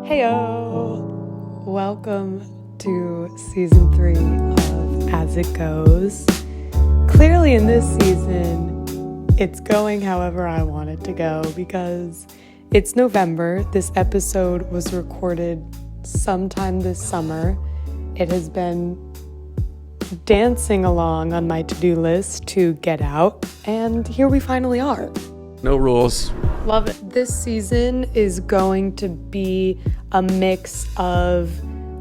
Heyo! Welcome to season 3 of As It Goes. Clearly in this season, it's going however I want it to go because it's November. This episode was recorded sometime this summer. It has been dancing along on my to-do list to get out, and here we finally are. No rules. Love it. This season is going to be a mix of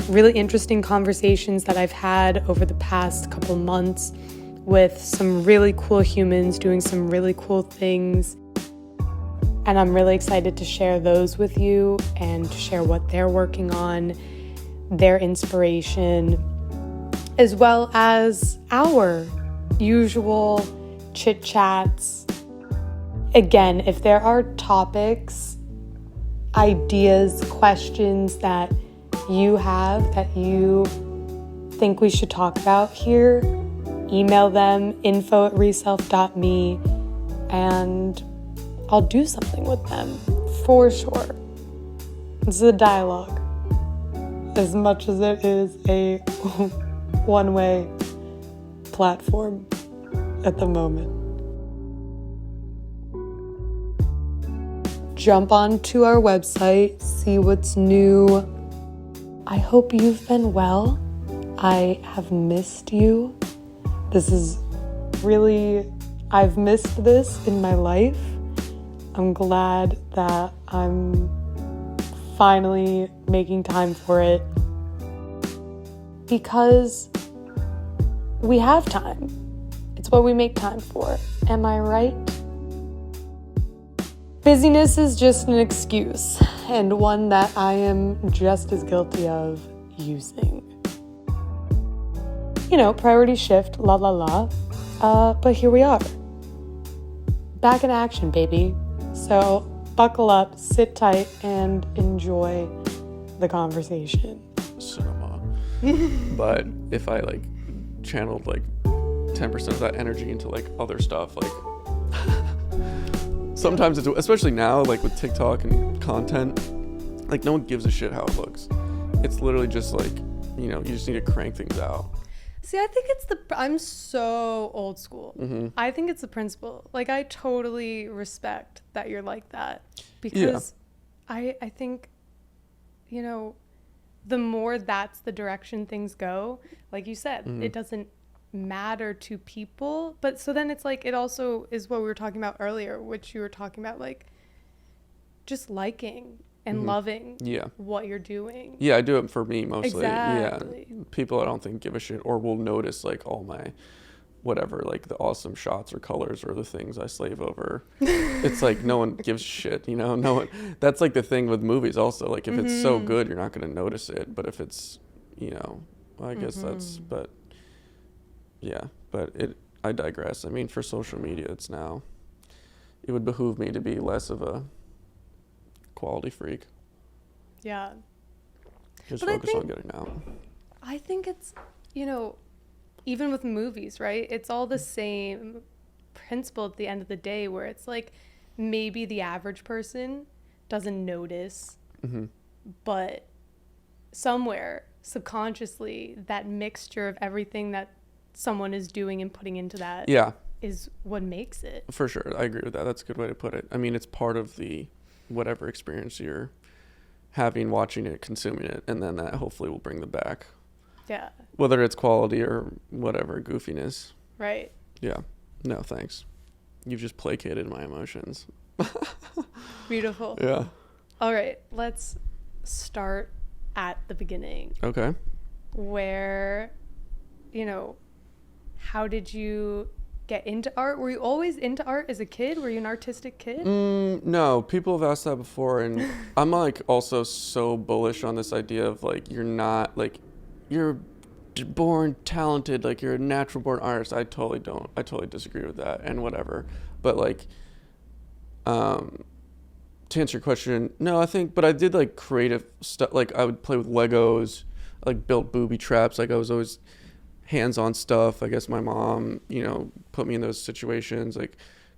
really interesting conversations that I've had over the past couple months with some really cool humans doing some really cool things. And I'm really excited to share those with you and to share what they're working on, their inspiration, as well as our usual chit chats. Again, if there are topics, ideas, questions that you have that you think we should talk about here, email them info@reself.me and I'll do something with them for sure. This is a dialogue as much as it is a one-way platform at the moment. Jump onto our website, see what's new. I hope you've been well. I have missed you. This is really, I've missed this in my life. I'm glad that I'm finally making time for it because we have time. It's what we make time for. Am I right? Busyness is just an excuse, and one that I am just as guilty of using. You know, priority shift, la la la. But here we are. Back in action, baby. So buckle up, sit tight, and enjoy the conversation. Cinema. But if I channeled 10% of that energy into other stuff, sometimes it's, especially now, with TikTok and content, no one gives a shit how it looks. It's literally just you just need to crank things out. See, I think I'm so old school. Mm-hmm. I think it's the principle. I totally respect that you're like that because I think, the more that's the direction things go, like you said, mm-hmm. It doesn't matter to people, but so then it's it also is what we were talking about earlier, which you were talking about just liking and mm-hmm. loving what you're doing. Yeah, I do it for me mostly. Exactly. Yeah, people I don't think give a shit or will notice all my whatever, the awesome shots or colors or the things I slave over. It's no one gives shit, no one. That's the thing with movies also, if mm-hmm. it's so good you're not going to notice it, but if it's well, I guess mm-hmm. that's, but yeah, but I digress. I mean, for social media, it would behoove me to be less of a quality freak. Yeah. Just focus on getting out. I think it's, even with movies, right? It's all the same principle at the end of the day where it's maybe the average person doesn't notice, mm-hmm. but somewhere subconsciously that mixture of everything that someone is doing and putting into that is what makes it. For sure. I agree with that. That's a good way to put it. I mean, it's part of the whatever experience you're having, watching it, consuming it, and then that hopefully will bring them back. Yeah. Whether it's quality or whatever, goofiness. Right. Yeah. No, thanks. You've just placated my emotions. Beautiful. Yeah. All right. Let's start at the beginning. Okay. Where, how did you get into art? Were you always into art as a kid? Were you an artistic kid? No, people have asked that before, and I'm also so bullish on this idea of you're not you're born talented, you're a natural born artist. I totally disagree with that and whatever. But to answer your question, no, I think, but I did creative stuff. I would play with Legos, built booby traps. I was always hands-on stuff. I guess my mom, put me in those situations,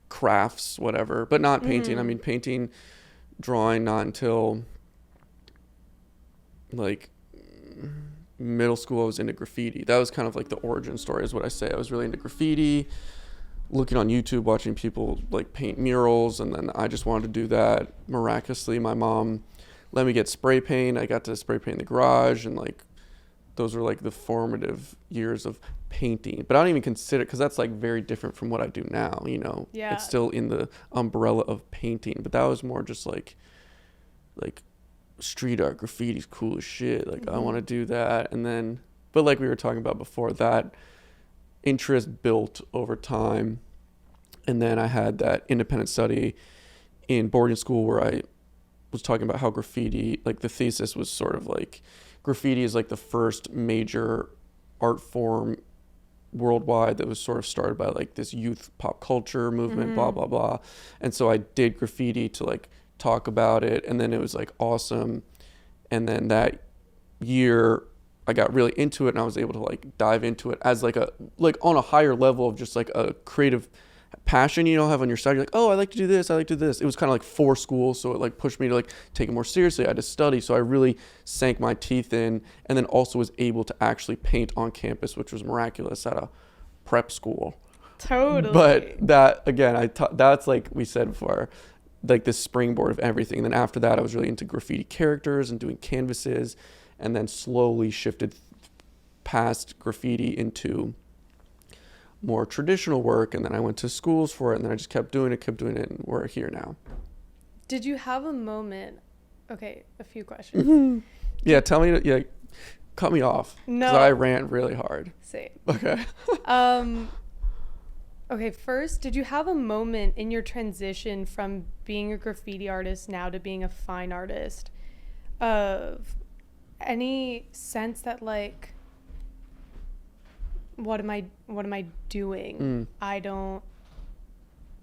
crafts, whatever, but not painting. Mm-hmm. I mean, painting, drawing, not until like middle school, I was into graffiti. That was kind of like the origin story, is what I say. I was really into graffiti, looking on YouTube, watching people like paint murals, and then I just wanted to do that. Miraculously, my mom let me get spray paint. I got to spray paint in the garage, and like those were like the formative years of painting. But I don't even consider, because that's like very different from what I do now, you know. Yeah. It's still in the umbrella of painting, but that was more just like street art. Graffiti's cool as shit. Like I want to do that. And then, but like we were talking about before, that interest built over time. And then I had that independent study in boarding school where I was talking about how graffiti, like the thesis was sort of like graffiti is like the first major art form worldwide that was sort of started by like this youth pop culture movement, blah blah blah. And so I did graffiti to like talk about it, and then it was like awesome. And then that year I got really into it, and I was able to like dive into it as like a like on a higher level of just like a creative passion, you know, have on your side. You're like, oh, I like to do this, I like to do this. It was kind of like for school, so it like pushed me to like take it more seriously. I had to study, so I really sank my teeth in, and then also was able to actually paint on campus, which was miraculous at a prep school. Totally. But that again, that's like we said before, like this springboard of everything. And then after that, I was really into graffiti characters and doing canvases, and then slowly shifted past graffiti into more traditional work. And then I went to schools for it, and then I just kept doing it, and we're here now. Did you have a moment? Okay, a few questions. Yeah, tell me. Yeah, cut me off. No. Because I ran really hard. Same. Okay. Okay, first, did you have a moment in your transition from being a graffiti artist now to being a fine artist of any sense that like, what am I doing? I don't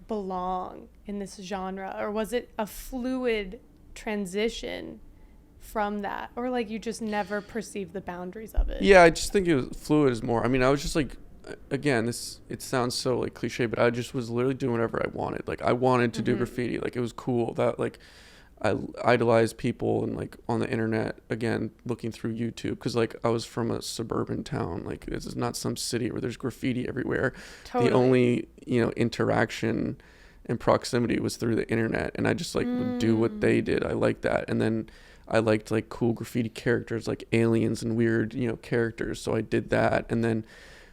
belong in this genre? Or was it a fluid transition from that? Or like you just never perceived the boundaries of it? Yeah, I just think it was fluid is more. I mean, I was just like, again, it sounds so like cliche, but I just was literally doing whatever I wanted. Like I wanted to do graffiti. Like it was cool that like I idolized people, and like on the internet, again, looking through YouTube, because like I was from a suburban town. Like this is not some city where there's graffiti everywhere. Totally. The only, you know, interaction and proximity was through the internet, and I just like would do what they did. I liked that. And then I liked like cool graffiti characters, like aliens and weird, you know, characters. So I did that. And then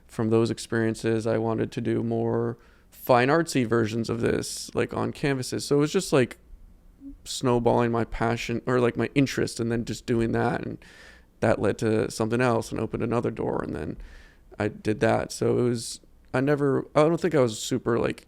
from those experiences, I wanted to do more fine artsy versions of this, like on canvases. So it was just like snowballing my passion or like my interest, and then just doing that, and that led to something else and opened another door, and then I did that. So it was, I don't think I was super like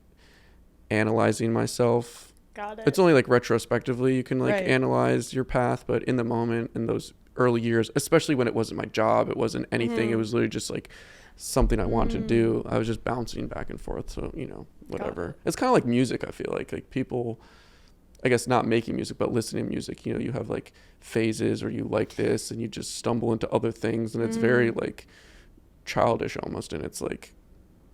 analyzing myself. Got it. It's only like retrospectively you can like Right. analyze your path, but in the moment, in those early years, especially when it wasn't my job, it wasn't anything, it was literally just like something I wanted to do. I was just bouncing back and forth. So, you know, whatever. It's kind of like music. I feel like people, I guess not making music, but listening to music, you know, you have like phases, or you like this and you just stumble into other things, and it's very like childish almost. And it's like,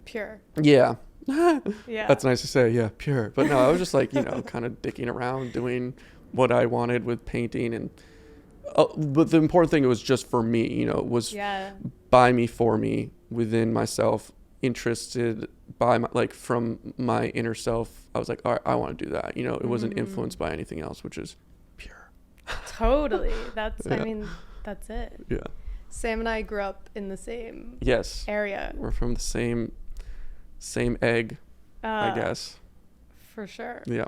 Pure. yeah. Yeah. That's nice to say. Yeah. Pure. But no, I was just like, you know, kind of dicking around, doing what I wanted with painting. And, but the important thing, it was just for me, you know, it was by me, for me, within myself, interested by my, like from my inner self. I was like, all right, I want to do that. You know, it wasn't influenced by anything else, which is pure. Totally. That's, Yeah. I mean, that's it. Yeah. Sam and I grew up in the same Yes. area. We're from the same egg, I guess. For sure. Yeah.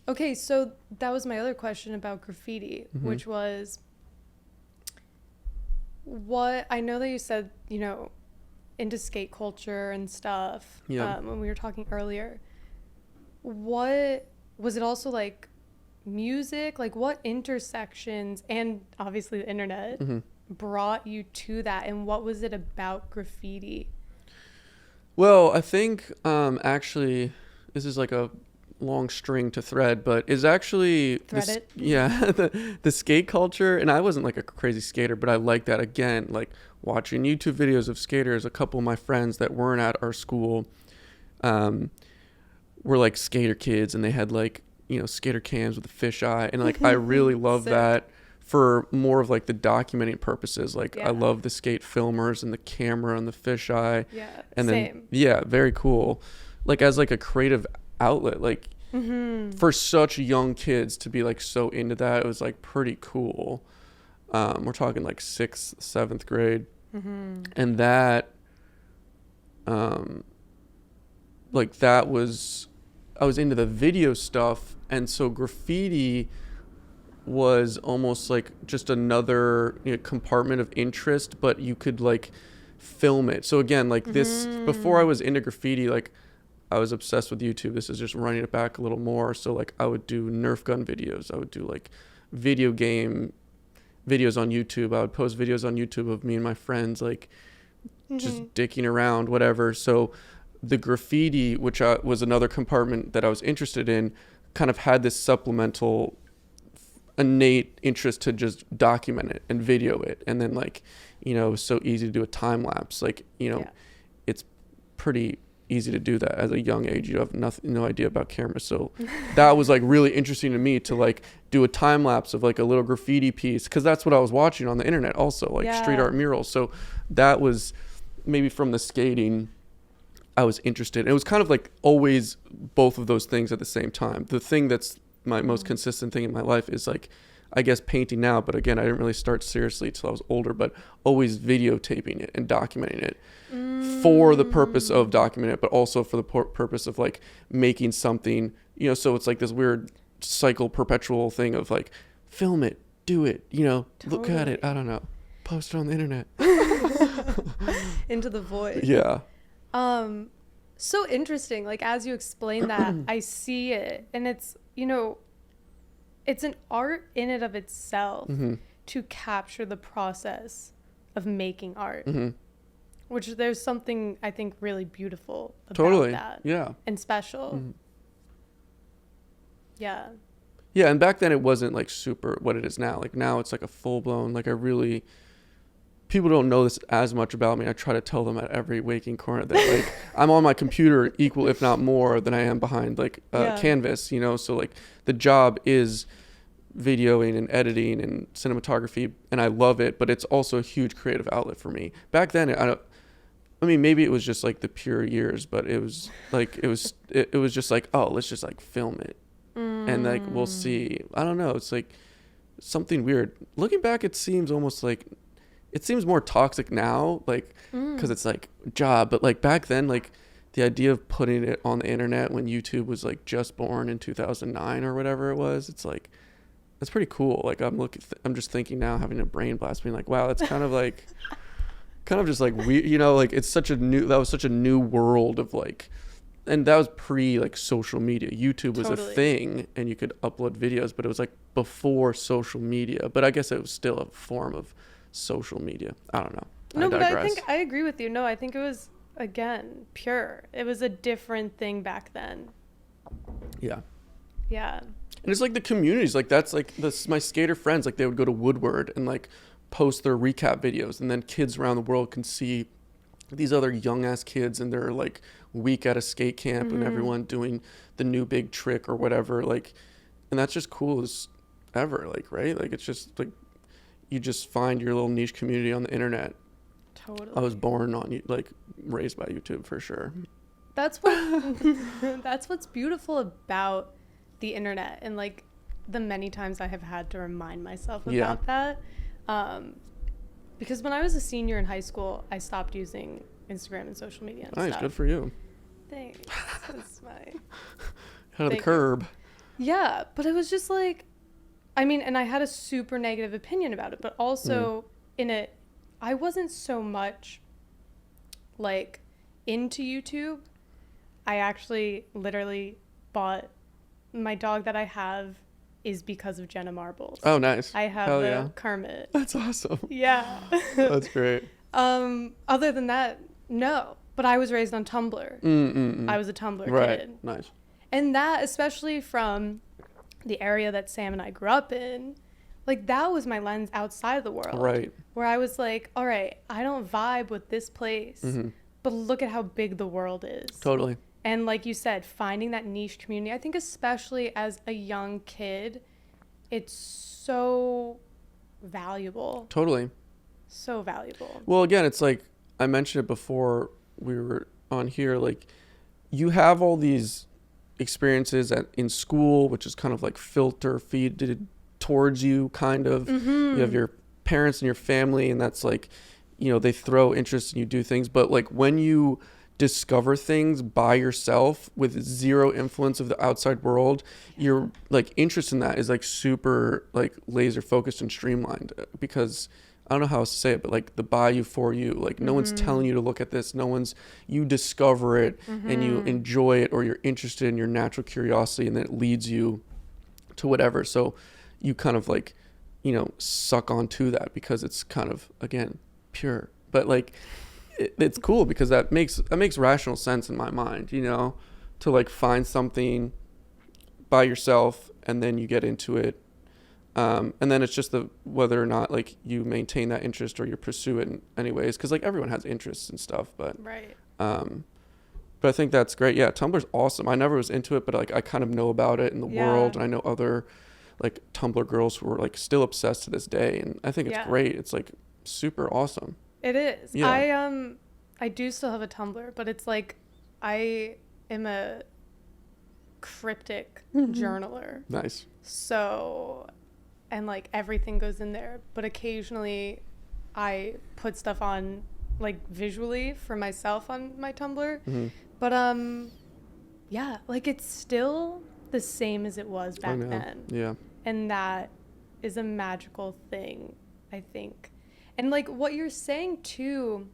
Okay, so that was my other question about graffiti, which was, what, I know that you said, you know, into skate culture and stuff, when we were talking earlier. What, was it also like music? Like what intersections, and obviously the internet, brought you to that, and what was it about graffiti? Well, I think actually this is like a long string to thread, but is actually the skate culture. And I wasn't like a crazy skater, but I like that. Again, like watching YouTube videos of skaters. A couple of my friends that weren't at our school were like skater kids, and they had like, you know, skater cams with a fisheye, and like I really love that for more of like the documenting purposes. Like Yeah. I love the skate filmers and the camera and the fisheye. Yeah. And Same. then very cool. Like as like a creative outlet, like for such young kids to be like so into that, it was like pretty cool. We're talking like 6th, 7th grade. And that like that was, I was into the video stuff, and so graffiti was almost like just another, you know, compartment of interest, but you could like film it. So again, like this, before I was into graffiti, like I was obsessed with YouTube. This is just running it back a little more. So like I would do Nerf gun videos. I would do like video game videos on YouTube. I would post videos on YouTube of me and my friends like just dicking around, whatever. So the graffiti, which was another compartment that I was interested in, kind of had this supplemental innate interest to just document it and video it. And then like, you know, it was so easy to do a time lapse. Like, you know, it's pretty easy to do that at a young age. You have no idea about cameras. So that was like really interesting to me to like do a time lapse of like a little graffiti piece, because that's what I was watching on the internet also, like street art murals. So that was maybe from the skating I was interested. It was kind of like always both of those things at the same time. The thing that's my most consistent thing in my life is like, I guess, painting now, but again, I didn't really start seriously till I was older, but always videotaping it and documenting it for the purpose of documenting it, but also for the purpose of like making something, you know. So it's like this weird cycle, perpetual thing of like, film it, do it, you know, look at it, I don't know, post it on the internet. Into the void. Yeah. So interesting. Like, as you explain that, I see it, and it's, you know, it's an art in and of itself to capture the process of making art, which there's something I think really beautiful about that. Yeah. And special. Yeah. Yeah. And back then it wasn't like super what it is now. Like now it's like a full blown, like people don't know this as much about me. I try to tell them at every waking corner that like I'm on my computer equal, if not more, than I am behind like canvas, you know? So like the job is videoing and editing and cinematography, and I love it, but it's also a huge creative outlet for me. Back then, I mean, maybe it was just like the pure years, but it was like, it was just like, oh, let's just like film it. And like, we'll see. I don't know. It's like something weird. Looking back, it seems almost like, it seems more toxic now, like, because it's like job. But like back then, like the idea of putting it on the internet when YouTube was like just born in 2009 or whatever it was, it's like, that's pretty cool. Like I'm just thinking now, having a brain blast, being like, wow, that's kind of like, kind of just like weird, you know, like that was such a new world of like, and that was pre like social media. YouTube was a thing and you could upload videos, but it was like before social media. But I guess it was still a form of social media. I don't know. No, but I think I agree with you. No, I think it was, again, pure. It was a different thing back then. Yeah. Yeah. And it's like the communities, like that's like my skater friends, like they would go to Woodward and like post their recap videos, and then kids around the world can see these other young ass kids and they're like week at a skate camp and everyone doing the new big trick or whatever, like, and that's just cool as ever, like, right? Like it's just like you just find your little niche community on the internet. Totally. I was born on, like, raised by YouTube for sure. That's what that's what's beautiful about the internet, and like the many times I have had to remind myself about that. Because when I was a senior in high school, I stopped using Instagram and social media and nice, stuff. good for you. Thanks. That's my Out of the curb. Yeah, but it was just like, I mean, and I had a super negative opinion about it, but also I wasn't so much like into YouTube. I actually literally bought my dog that I have is because of Jenna Marbles. Oh, nice. I have Kermit. That's awesome. Yeah. That's great. Other than that, no. But I was raised on Tumblr. I was a Tumblr kid. Nice. And that, especially from the area that Sam and I grew up in, like that was my lens outside of the world. Right. Where I was like, all right, I don't vibe with this place, but look at how big the world is. Totally. And like you said, finding that niche community, I think especially as a young kid, it's so valuable. Totally. So valuable. Well, again, it's like I mentioned it before we were on here, like you have all these experiences in school, which is kind of like feeded towards you, kind of. You have your parents and your family, and that's like, they throw interest and you do things. But like when you discover things by yourself with zero influence of the outside world, your like interest in that is like super like laser focused and streamlined, because I don't know how else to say it, but like the by you for you, like no one's telling you to look at this, you discover it and you enjoy it, or you're interested in your natural curiosity, and then it leads you to whatever. So you kind of like, suck onto that because it's kind of, again, pure. But like it's cool because that makes rational sense in my mind, to like find something by yourself and then you get into it. And then it's just whether or not like you maintain that interest or you pursue it anyways, because like everyone has interests and stuff, but right. But I think that's great. Yeah, Tumblr's awesome. I never was into it, but like I kind of know about it in the world, and I know other like Tumblr girls who are like still obsessed to this day, and I think it's great. It's like super awesome. It is. Yeah. I do still have a Tumblr, but it's like I am a cryptic journaler. Nice. So, and like everything goes in there, but occasionally I put stuff on like visually for myself on my Tumblr. But yeah, like it's still the same as it was back then. Yeah. And that is a magical thing, I think. And like what you're saying too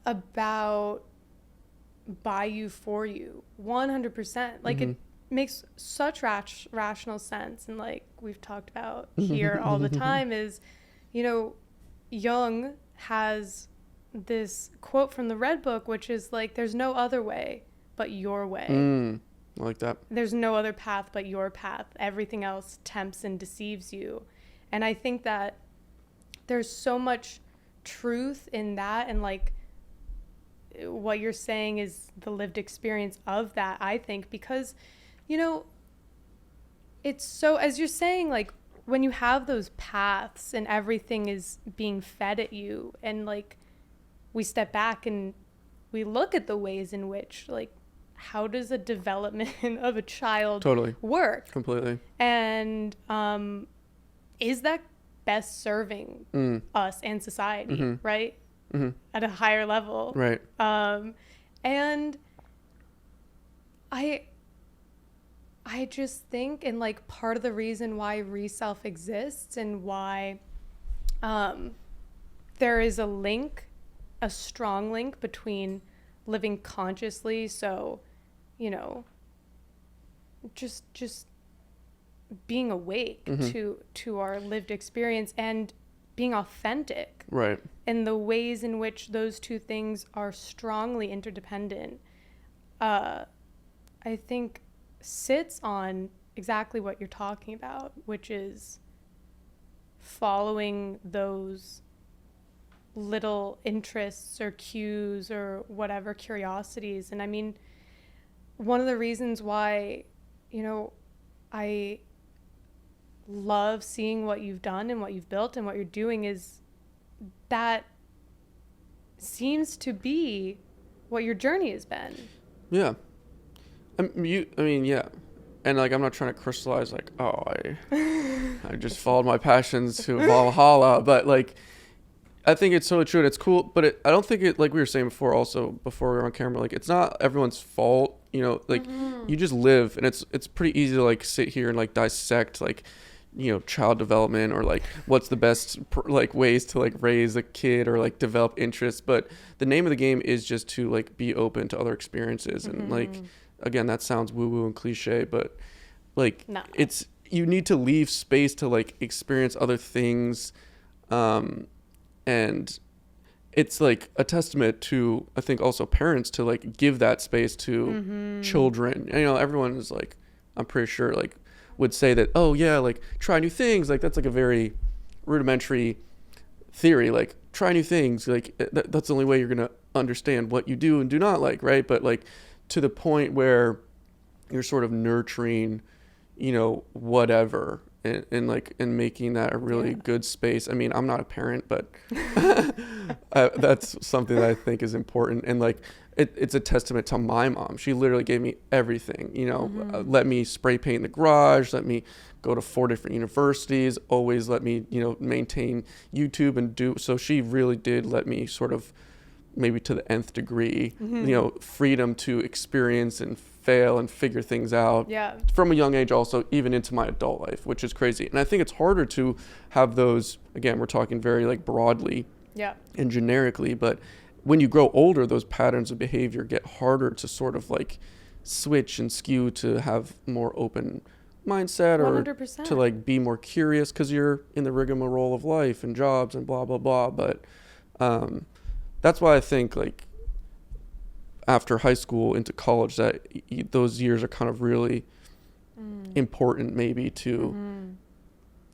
about by you for you, 100%. Like it makes such rational sense, and like we've talked about here all the time is, Jung has this quote from the Red Book, which is like, there's no other way but your way. I like that. There's no other path but your path. Everything else tempts and deceives you. And I think that there's so much truth in that, and like what you're saying is the lived experience of that, I think, because it's so, as you're saying, like when you have those paths and everything is being fed at you, and like we step back and we look at the ways in which, like, how does a development of a child work? Completely. And is that best serving us and society, right? At a higher level. Right. And I just think, and like part of the reason why Reself exists and why there is a strong link between living consciously, so just being awake to our lived experience, and being authentic, right, and the ways in which those two things are strongly interdependent, I think sits on exactly what you're talking about, which is following those little interests or cues or whatever curiosities. And I mean, one of the reasons why, I love seeing what you've done and what you've built and what you're doing is that seems to be what your journey has been. Yeah. Yeah. And like, I'm not trying to crystallize like, I just followed my passions to Valhalla, but like, I think it's so true and it's cool, but I don't think it, like we were saying before, also before we were on camera, like it's not everyone's fault, like you just live, and it's pretty easy to like sit here and like dissect like, child development, or like what's the best like ways to like raise a kid or like develop interests. But the name of the game is just to like be open to other experiences. And like, again, that sounds woo woo and cliche, but like it's, you need to leave space to like experience other things. And it's like a testament to, I think, also parents to like give that space to children. Everyone is like, I'm pretty sure like would say that, oh yeah, like try new things. Like that's like a very rudimentary theory. Like try new things. Like that's the only way you're going to understand what you do and do not like. Right. But like to the point where you're sort of nurturing, whatever, and like in making that a really good space. I mean, I'm not a parent, but that's something that I think is important. And like it's a testament to my mom. She literally gave me everything, you know, let me spray paint in the garage, let me go to 4 different universities, always let me, you know, maintain YouTube and do. So she really did let me sort of, maybe to the nth degree, you know, freedom to experience and fail and figure things out from a young age, also even into my adult life, which is crazy. And I think it's harder to have those, again, we're talking very like broadly and generically, but when you grow older, those patterns of behavior get harder to sort of like switch and skew to have more open mindset, or 100%. to like be more curious because you're in the rigmarole of life and jobs and blah, blah, blah. But that's why I think like after high school into college, that those years are kind of really important, maybe to,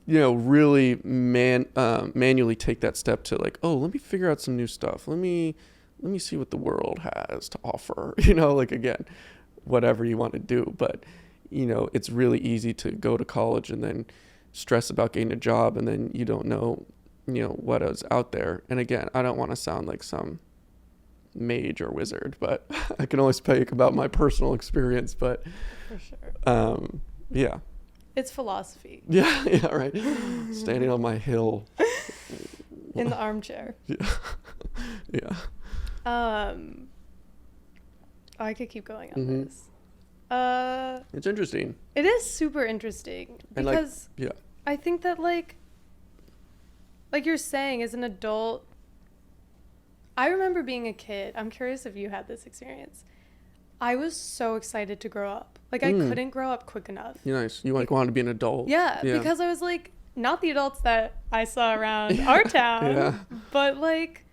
you know, really manually take that step to like, oh, let me figure out some new stuff. Let me see what the world has to offer, you know, like, again, whatever you want to do. But, you know, it's really easy to go to college and then stress about getting a job, and then you don't know, you know, what is out there. And again, I don't want to sound like some mage or wizard, but I can only speak about my personal experience. But for sure, yeah, it's philosophy. Yeah, right. Standing on my hill in the armchair. Yeah. I could keep going on this. It's interesting. It is super interesting because I think that like you're saying, as an adult, I remember being a kid. I'm curious if you had this experience. I was so excited to grow up. Like, I couldn't grow up quick enough. Nice. You like wanted to be an adult. Yeah, because I was like, not the adults that I saw around our town, but like,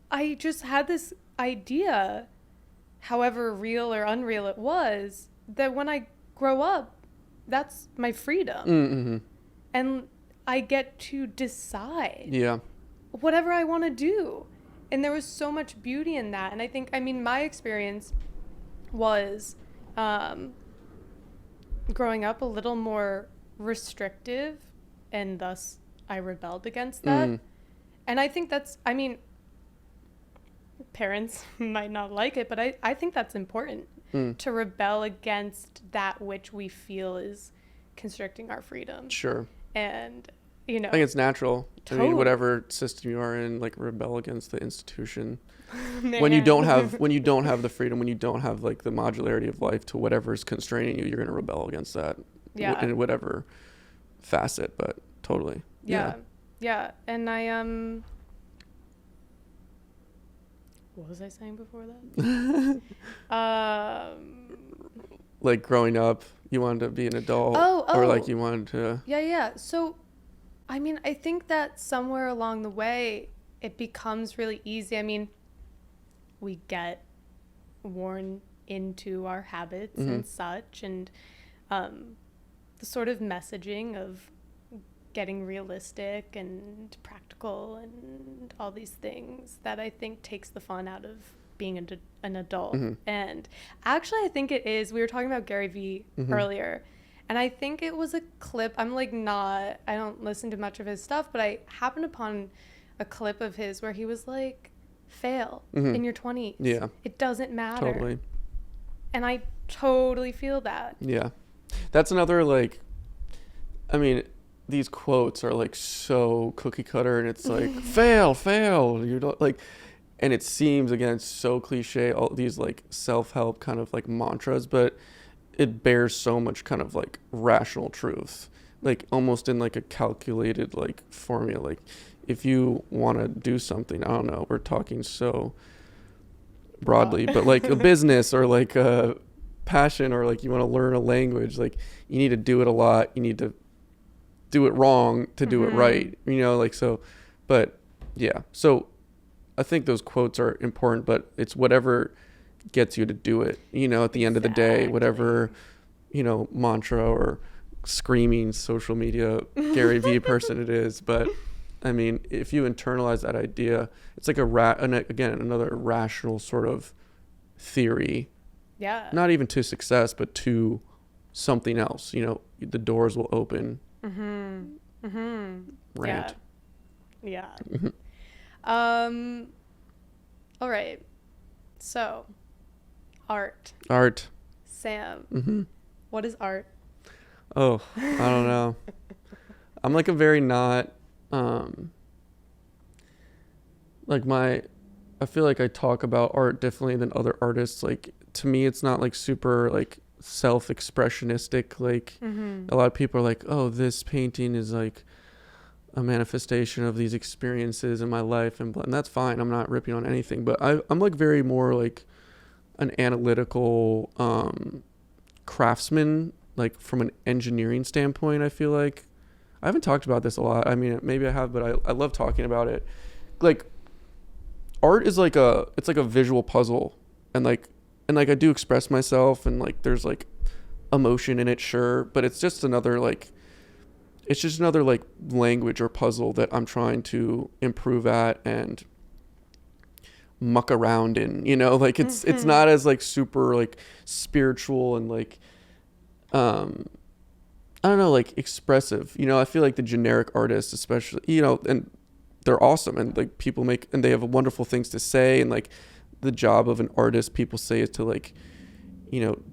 I just had this idea, however real or unreal it was, that when I grow up, that's my freedom. And I get to decide whatever I want to do. And there was so much beauty in that. And I think, I mean, my experience was growing up a little more restrictive, and thus I rebelled against that. And I think that's, I mean, parents might not like it, but I think that's important, to rebel against that which we feel is constricting our freedom. Sure. And, you know, I think it's natural. Totally. I mean, whatever system you are in, like, rebel against the institution. When you don't have the freedom, when you don't have like the modularity of life to whatever is constraining you, you're going to rebel against that in whatever facet. But totally. Yeah. And I what was I saying before that? Like, growing up, you wanted to be an adult, or like you wanted to. Yeah. So, I mean, I think that somewhere along the way, it becomes really easy. I mean, we get worn into our habits and such, and the sort of messaging of getting realistic and practical and all these things that I think takes the fun out of being an adult. And actually, I think it is. We were talking about Gary Vee earlier, and I think it was a clip. I don't listen to much of his stuff, but I happened upon a clip of his where he was like, fail in your 20s. Yeah. It doesn't matter. Totally. And I totally feel that. Yeah. That's another, like, I mean, these quotes are like so cookie cutter, and it's like, fail. You don't like, and it seems, again, so cliche, all these like self-help kind of like mantras, but it bears so much kind of like rational truth, like almost in like a calculated like formula. Like, if you want to do something, I don't know, we're talking so broadly, but like a business or like a passion, or like you want to learn a language, like you need to do it a lot. You need to do it wrong to do it right, you know, like, so, but yeah. So I think those quotes are important, but it's whatever gets you to do it, you know, at the end of the day, whatever, you know, mantra or screaming social media Gary Vee person it is. But I mean, if you internalize that idea, it's like again, another rational sort of theory. Yeah. Not even to success, but to something else. You know, the doors will open Rant. Yeah. All right. So, art. Sam. What is art? Oh, I don't know. I'm like a very not, I feel like I talk about art differently than other artists. Like, to me, it's not like super like self-expressionistic. Like, a lot of people are like, oh, this painting is like a manifestation of these experiences in my life. And that's fine. I'm not ripping on anything. But I'm like very more like an analytical craftsman, like from an engineering standpoint. I feel like I haven't talked about this a lot. I mean, maybe I have, but I love talking about it. Like, art is like it's like a visual puzzle, and like I do express myself, and like there's like emotion in it, sure, but it's just another like language or puzzle that I'm trying to improve at and muck around in, like it's not as like super like spiritual and like I don't know, like expressive. I feel like the generic artists, especially, and they're awesome, and like people and they have wonderful things to say, and like the job of an artist, people say, is to like,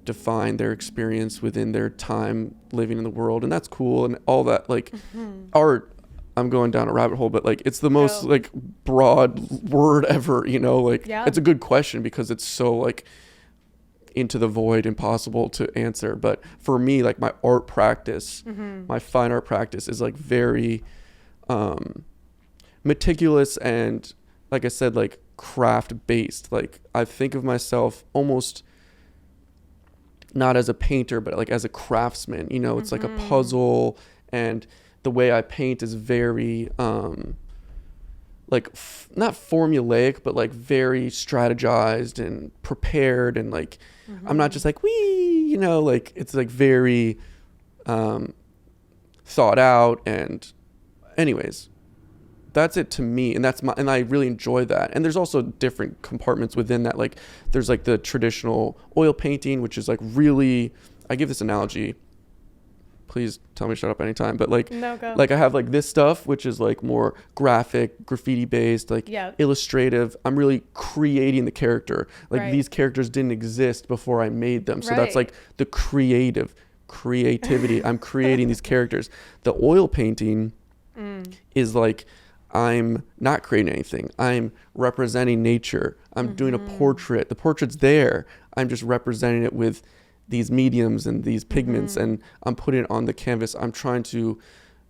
define their experience within their time living in the world, and that's cool and all that. Like art, I'm going down a rabbit hole, but like it's the most like broad word ever, like it's a good question because it's so like into the void, impossible to answer. But for me, like my art practice, my fine art practice is like very meticulous and, like I said, like craft based. Like I think of myself almost not as a painter, but like as a craftsman. It's like a puzzle, and the way I paint is very like not formulaic, but like very strategized and prepared, and like I'm not just like like it's like very thought out. And anyways, that's it to me, and and I really enjoy that. And there's also different compartments within that. Like there's like the traditional oil painting, which is like really, I give this analogy, please tell me to shut up anytime, but like no, go. Like I have like this stuff, which is like more graphic, graffiti based, like illustrative. I'm really creating the character. Like these characters didn't exist before I made them. So that's like the creativity. I'm creating these characters. The oil painting is like, I'm not creating anything. I'm representing nature. I'm doing a portrait. The portrait's there. I'm just representing it with these mediums and these pigments, and I'm putting it on the canvas. I'm trying to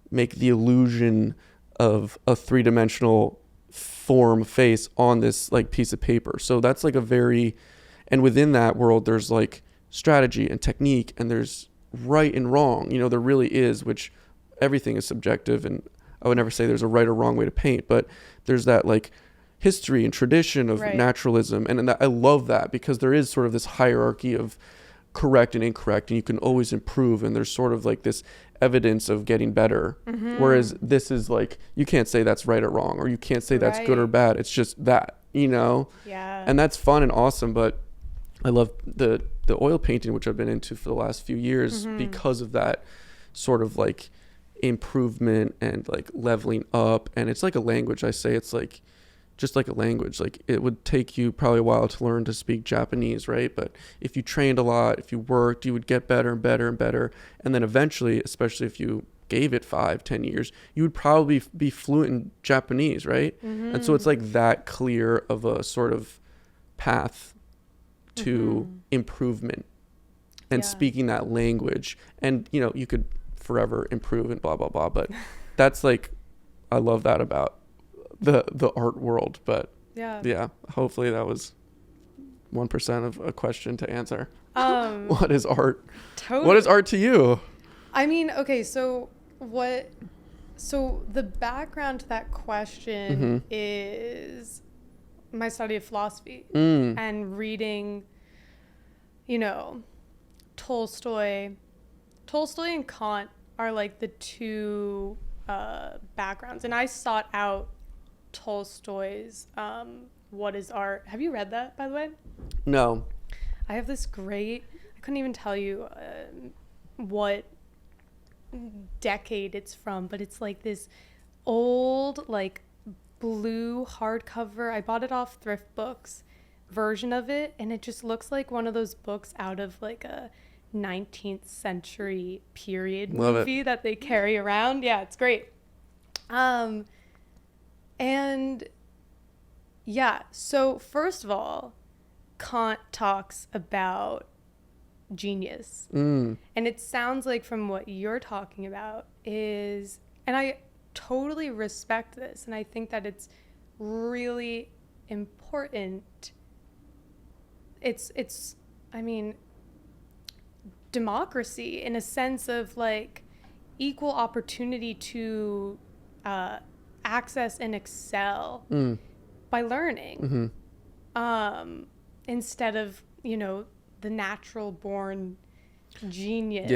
make the illusion of a three-dimensional form face on this like piece of paper. So that's like and within that world, there's like strategy and technique, and there's right and wrong. There really is, which everything is subjective, and I would never say there's a right or wrong way to paint, but there's that like history and tradition of naturalism. And I love that, because there is sort of this hierarchy of correct and incorrect, and you can always improve, and there's sort of like this evidence of getting better. Whereas this is like, you can't say that's right or wrong, or you can't say that's good or bad. It's just that, and that's fun and awesome. But I love the oil painting, which I've been into for the last few years, because of that sort of like improvement and like leveling up. And it's like a language. I say it's like just like a language. Like it would take you probably a while to learn to speak Japanese, right? But if you trained a lot, if you worked, you would get better and better and better. And then eventually, especially if you gave it 5-10 years, you would probably be fluent in Japanese, right? And so it's like that clear of a sort of path to improvement and speaking that language. And you could forever improve and blah blah blah, but that's like, I love that about the art world. But yeah, hopefully that was 1% of a question to answer. What is art? Totally. What is art to you? I mean, okay, so the background to that question is my study of philosophy and reading, Tolstoy and Kant are like the two backgrounds. And I sought out Tolstoy's What is Art? Have you read that, by the way? No. I have this great, I couldn't even tell you what decade it's from, but it's like this old, like, blue hardcover. I bought it off Thrift Books version of it, and it just looks like one of those books out of like a 19th century period movie that they carry around. Yeah, it's great. And yeah, so first of all, Kant talks about genius. And it sounds like from what you're talking about is, and I totally respect this, and I think that it's really important. It's I mean, democracy in a sense of like equal opportunity to access and excel by learning, instead of, you know, the natural born genius.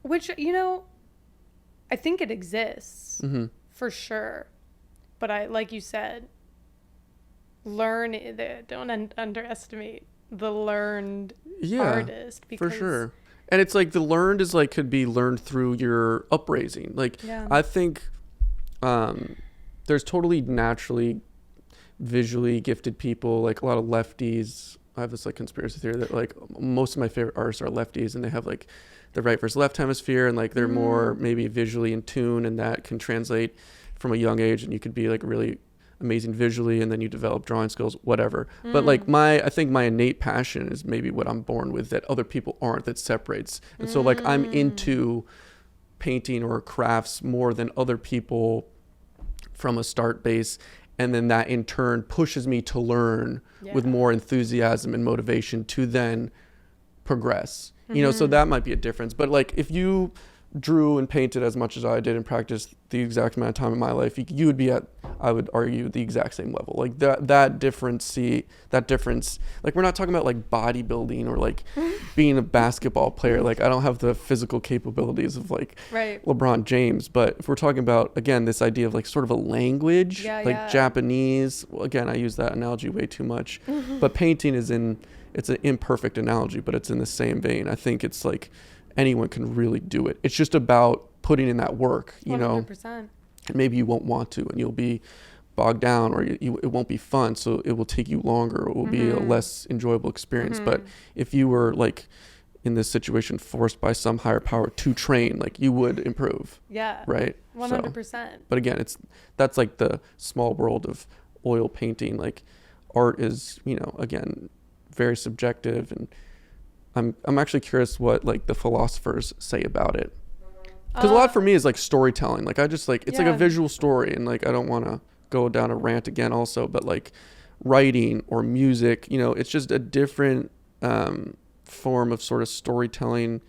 Which, you know, I think it exists for sure, but I, like you said, don't underestimate the learned artist, because for sure. And it's like the learned is like could be learned through your upraising. Like I think there's totally naturally visually gifted people, like a lot of lefties. I have this like conspiracy theory that like most of my favorite artists are lefties, and they have like the right versus left hemisphere, and like they're more maybe visually in tune, and that can translate from a young age, and you could be like really amazing visually, and then you develop drawing skills, whatever. But like I think my innate passion is maybe what I'm born with that other people aren't, that separates. And so like I'm into painting or crafts more than other people from a start base, and then that in turn pushes me to learn with more enthusiasm and motivation to then progress. You know, so that might be a difference. But like if you drew and painted as much as I did and practiced the exact amount of time in my life, you would be at, I would argue, the exact same level. Like that difference, like we're not talking about like bodybuilding or like being a basketball player. Like I don't have the physical capabilities of like LeBron James, but if we're talking about, again, this idea of like sort of a language, Japanese, well, again, I use that analogy way too much, but painting is it's an imperfect analogy, but it's in the same vein. I think it's like anyone can really do it. It's just about putting in that work, you 100%. Know. And maybe you won't want to, and you'll be bogged down, or it won't be fun, so it will take you longer. It will be a less enjoyable experience. But if you were like in this situation forced by some higher power to train, like you would improve. Yeah. Right? 100%. So, but again, that's like the small world of oil painting. Like art is, you know, again, very subjective, and I'm actually curious what like the philosophers say about it, because a lot for me is like storytelling. Like I just like it's like a visual story, and like I don't want to go down a rant again also, but like writing or music, you know, it's just a different form of sort of storytelling.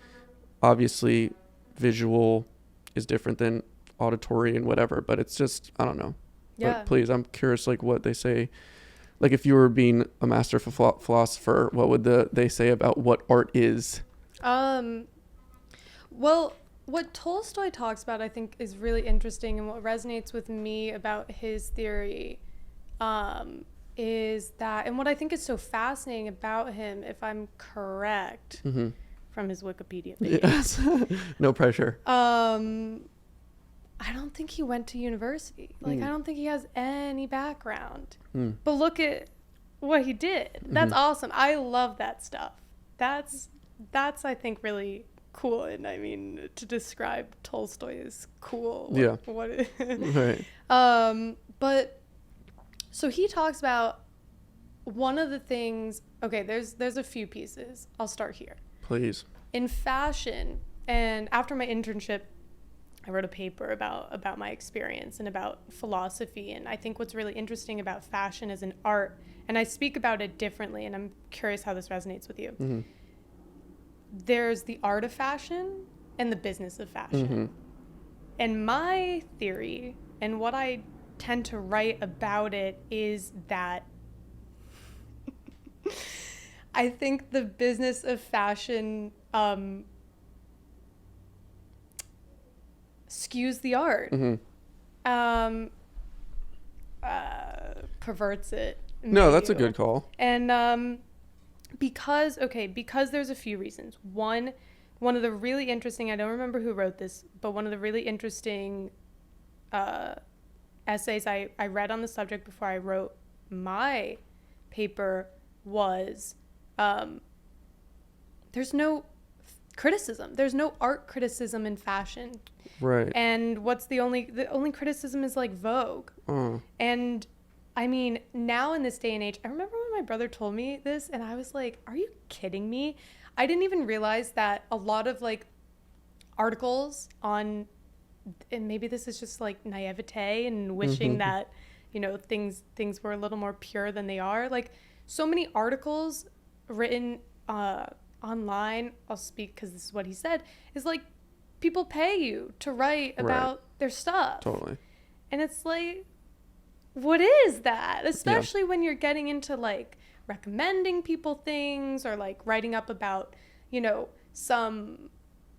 Obviously visual is different than auditory and whatever, but it's just, I don't know. But please, I'm curious like what they say. Like if you were being a master philosopher, what would they say about what art is? Well, what Tolstoy talks about, I think, is really interesting, and what resonates with me about his theory is that, and what I think is so fascinating about him, if I'm correct, from his Wikipedia page. Yes. No pressure. I don't think he went to university. Like, I don't think he has any background. But look at what he did. That's awesome. I love that stuff. That's I think, really cool. And I mean, to describe Tolstoy is cool. What right. But so he talks about one of the things. Okay, there's a few pieces. I'll start here. Please. In fashion, and after my internship, I wrote a paper about my experience and about philosophy. And I think what's really interesting about fashion as an art, and I speak about it differently, and I'm curious how this resonates with you. There's the art of fashion and the business of fashion. And my theory, and what I tend to write about it, is that I think the business of fashion skews the art, perverts it. No, that's a good call. And because there's a few reasons. One, one of the really interesting, I don't remember who wrote this, but one of the really interesting essays I read on the subject before I wrote my paper was there's no criticism. There's no art criticism in fashion. Right. And the only criticism is like Vogue. And I mean, now in this day and age, I remember when my brother told me this and I was like, are you kidding me? I didn't even realize that a lot of like articles on, and maybe this is just like naivete and wishing that, you know, things were a little more pure than they are. Like so many articles written online, I'll speak because this is what he said, is like people pay you to write about their stuff. Totally. And it's like, what is that? Especially when you're getting into like recommending people things or like writing up about, you know, some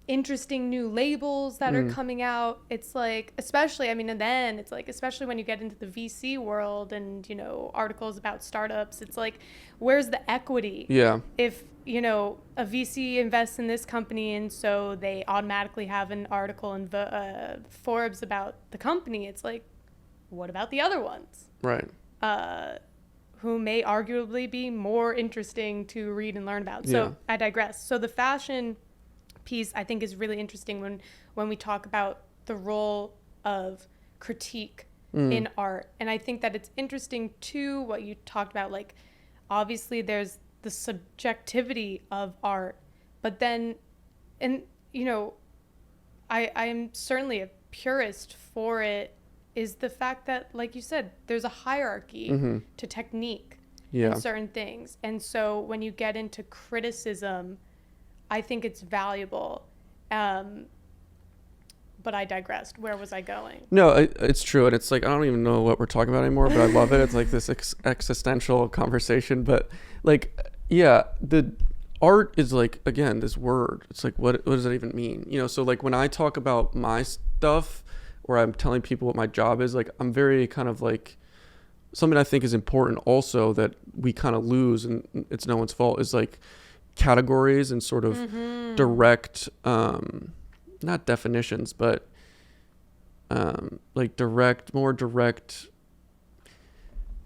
interesting new labels that are coming out. It's like, especially, I mean, and then it's like, especially when you get into the VC world and, you know, articles about startups, it's like, where's the equity? Yeah. If, you know, a VC invests in this company and so they automatically have an article in Forbes about the company, it's like, what about the other ones? Right. Who may arguably be more interesting to read and learn about. So I digress. So the fashion piece I think is really interesting when we talk about the role of critique in art. And I think that it's interesting too what you talked about, like obviously there's the subjectivity of art, but then, and you know, I'm certainly a purist for it, is the fact that, like you said, there's a hierarchy to technique in certain things. And so when you get into criticism, I think it's valuable. But I digressed. Where was I going? No, it's true. And it's like, I don't even know what we're talking about anymore, but I love it. It's like this existential conversation. But like, yeah, the art is like, again, this word. It's like, what does that even mean? You know, so like when I talk about my stuff, or I'm telling people what my job is, like I'm very kind of like, something I think is important also that we kind of lose, and it's no one's fault, is like categories and sort of direct, not definitions, but like more direct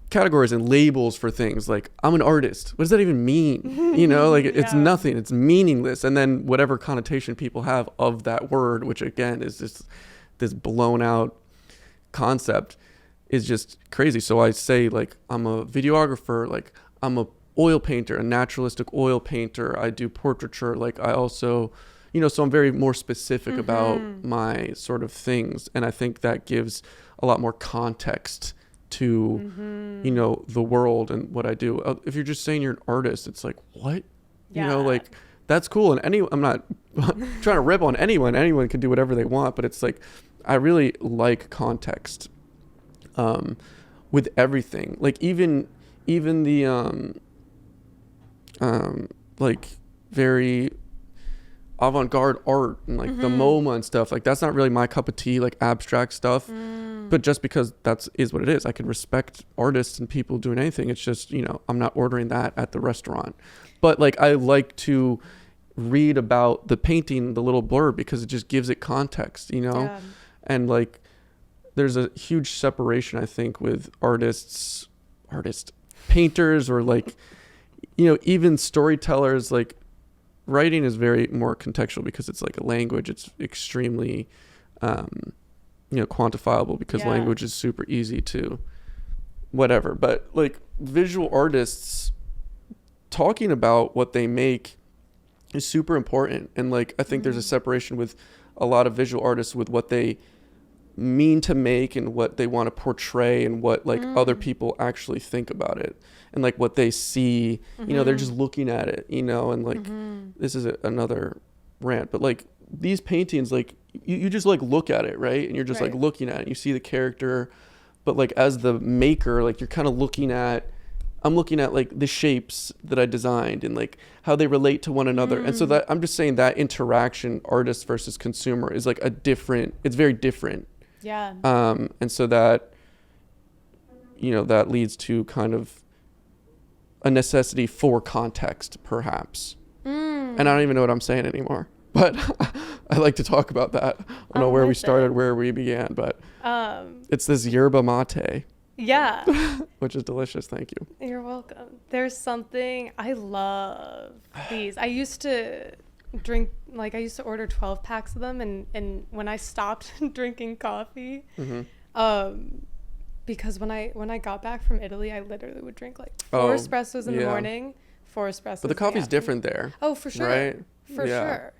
categories and labels for things. Like, I'm an artist. What does that even mean? You know, like it's nothing. It's meaningless. And then whatever connotation people have of that word, which again is just this blown out concept, is just crazy. So I say like I'm a videographer, like I'm a oil painter, a naturalistic oil painter. I do portraiture. Like I also, you know, so I'm very more specific about my sort of things. And I think that gives a lot more context to, you know, the world and what I do. If you're just saying you're an artist, it's like, what? You know, like that's cool. And I'm not trying to rip on anyone. Anyone can do whatever they want, but it's like, I really like context with everything. Like even the like very avant-garde art and like the MoMA and stuff, like that's not really my cup of tea, like abstract stuff. But just because is what it is, I can respect artists and people doing anything. It's just, you know, I'm not ordering that at the restaurant. But like I like to read about the painting, the little blurb, because it just gives it context, you know. And like there's a huge separation, I think, with painters, or like, you know, even storytellers. Like writing is very more contextual because it's like a language. It's extremely you know, quantifiable, because language is super easy to whatever. But like visual artists talking about what they make is super important. And like I think there's a separation with a lot of visual artists with what they mean to make and what they want to portray and what like other people actually think about it, and like what they see, you know, they're just looking at it, you know. And like this is another rant, but like these paintings, like you just like look at it, right? And you're just like looking at it, you see the character, but like as the maker, like you're kind of I'm looking at like the shapes that I designed and like how they relate to one another. And so that I'm just saying that interaction, artist versus consumer, is like it's very different. And so that, you know, that leads to kind of a necessity for context, perhaps. And I don't even know what I'm saying anymore. but I like to talk about that. I don't know where we started, where we began, but it's this yerba mate. Yeah. Which is delicious. Thank you. You're welcome. There's something, I love these. I used to drink, like I used to order 12 packs of them, and when I stopped drinking coffee, because when I got back from Italy, I literally would drink like 4 espressos in the morning, 4 espressos. But the coffee's different there. Oh, for sure. Right? For sure.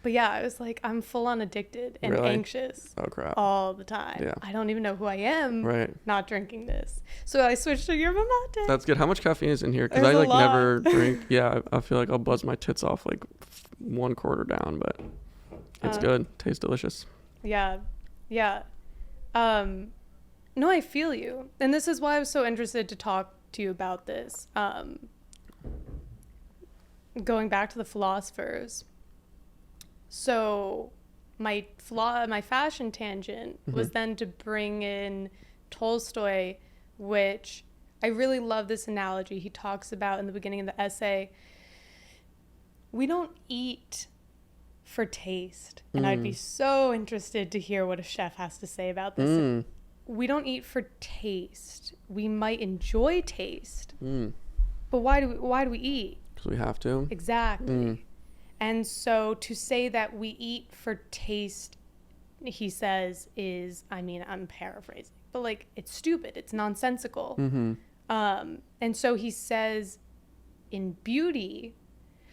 But yeah, I was like, I'm full on addicted and anxious all the time. Yeah. I don't even know who I am not drinking this. So I switched to yerba mate. That's good. How much caffeine is in here? Because I like never drink. Yeah, I feel like I'll buzz my tits off like 1/4 down, but it's good. Tastes delicious. Yeah. Yeah. No, I feel you. And this is why I was so interested to talk to you about this. Going back to the philosophers. So my fashion tangent was then to bring in Tolstoy, which I really love this analogy. He talks about in the beginning of the essay, we don't eat for taste. And I'd be so interested to hear what a chef has to say about this. We don't eat for taste. We might enjoy taste, but why do we eat? Because we have to. Exactly. And so to say that we eat for taste, he says, is, I mean, I'm paraphrasing, but like, it's stupid. It's nonsensical. And so he says in beauty,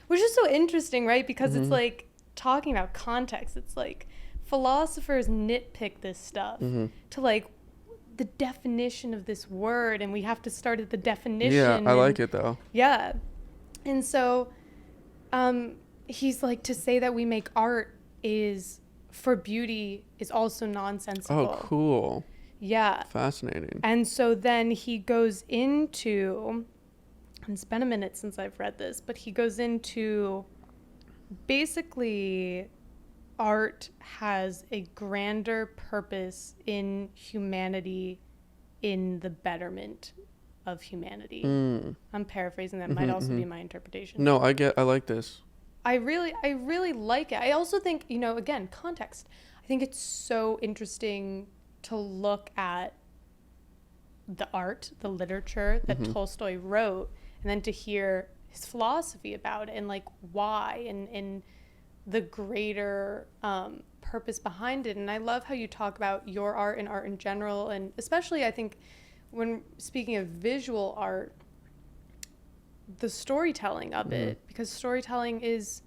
which is so interesting, right? Because it's like talking about context. It's like philosophers nitpick this stuff to like the definition of this word. And we have to start at the definition. Yeah, I like it though. Yeah. And so, he's like, to say that we make art is for beauty is also nonsensical. Oh, cool. Yeah. Fascinating. And so then he goes into, and it's been a minute since I've read this, but he goes into basically art has a grander purpose in humanity, in the betterment of humanity. I'm paraphrasing. That might also be my interpretation. No, I like this. I really like it. I also think, again, context. I think it's so interesting to look at the art, the literature that Tolstoy wrote, and then to hear his philosophy about it and like why and the greater purpose behind it. And I love how you talk about your art and art in general, and especially I think when speaking of visual art, the storytelling of it, because storytelling is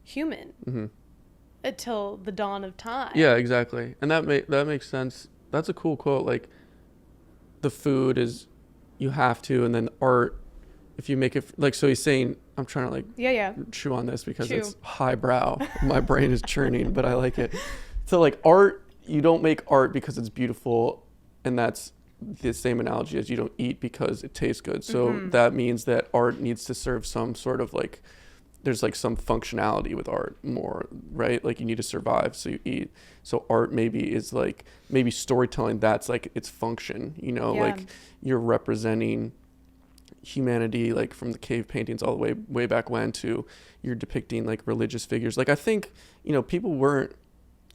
human until the dawn of time. Yeah, exactly. And that makes sense. That's a cool quote. Like, the food is you have to, and then art, if you make it like, so he's saying, I'm trying to like chew on this because it's highbrow. My brain is churning, but I like it. So like art, you don't make art because it's beautiful, and that's the same analogy as you don't eat because it tastes good. So that means that art needs to serve some sort of like, there's like some functionality with art more, right? Like you need to survive, so you eat. So art maybe is like, maybe storytelling, that's like its function, like you're representing humanity, like from the cave paintings all the way back when to you're depicting like religious figures. Like I think, people weren't,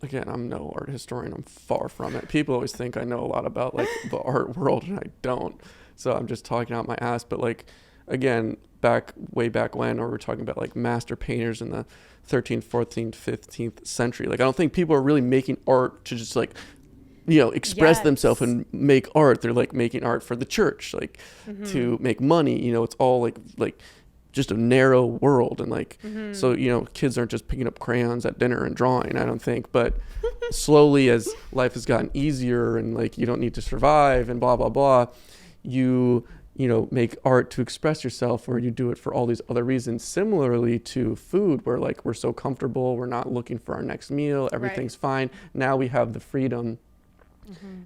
again, I'm no art historian, I'm far from it. People always think I know a lot about like the art world, and I don't. So I'm just talking out my ass. But like, again, way back when, or we're talking about like master painters in the 13th, 14th, 15th century. Like I don't think people are really making art to just like, express themselves and make art. They're like making art for the church, like to make money. It's all like just a narrow world, and like so kids aren't just picking up crayons at dinner and drawing, I don't think. But slowly, as life has gotten easier and like you don't need to survive and blah blah blah, you make art to express yourself, or you do it for all these other reasons. Similarly to food, where like we're so comfortable, we're not looking for our next meal, everything's fine. Now we have the freedom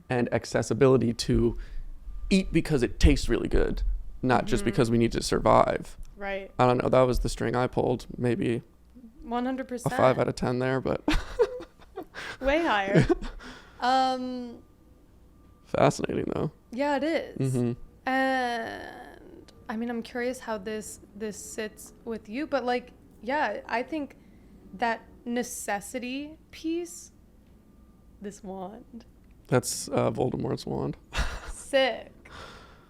and accessibility to eat because it tastes really good, not just because we need to survive. Right. I don't know. That was the string I pulled. Maybe 100%. A 5 out of 10 there, but way higher. Fascinating though. Yeah, it is. And I mean, I'm curious how this sits with you, but like Yeah, I think that necessity piece, this wand. That's Voldemort's wand. Sick.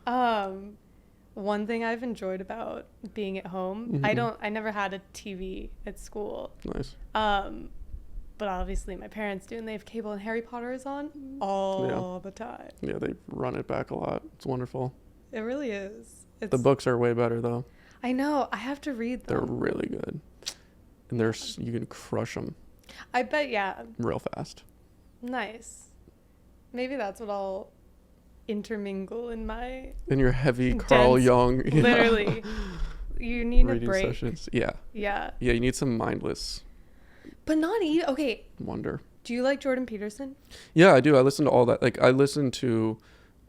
One thing I've enjoyed about being at home, I never had a TV at school. Nice. But obviously my parents do, and they have cable, and Harry Potter is on all the time. Yeah, they run it back a lot. It's wonderful. It really is. The books are way better though. I know. I have to read them. They're really good. And you can crush them. I bet, yeah. Real fast. Nice. Maybe that's what I'll intermingle in your heavy Carl Jung. Yeah. Literally. You need reading a break. Sessions. Yeah. Yeah. Yeah, you need some mindless But not even, okay. wonder. Do you like Jordan Peterson? Yeah, I do. I listen to all that. Like, I listen to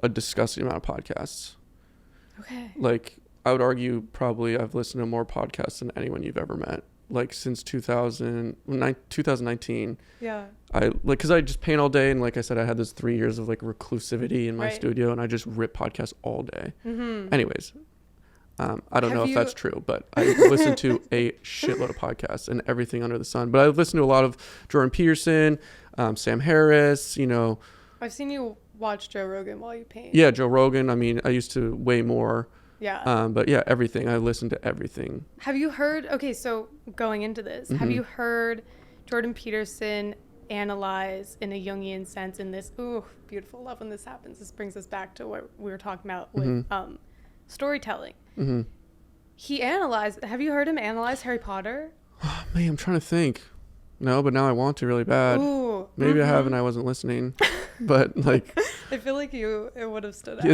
a disgusting amount of podcasts. Okay. Like, I would argue probably I've listened to more podcasts than anyone you've ever met. Like, since 2019. Yeah. Because I just paint all day. And like I said, I had this 3 years of like reclusivity in my studio, and I just rip podcasts all day. Anyways, I don't know if that's true, but I listen to a shitload of podcasts and everything under the sun. But I've listened to a lot of Jordan Peterson, Sam Harris, I've seen you watch Joe Rogan while you paint. Yeah, Joe Rogan. I mean, I used to way more. Yeah. But yeah, everything. I listen to everything. Have you heard, okay, so going into this, have you heard Jordan Peterson analyze in a Jungian sense in this, ooh, beautiful, love when this happens. This brings us back to what we were talking about with storytelling. He analyzed, have you heard him analyze Harry Potter? Oh, man, I'm trying to think. No, but now I want to really bad. Ooh. Maybe I haven't. I wasn't listening. But like, I feel like it would have stood out.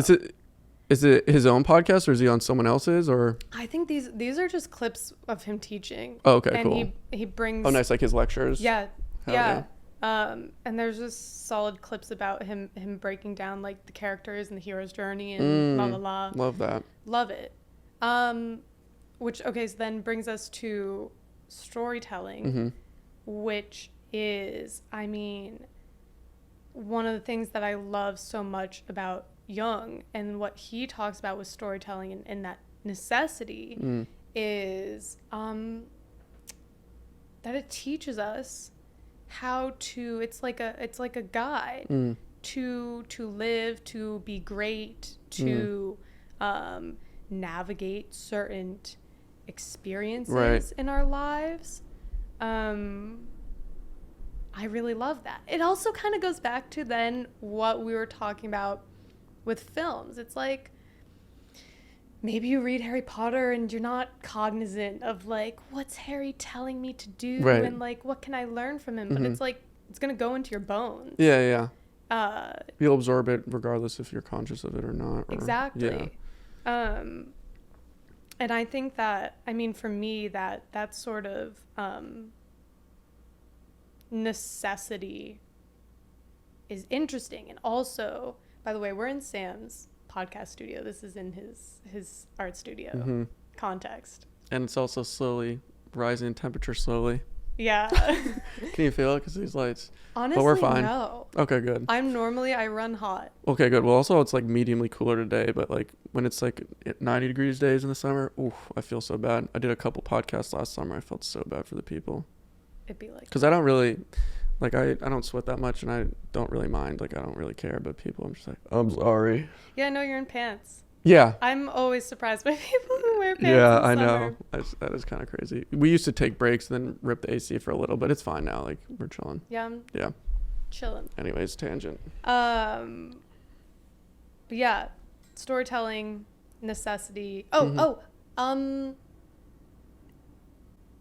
Is it his own podcast, or is he on someone else's, or? I think these are just clips of him teaching. Oh, okay, and cool. He brings. Oh, nice, like his lectures. Yeah, Hell yeah. And there's just solid clips about him breaking down like the characters and the hero's journey and la la la. Love that. Love it. Which so then brings us to storytelling, which is, I mean, one of the things that I love so much about Jung and what he talks about with storytelling and that necessity is that it teaches us how to, it's like a guide to live, to be great, to navigate certain experiences in our lives. I really love that. It also kind of goes back to then what we were talking about with films. It's like, maybe you read Harry Potter and you're not cognizant of like, what's Harry telling me to do? And like, what can I learn from him? But it's like, it's going to go into your bones. Yeah. You'll absorb it regardless if you're conscious of it or not. Exactly. Yeah. And I think that, I mean, for me, that sort of necessity is interesting. And also, by the way, we're in Sam's podcast studio. This is in his art studio context. And it's also slowly rising in temperature slowly. Yeah. Can you feel it because of these lights? Honestly, but we're fine. No. Okay, good. I run hot. Okay, good. Well, also it's like mediumly cooler today, but like when it's like 90 degrees days in the summer, I feel so bad. I did a couple podcasts last summer. I felt so bad for the people. It'd be like, because I don't really, like, I don't sweat that much, and I don't really mind. Like, I don't really care, but people, I'm just like, I'm sorry. Yeah, I know you're in pants. Yeah. I'm always surprised by people who wear pants. Yeah, in the I summer. know. That is kind of crazy. We used to take breaks and then rip the AC for a little, but it's fine now. Like, we're chilling. Yeah. Yeah. Chilling. Anyways, tangent. But yeah, storytelling, necessity.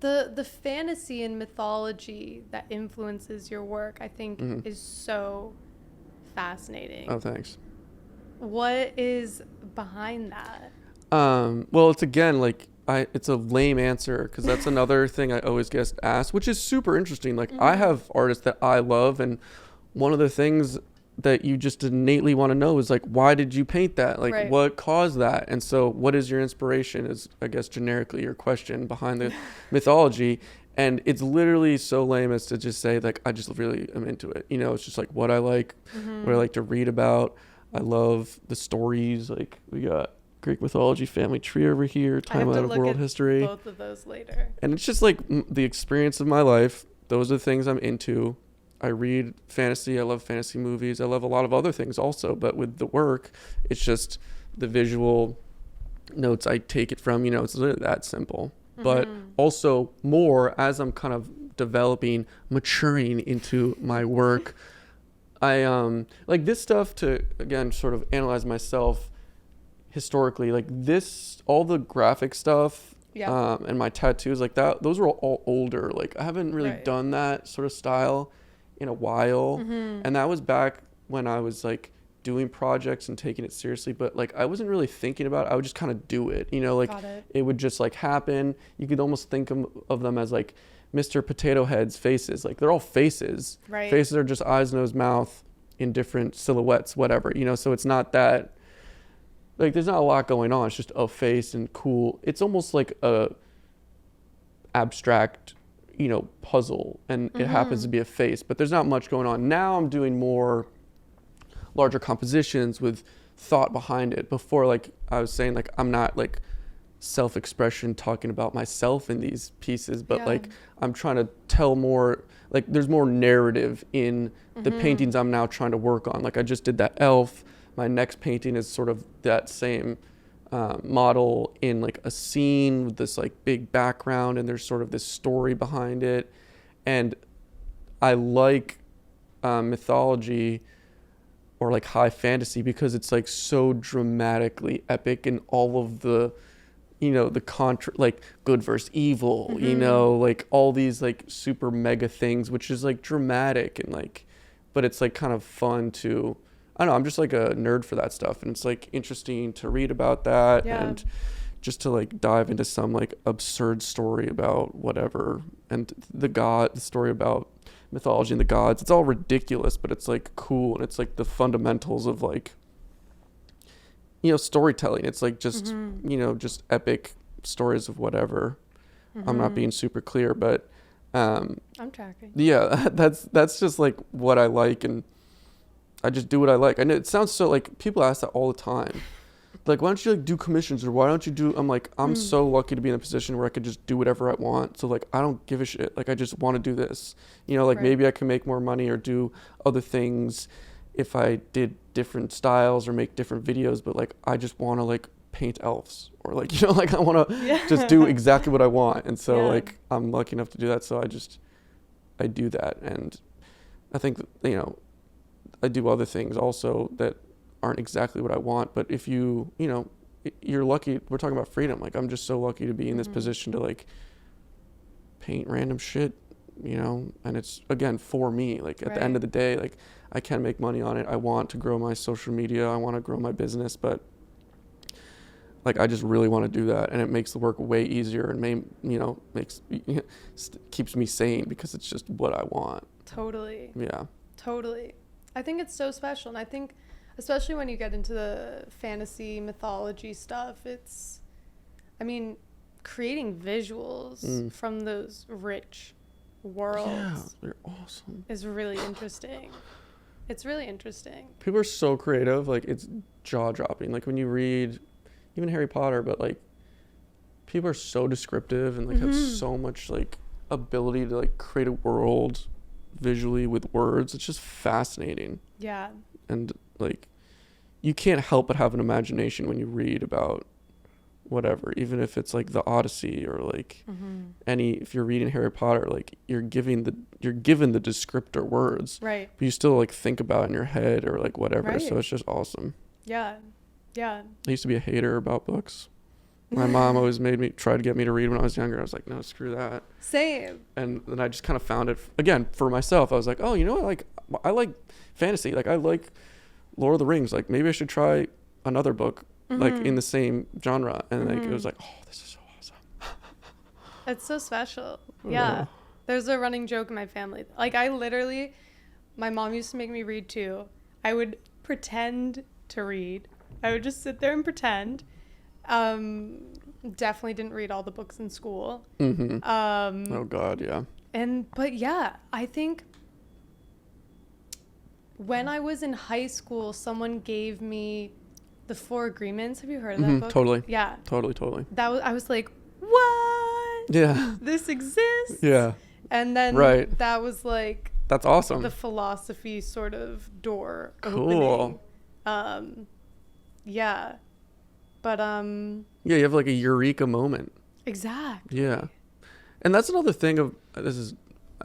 The fantasy and mythology that influences your work, I think, is so fascinating. Oh, thanks. What is behind that? Well, it's again, like, it's a lame answer because that's another thing I always get asked, which is super interesting. Like, I have artists that I love, and one of the things that you just innately want to know is like, why did you paint that? Like, what caused that? And so what is your inspiration is, I guess, generically your question behind the mythology. And it's literally so lame as to just say, like, I just really am into it. You know, it's just like what I like, what I like to read about. I love the stories. Like, we got Greek mythology family tree over here, timeline of world history. Both of those later. And it's just like the experience of my life. Those are the things I'm into. I read fantasy. I love fantasy movies. I love a lot of other things also. But with the work, it's just the visual notes I take it from. It's literally that simple. Mm-hmm. But also more as I'm kind of developing, maturing into my work. I like this stuff to, again, sort of analyze myself historically, like this, all the graphic stuff, and my tattoos, like that, those are all older. Like I haven't really done that sort of style in a while. And that was back when I was like doing projects and taking it seriously, but like I wasn't really thinking about it. I would just kind of do it, like it would just like happen. You could almost think of them as like Mr. Potato Head's faces. Like they're all faces. Right. Faces are just eyes, nose, mouth in different silhouettes, whatever, so it's not that, like, there's not a lot going on. It's just a face and cool. It's almost like a abstract, puzzle, and it happens to be a face, but there's not much going on. Now I'm doing more larger compositions with thought behind it. Before, like I was saying, like I'm not like self-expression talking about myself in these pieces, but like I'm trying to tell more, like there's more narrative in the paintings I'm now trying to work on. Like I just did that elf. My next painting is sort of that same model in like a scene with this like big background, and there's sort of this story behind it. And I like mythology or like high fantasy because it's like so dramatically epic, and all of the, the like good versus evil, like all these like super mega things, which is like dramatic and like, but it's like kind of fun to, I don't know, I'm just like a nerd for that stuff, and it's like interesting to read about that and just to like dive into some like absurd story about whatever, and the story about mythology and the gods. It's all ridiculous, but it's like cool, and it's like the fundamentals of like, storytelling. It's like just, just epic stories of whatever. I'm not being super clear, but I'm tracking. Yeah, that's just like what I like, and I just do what I like. I know it sounds so like people ask that all the time. Like, why don't you like do commissions, or why don't you do? I'm like, I'm so lucky to be in a position where I could just do whatever I want. So like, I don't give a shit. Like, I just want to do this. Like maybe I can make more money or do other things if I did different styles or make different videos. But like, I just want to like paint elves, or like, like I want to just do exactly what I want. And so like, I'm lucky enough to do that. So I do that, and I think I do other things also that aren't exactly what I want. But if you're lucky, we're talking about freedom. Like I'm just so lucky to be in this position to like paint random shit, and it's again for me. Like at the end of the day, like I can make money on it. I want to grow my social media. I want to grow my business, but like I just really want to do that, and it makes the work way easier, and keeps me sane because it's just what I want. Totally. Yeah. Totally. I think it's so special, and I think especially when you get into the fantasy mythology stuff, creating visuals from those rich worlds they're awesome. Is really interesting. It's really interesting. People are so creative, like it's jaw-dropping. Like when you read even Harry Potter, but like people are so descriptive and like have so much like ability to like create a world visually with words. It's just fascinating. Yeah. And like you can't help but have an imagination when you read about whatever, even if it's like the Odyssey or like if you're reading Harry Potter, like you're given the descriptor words, right? But you still like think about it in your head or like whatever. Right. So it's just awesome. Yeah. I used to be a hater about books. My mom always tried to get me to read when I was younger. I was like, no, screw that. Same. And then I just kind of found it again for myself. I was like, oh, like I like fantasy. Like I like Lord of the Rings. Like maybe I should try another book like in the same genre. And like it was like, oh, this is so awesome. It's so special. Yeah. There's a running joke in my family. Like my mom used to make me read too. I would pretend to read. I would just sit there and pretend. Definitely didn't read all the books in school. Oh God, yeah. But yeah, I think when I was in high school, someone gave me The Four Agreements. Have you heard of that book? Totally. Yeah. Totally. I was like, what? Yeah. This exists? Yeah. And then that was like, that's awesome. The philosophy sort of door cool. opening. Yeah. But yeah, you have like a eureka moment. Exactly. Yeah. And that's another thing of, this is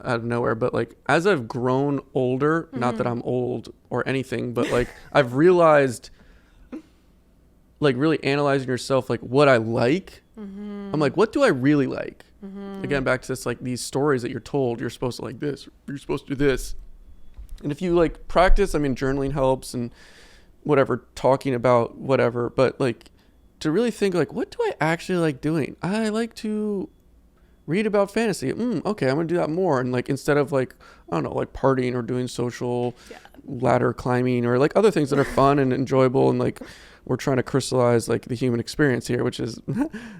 out of nowhere, but like as I've grown older, not that I'm old or anything, but like I've realized, like really analyzing yourself, like what I like. I'm like, what do I really like? Again, back to this, like these stories that you're told, you're supposed to like this, you're supposed to do this. And if you like practice, I mean, journaling helps and whatever, talking about whatever, but like to really think like, what do I actually like doing? I like to read about fantasy. Okay, I'm gonna do that more. And like, instead of like, I don't know, like partying or doing social ladder climbing or like other things that are fun and enjoyable, and like we're trying to crystallize like the human experience here, which is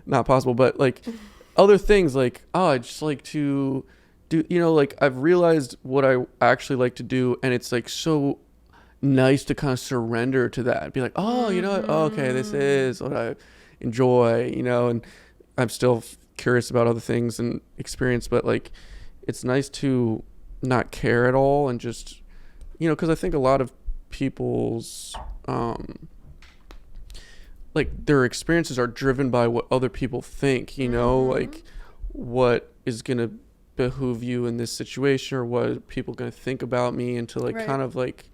not possible, but like other things like, I just like to do, like I've realized what I actually like to do, and it's like so nice to kind of surrender to that, be like, you know what? Okay, this is what I enjoy, and I'm still curious about other things and experience, but like it's nice to not care at all and just, because I think a lot of people's like their experiences are driven by what other people think, like what is gonna behoove you in this situation, or what are people gonna think about me, and to like kind of like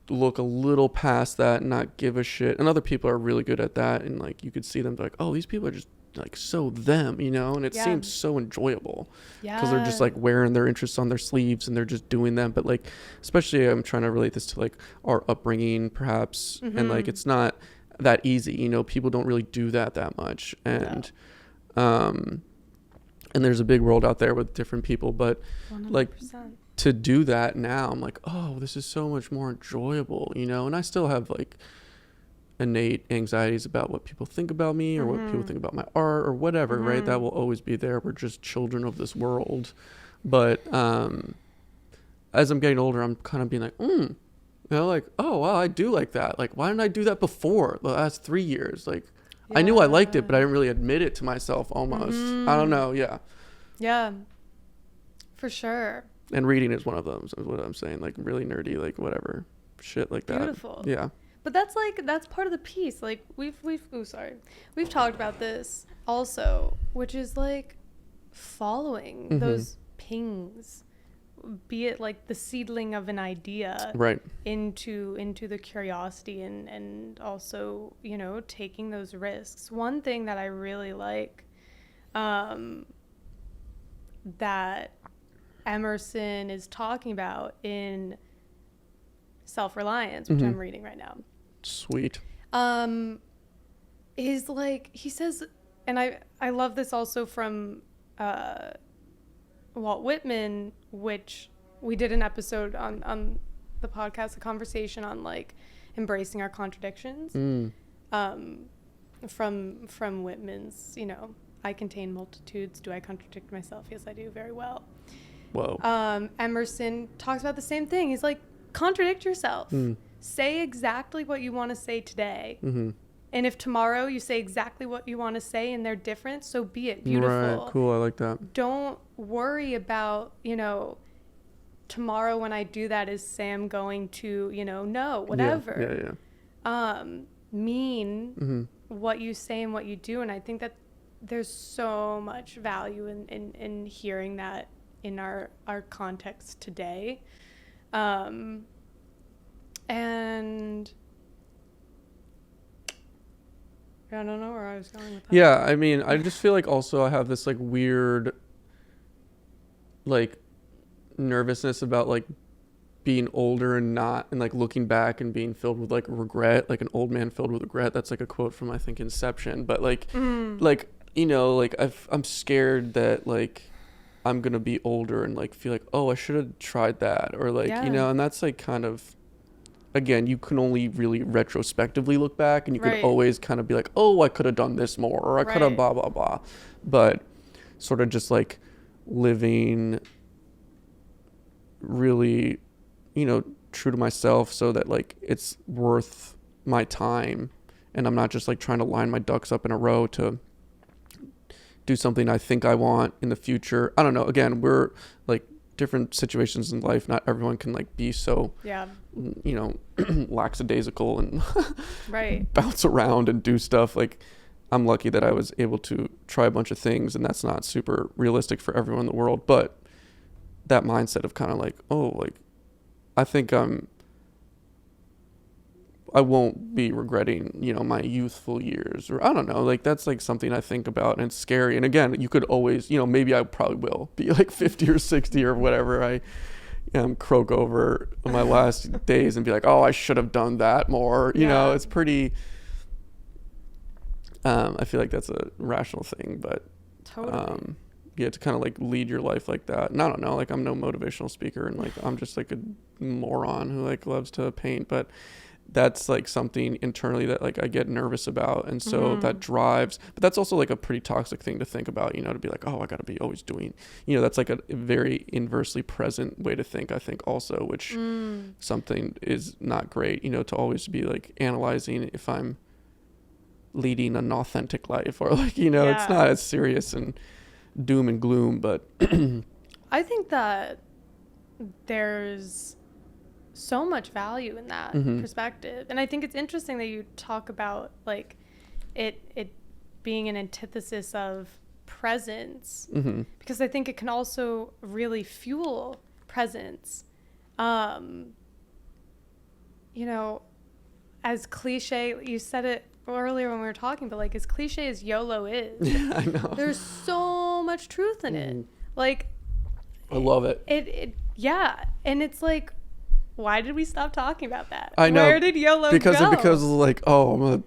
look a little past that and not give a shit. And other people are really good at that, and like you could see them like, these people are just like so them, and it seems so enjoyable because they're just like wearing their interests on their sleeves and they're just doing them. But like, especially I'm trying to relate this to like our upbringing perhaps, and like it's not that easy, people don't really do that much, and and there's a big world out there with different people, but 100%. Like to do that now, I'm like, this is so much more enjoyable, and I still have like innate anxieties about what people think about me, or what people think about my art or whatever, right? That will always be there. We're just children of this world. But as I'm getting older, I'm kind of being like, like, oh wow, I do like that. Like, why didn't I do that before the last 3 years? Like, I knew I liked it, but I didn't really admit it to myself almost. I don't know. Yeah, for sure. And reading is one of them, is what I'm saying. Like really nerdy, like whatever shit like that. Beautiful. Yeah. But that's part of the piece. Like we've talked about this also, which is like following those pings, be it like the seedling of an idea, right, into the curiosity, and also, taking those risks. One thing that I really like, that Emerson is talking about in Self-Reliance, which I'm reading right now. Sweet. Is like, he says, and I love this also from Walt Whitman, which we did an episode on the podcast, a conversation on like embracing our contradictions. From Whitman's, I contain multitudes. Do I contradict myself? Yes, I do, very well. Whoa. Emerson talks about the same thing. He's like, contradict yourself. Say exactly what you want to say today. And if tomorrow you say exactly what you want to say and they're different, so be it. Beautiful. Right. Cool. I like that. Don't worry about, tomorrow when I do that, is Sam going to, no, whatever. Yeah. Mean what you say and what you do. And I think that there's so much value in hearing that in our context today. And I don't know where I was going with that. Yeah, I mean, I just feel like also I have this like weird like nervousness about like being older and like looking back and being filled with like regret, like an old man filled with regret. That's like a quote from, I think, Inception. But like like, like I'm scared that like I'm gonna be older and like feel like, I should have tried that, or like, and that's like kind of, again, you can only really retrospectively look back, and you can always kind of be like, I could have done this more, or I could have blah blah blah. But sort of just like living really, true to myself so that like it's worth my time, and I'm not just like trying to line my ducks up in a row to do something I think I want in the future. I don't know. Again, we're like different situations in life. Not everyone can like be so, you know, lackadaisical and right. bounce around and do stuff. Like, I'm lucky that I was able to try a bunch of things, and that's not super realistic for everyone in the world. But that mindset of kind of like, oh, like, I think I won't be regretting, you know, my youthful years, or I don't know, like that's like something I think about, and it's scary. And again, you could always, you know, maybe I probably will be like 50 or 60 or whatever I croak over my last days and be like, oh, I should have done that more. You know, it's pretty, I feel like that's a rational thing, but totally. yeah, to kind of like lead your life like that. And I don't know, like I'm no motivational speaker, and like I'm just like a moron who like loves to paint, but that's like something internally that like I get nervous about, and so that drives. But that's also like a pretty toxic thing to think about, you know, to be like, oh, I gotta be always doing, you know, that's like a very inversely present way to think, I think, also, which something is not great, you know, to always be like analyzing if I'm leading an authentic life, or like, you know, it's not as serious and doom and gloom. But I think that there's so much value in that perspective, and I think it's interesting that you talk about like it being an antithesis of presence, because I think it can also really fuel presence. You know, as cliche, you said it earlier when we were talking, but like as cliche as YOLO is, I know there's so much truth in it. Like, I love it. It and it's like, why did we stop talking about that? I know. Where did YOLO go? Because like, oh, I'm gonna,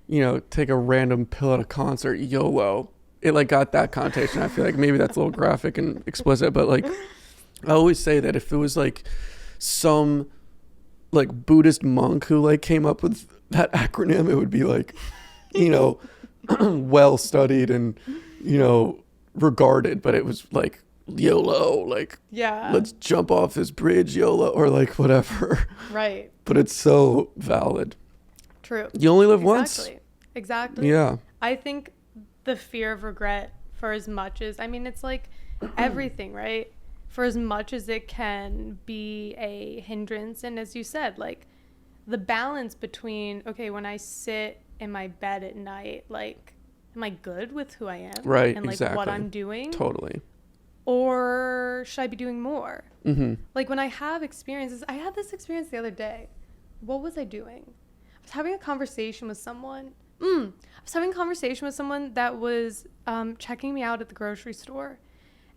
you know, take a random pill at a concert, YOLO. It like got that connotation. I feel like maybe that's a little graphic and explicit, but like, I always say that if it was like some like Buddhist monk who like came up with that acronym, it would be like, you know, well studied and, you know, regarded. But it was like YOLO, like, let's jump off this bridge, YOLO, or like whatever. Right. But it's so valid. True. You only live once. Exactly. Yeah. I think the fear of regret, for as much as, I mean, it's like everything, right? For as much as it can be a hindrance, and as you said, like the balance between, okay, when I sit in my bed at night, like, am I good with who I am? Right. And like what I'm doing? Totally. Or should I be doing more? Like when I have experiences, I had this experience the other day. What was I doing? I was having a conversation with someone. I was having a conversation with someone that was checking me out at the grocery store.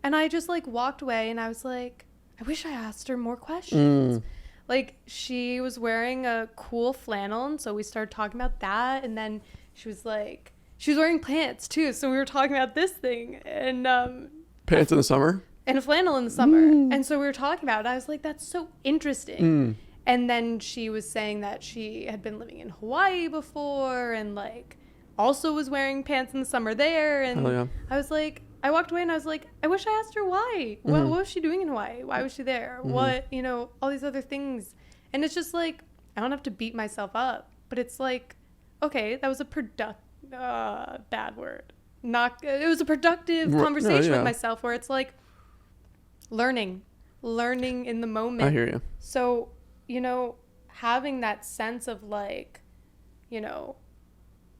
And I just like walked away, and I was like, I wish I asked her more questions. Like, she was wearing a cool flannel, and so we started talking about that. And then she was wearing pants too, so we were talking about this thing, and pants in the summer and a flannel in the summer. And so we were talking about it. I was like, that's so interesting. And then she was saying that she had been living in Hawaii before, and like also was wearing pants in the summer there. And I was like, I walked away and I was like, I wish I asked her why. What was she doing in Hawaii? Why was she there? What, you know, all these other things. And it's just like, I don't have to beat myself up, but it's like, okay, that was a bad word. It was a productive conversation with myself, where it's like learning in the moment. I hear you. So, you know, having that sense of like, you know,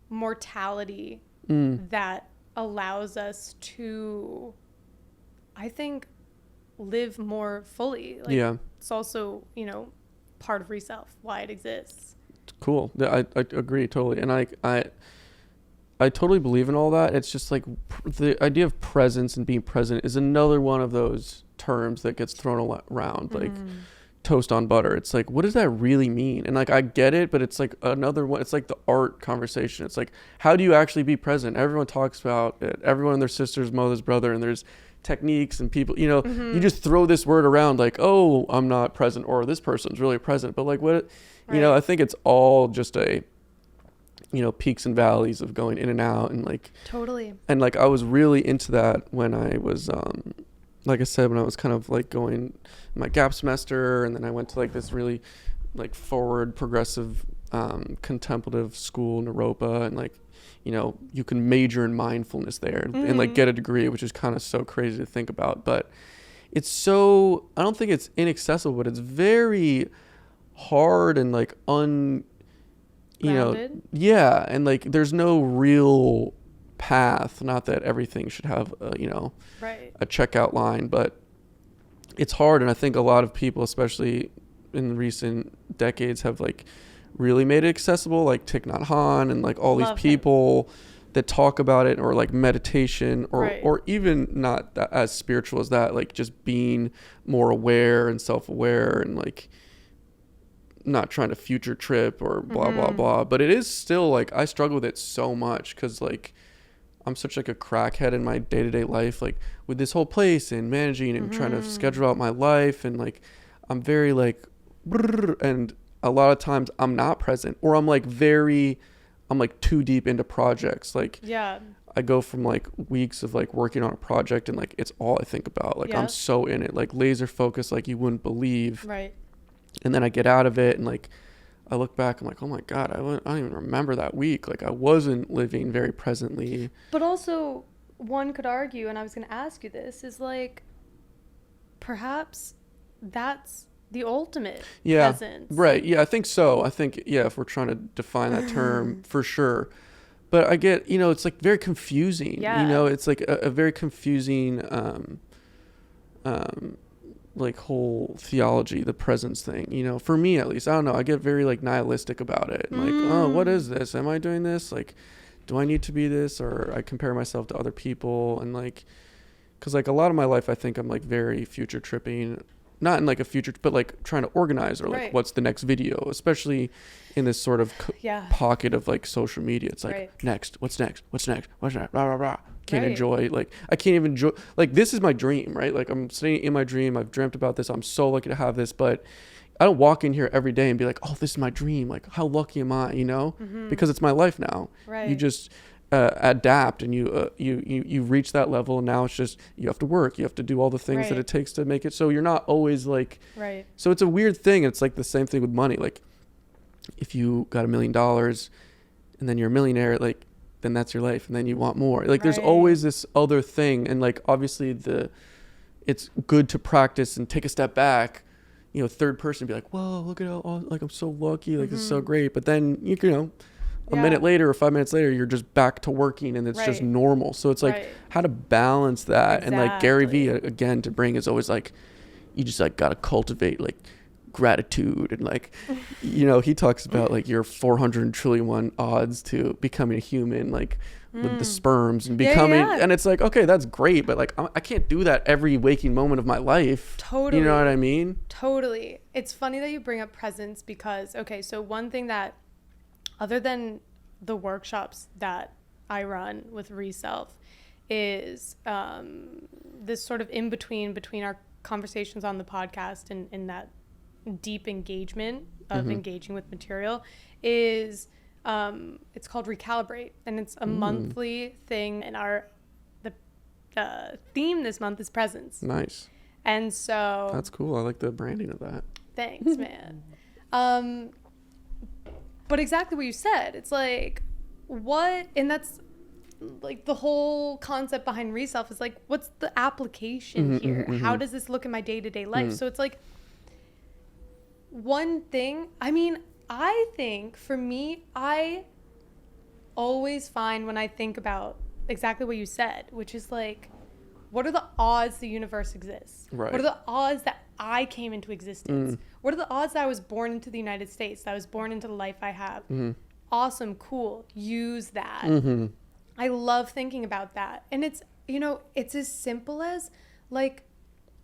mortality that allows us to, I think, live more fully. Like, it's also, you know, part of Reself, why it exists. Cool. Yeah, I agree totally. And I totally believe in all that. It's just like the idea of presence and being present is another one of those terms that gets thrown around, like toast on butter. It's like, what does that really mean? And like, I get it, but it's like another one. It's like the art conversation. It's like, how do you actually be present? Everyone talks about it. Everyone and their sister's mother's brother, and there's techniques and people, you know, you just throw this word around like, oh, I'm not present, or this person's really present. But like, what, you know, I think it's all just a, you know, peaks and valleys of going in and out, and like totally. And like, I was really into that when I was like I said, when I was kind of like going my gap semester, and then I went to like this really like forward progressive contemplative school in Europa, and like, you know, you can major in mindfulness there and like get a degree, which is kind of so crazy to think about. But it's so, I don't think it's inaccessible, but it's very hard and like you Grounded. know, yeah, and like there's no real path. Not that everything should have you know, Right. a checkout line, but it's hard. And I think a lot of people, especially in recent decades, have like really made it accessible, like Thich Nhat Hanh and like all Love these people that talk about it, or like meditation, or Right. or even not that as spiritual as that, like just being more aware and self-aware, and like not trying to future trip or blah blah blah. But it is still like, I struggle with it so much because like I'm such like a crackhead in my day-to-day life, like with this whole place and managing and trying to schedule out my life, and like I'm very like and a lot of times I'm not present, or I'm like too deep into projects. Like Yeah. I go from like weeks of like working on a project and like it's all I think about. Like Yeah. I'm so in it, like laser focused, like you wouldn't believe. Right. And then I get out of it and like I look back, I'm like, oh my God, I don't even remember that week. Like I wasn't living very presently. But also, one could argue, and I was going to ask you this, is like, perhaps that's the ultimate presence. Right. Yeah, I think so. I think, yeah, if we're trying to define that term, for sure. But I get, you know, it's like very confusing. Yeah. You know, it's like a very confusing like whole theology, the presence thing, you know, for me at least. I don't know, I get very like nihilistic about it, and like, oh, what is this, am I doing this, like, do I need to be this? Or I compare myself to other people, and like, because like a lot of my life I think I'm like very future tripping, not in like a future, but like trying to organize, or like Right. what's the next video, especially in this sort of pocket of like social media. It's like, next, what's next, what's next, blah blah blah. Can't enjoy, like I can't even enjoy, like this is my dream, right? Like I'm sitting in my dream, I've dreamt about this, I'm so lucky to have this, but I don't walk in here every day and be like, oh, this is my dream, like how lucky am I, you know? Because it's my life now. You just adapt, and you reach that level, and now it's just, you have to work, you have to do all the things that it takes to make it, so you're not always like, so it's a weird thing. It's like the same thing with money. Like if you got $1 million and then you're a millionaire, like then that's your life, and then you want more. Like there's always this other thing, and like obviously it's good to practice and take a step back, you know, third person, be like, whoa, look at how, like I'm so lucky, like it's so great. But then you know, a minute later or 5 minutes later, you're just back to working, and it's just normal. So it's like how to balance that. And like Gary Vee, again, to bring, is always like, you just like got to cultivate like gratitude, and like, you know, he talks about like your 400 trillion odds to becoming a human, like with the sperms and becoming, and it's like, okay, that's great, but like I can't do that every waking moment of my life. Totally. You know what I mean? Totally. It's funny that you bring up presence, because okay, so one thing that, other than the workshops that I run with Reself, is this sort of in between our conversations on the podcast and that deep engagement of engaging with material, is it's called Recalibrate, and it's a monthly thing, and the theme this month is presence. Nice. And so that's cool. I like the branding of that. Thanks, man. But exactly what you said, it's like, and that's like the whole concept behind Reself, is like, what's the application here? How does this look in my day-to-day life? So it's like, one thing, I mean, I think for me, I always find when I think about exactly what you said, which is like, what are the odds the universe exists? Right. What are the odds that I came into existence? What are the odds that I was born into the United States, that I was born into the life I have? Awesome, cool, use that. I love thinking about that. And it's, you know, it's as simple as like,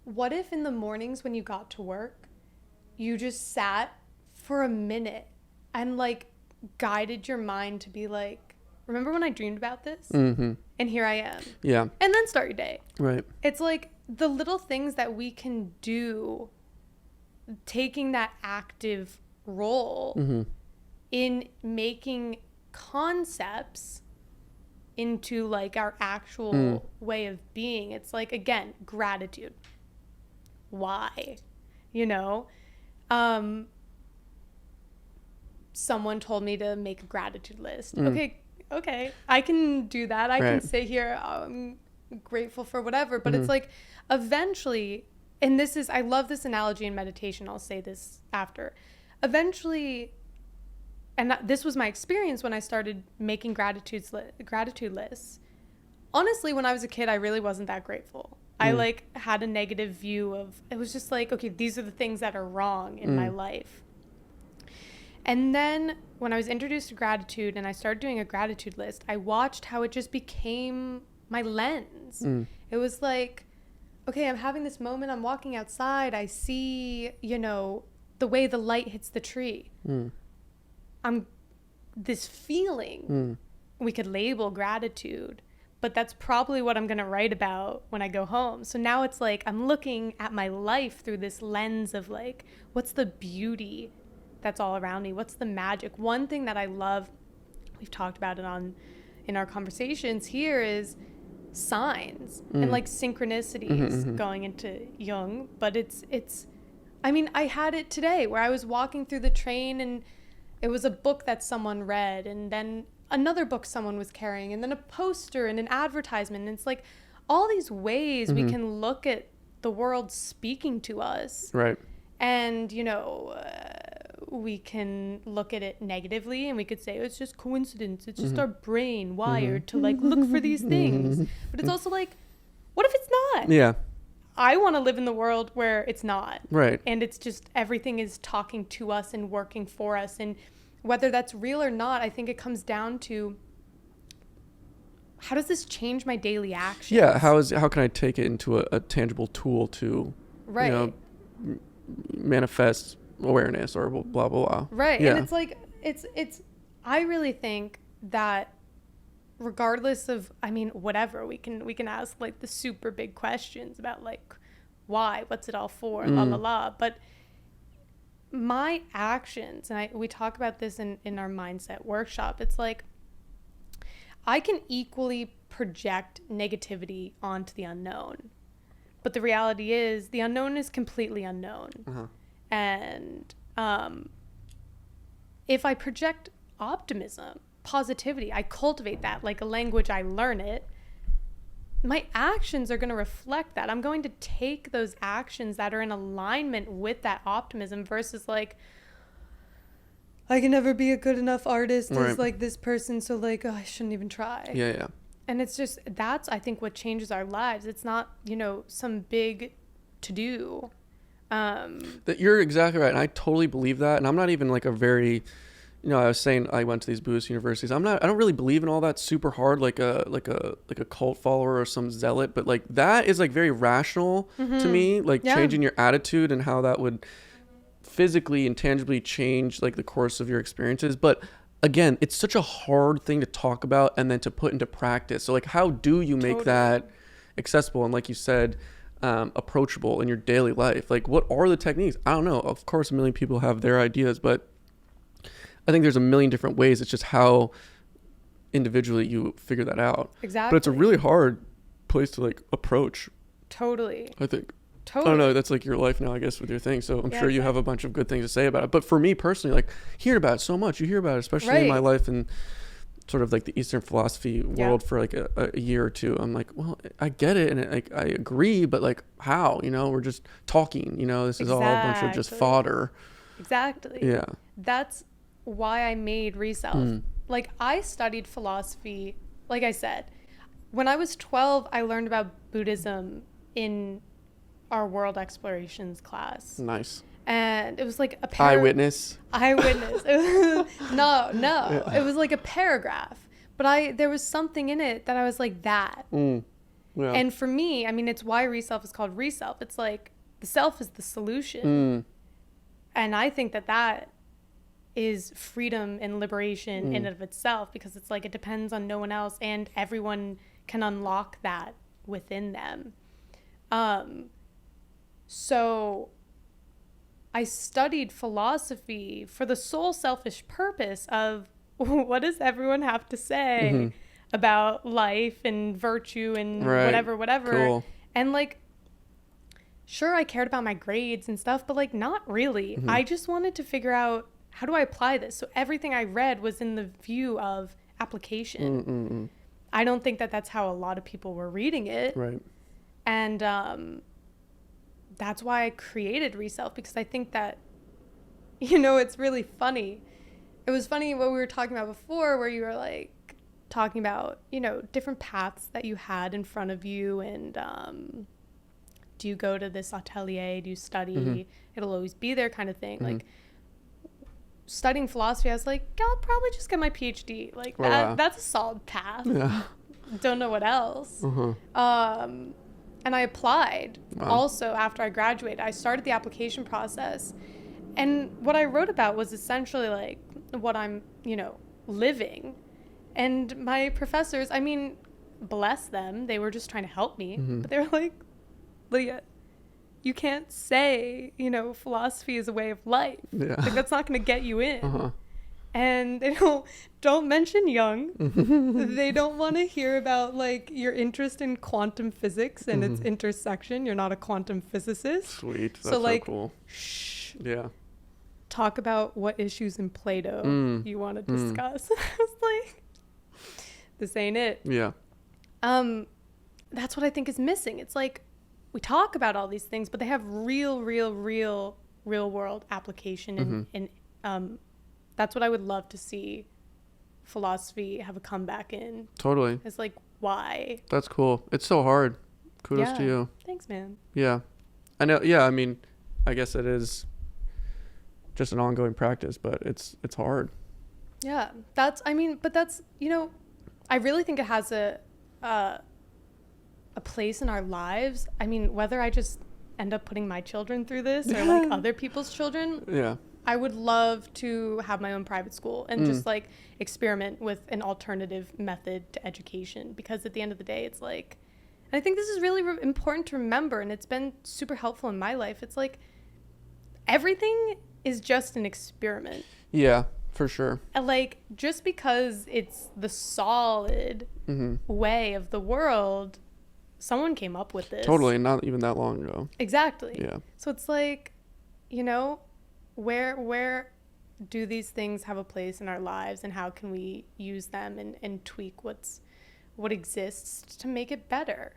what if in the mornings when you got to work, you just sat for a minute and like guided your mind to be like, remember when I dreamed about this? And here I am. Yeah. And then start your day. Right. It's like the little things that we can do, taking that active role in making concepts into like our actual way of being. It's like, again, gratitude. Why? You know? Someone told me to make a gratitude list. Okay, I can do that. I can sit here, I'm grateful for whatever, but it's like eventually, and this is, I love this analogy in meditation, I'll say this after. Eventually, and this was my experience when I started making gratitude lists. Honestly, when I was a kid, I really wasn't that grateful. I like had a negative view of, it was just like, okay, these are the things that are wrong in my life. And then when I was introduced to gratitude and I started doing a gratitude list, I watched how it just became my lens. It was like, okay, I'm having this moment, I'm walking outside, I see, you know, the way the light hits the tree. I'm this feeling we could label gratitude, but that's probably what I'm going to write about when I go home. So now it's like I'm looking at my life through this lens of like, what's the beauty that's all around me? What's the magic? One thing that I love, we've talked about it in our conversations here, is signs and like synchronicities, going into Jung. But it's I mean, I had it today where I was walking through the train and it was a book that someone read, and then another book someone was carrying, and then a poster and an advertisement. And it's like all these ways we can look at the world speaking to us. Right. And, you know, we can look at it negatively and we could say, oh, it's just coincidence. It's just our brain wired to like look for these things. But it's also like, what if it's not? Yeah. I want to live in the world where it's not. Right. And it's just everything is talking to us and working for us. And whether that's real or not, I think it comes down to, how does this change my daily actions? Yeah. How can I take it into a tangible tool to, you know, manifest awareness or blah, blah, blah. Right. Yeah. And it's like, it's, I really think that regardless of, I mean, whatever, we can ask like the super big questions about like, why, what's it all for, la, la, la. But my actions, and we talk about this in our mindset workshop, it's like, I can equally project negativity onto the unknown. But the reality is the unknown is completely unknown. And if I project optimism, positivity, I cultivate that like a language, I learn it, my actions are going to reflect that. I'm going to take those actions that are in alignment with that optimism versus like, I can never be a good enough artist as like this person, so like, oh, I shouldn't even try. Yeah. And it's just, that's, I think, what changes our lives. It's not, you know, some big to-do. That you're exactly right. And I totally believe that. And I'm not even like a very, you know, I was saying I went to these Buddhist universities. I don't really believe in all that super hard, like a cult follower or some zealot, but like that is like very rational to me, like changing your attitude and how that would physically and tangibly change like the course of your experiences. But again, it's such a hard thing to talk about and then to put into practice. So like, how do you make that accessible? And like you said, approachable in your daily life? Like, what are the techniques? I don't know. Of course, a million people have their ideas, but I think there's a million different ways. It's just how individually you figure that out. Exactly. But it's a really hard place to like approach. Totally. I think. Totally. I don't know. That's like your life now, I guess, with your thing. So I'm sure you have a bunch of good things to say about it. But for me personally, like, hearing about it so much, you hear about it, especially in my life and sort of like the Eastern philosophy world for like a year or two. I'm like, well, I get it. And like, I agree, but like, how, you know, we're just talking, you know, this is all a bunch of just fodder. Exactly. Yeah. That's why I made Reself. Like, I studied philosophy. Like I said, when I was 12, I learned about Buddhism in our world explorations class. Nice. And it was like a eyewitness. It was like a paragraph, but there was something in it that I was like, that. Yeah. And for me, I mean, it's why Reself is called Reself. It's like the self is the solution. And I think that is freedom and liberation in and of itself, because it's like, it depends on no one else and everyone can unlock that within them. So I studied philosophy for the sole selfish purpose of, what does everyone have to say about life and virtue and whatever. Cool. And like, sure, I cared about my grades and stuff, but like, not really. I just wanted to figure out, how do I apply this? So everything I read was in the view of application. I don't think that that's how a lot of people were reading it. Right. And that's why I created Reself, because I think that, you know, it's really funny. It was funny what we were talking about before, where you were like talking about, you know, different paths that you had in front of you, and do you go to this atelier, do you study, it'll always be there kind of thing. Like studying philosophy, I was like, I'll probably just get my PhD. Like that's a solid path. Yeah. Don't know what else. And I applied also after I graduated. I started the application process. And what I wrote about was essentially like what I'm, you know, living. And my professors, I mean, bless them, they were just trying to help me. But they were like, Lydia, you can't say, you know, philosophy is a way of life. Yeah. Like, that's not going to get you in. And they don't mention Jung. They don't want to hear about like your interest in quantum physics and its intersection. You're not a quantum physicist. Sweet. That's so like, cool. Shh. Yeah. Talk about what issues in Plato you want to discuss. I was like, this ain't it. Yeah. That's what I think is missing. It's like, we talk about all these things, but they have real world application. And that's what I would love to see philosophy have a comeback in. Totally. It's like, why? That's cool. It's so hard. Kudos to you. Thanks, man. Yeah. I know. Yeah. I mean, I guess it is just an ongoing practice, but it's hard. Yeah. But that's, you know, I really think it has a place in our lives. I mean, whether I just end up putting my children through this or like other people's children. Yeah. I would love to have my own private school and just like experiment with an alternative method to education, because at the end of the day, it's like, and I think this is really important to remember, and it's been super helpful in my life. It's like, everything is just an experiment. Yeah, for sure. And like, just because it's the solid way of the world, someone came up with this. Totally, not even that long ago. Exactly. Yeah. So it's like, you know, where do these things have a place in our lives, and how can we use them and tweak what exists to make it better?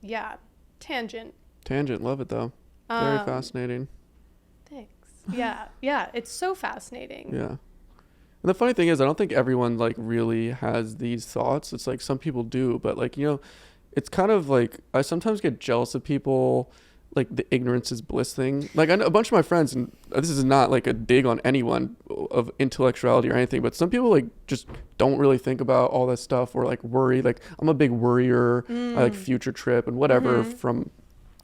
Yeah. Tangent, love it though. Very fascinating. Thanks. Yeah, it's so fascinating. Yeah. And the funny thing is, I don't think everyone like really has these thoughts. It's like some people do, but like, you know, it's kind of like, I sometimes get jealous of people, like the ignorance is bliss thing. Like, I know a bunch of my friends, and this is not like a dig on anyone of intellectuality or anything, but some people like just don't really think about all that stuff, or like worry. Like, I'm a big worrier. I like future trip and whatever from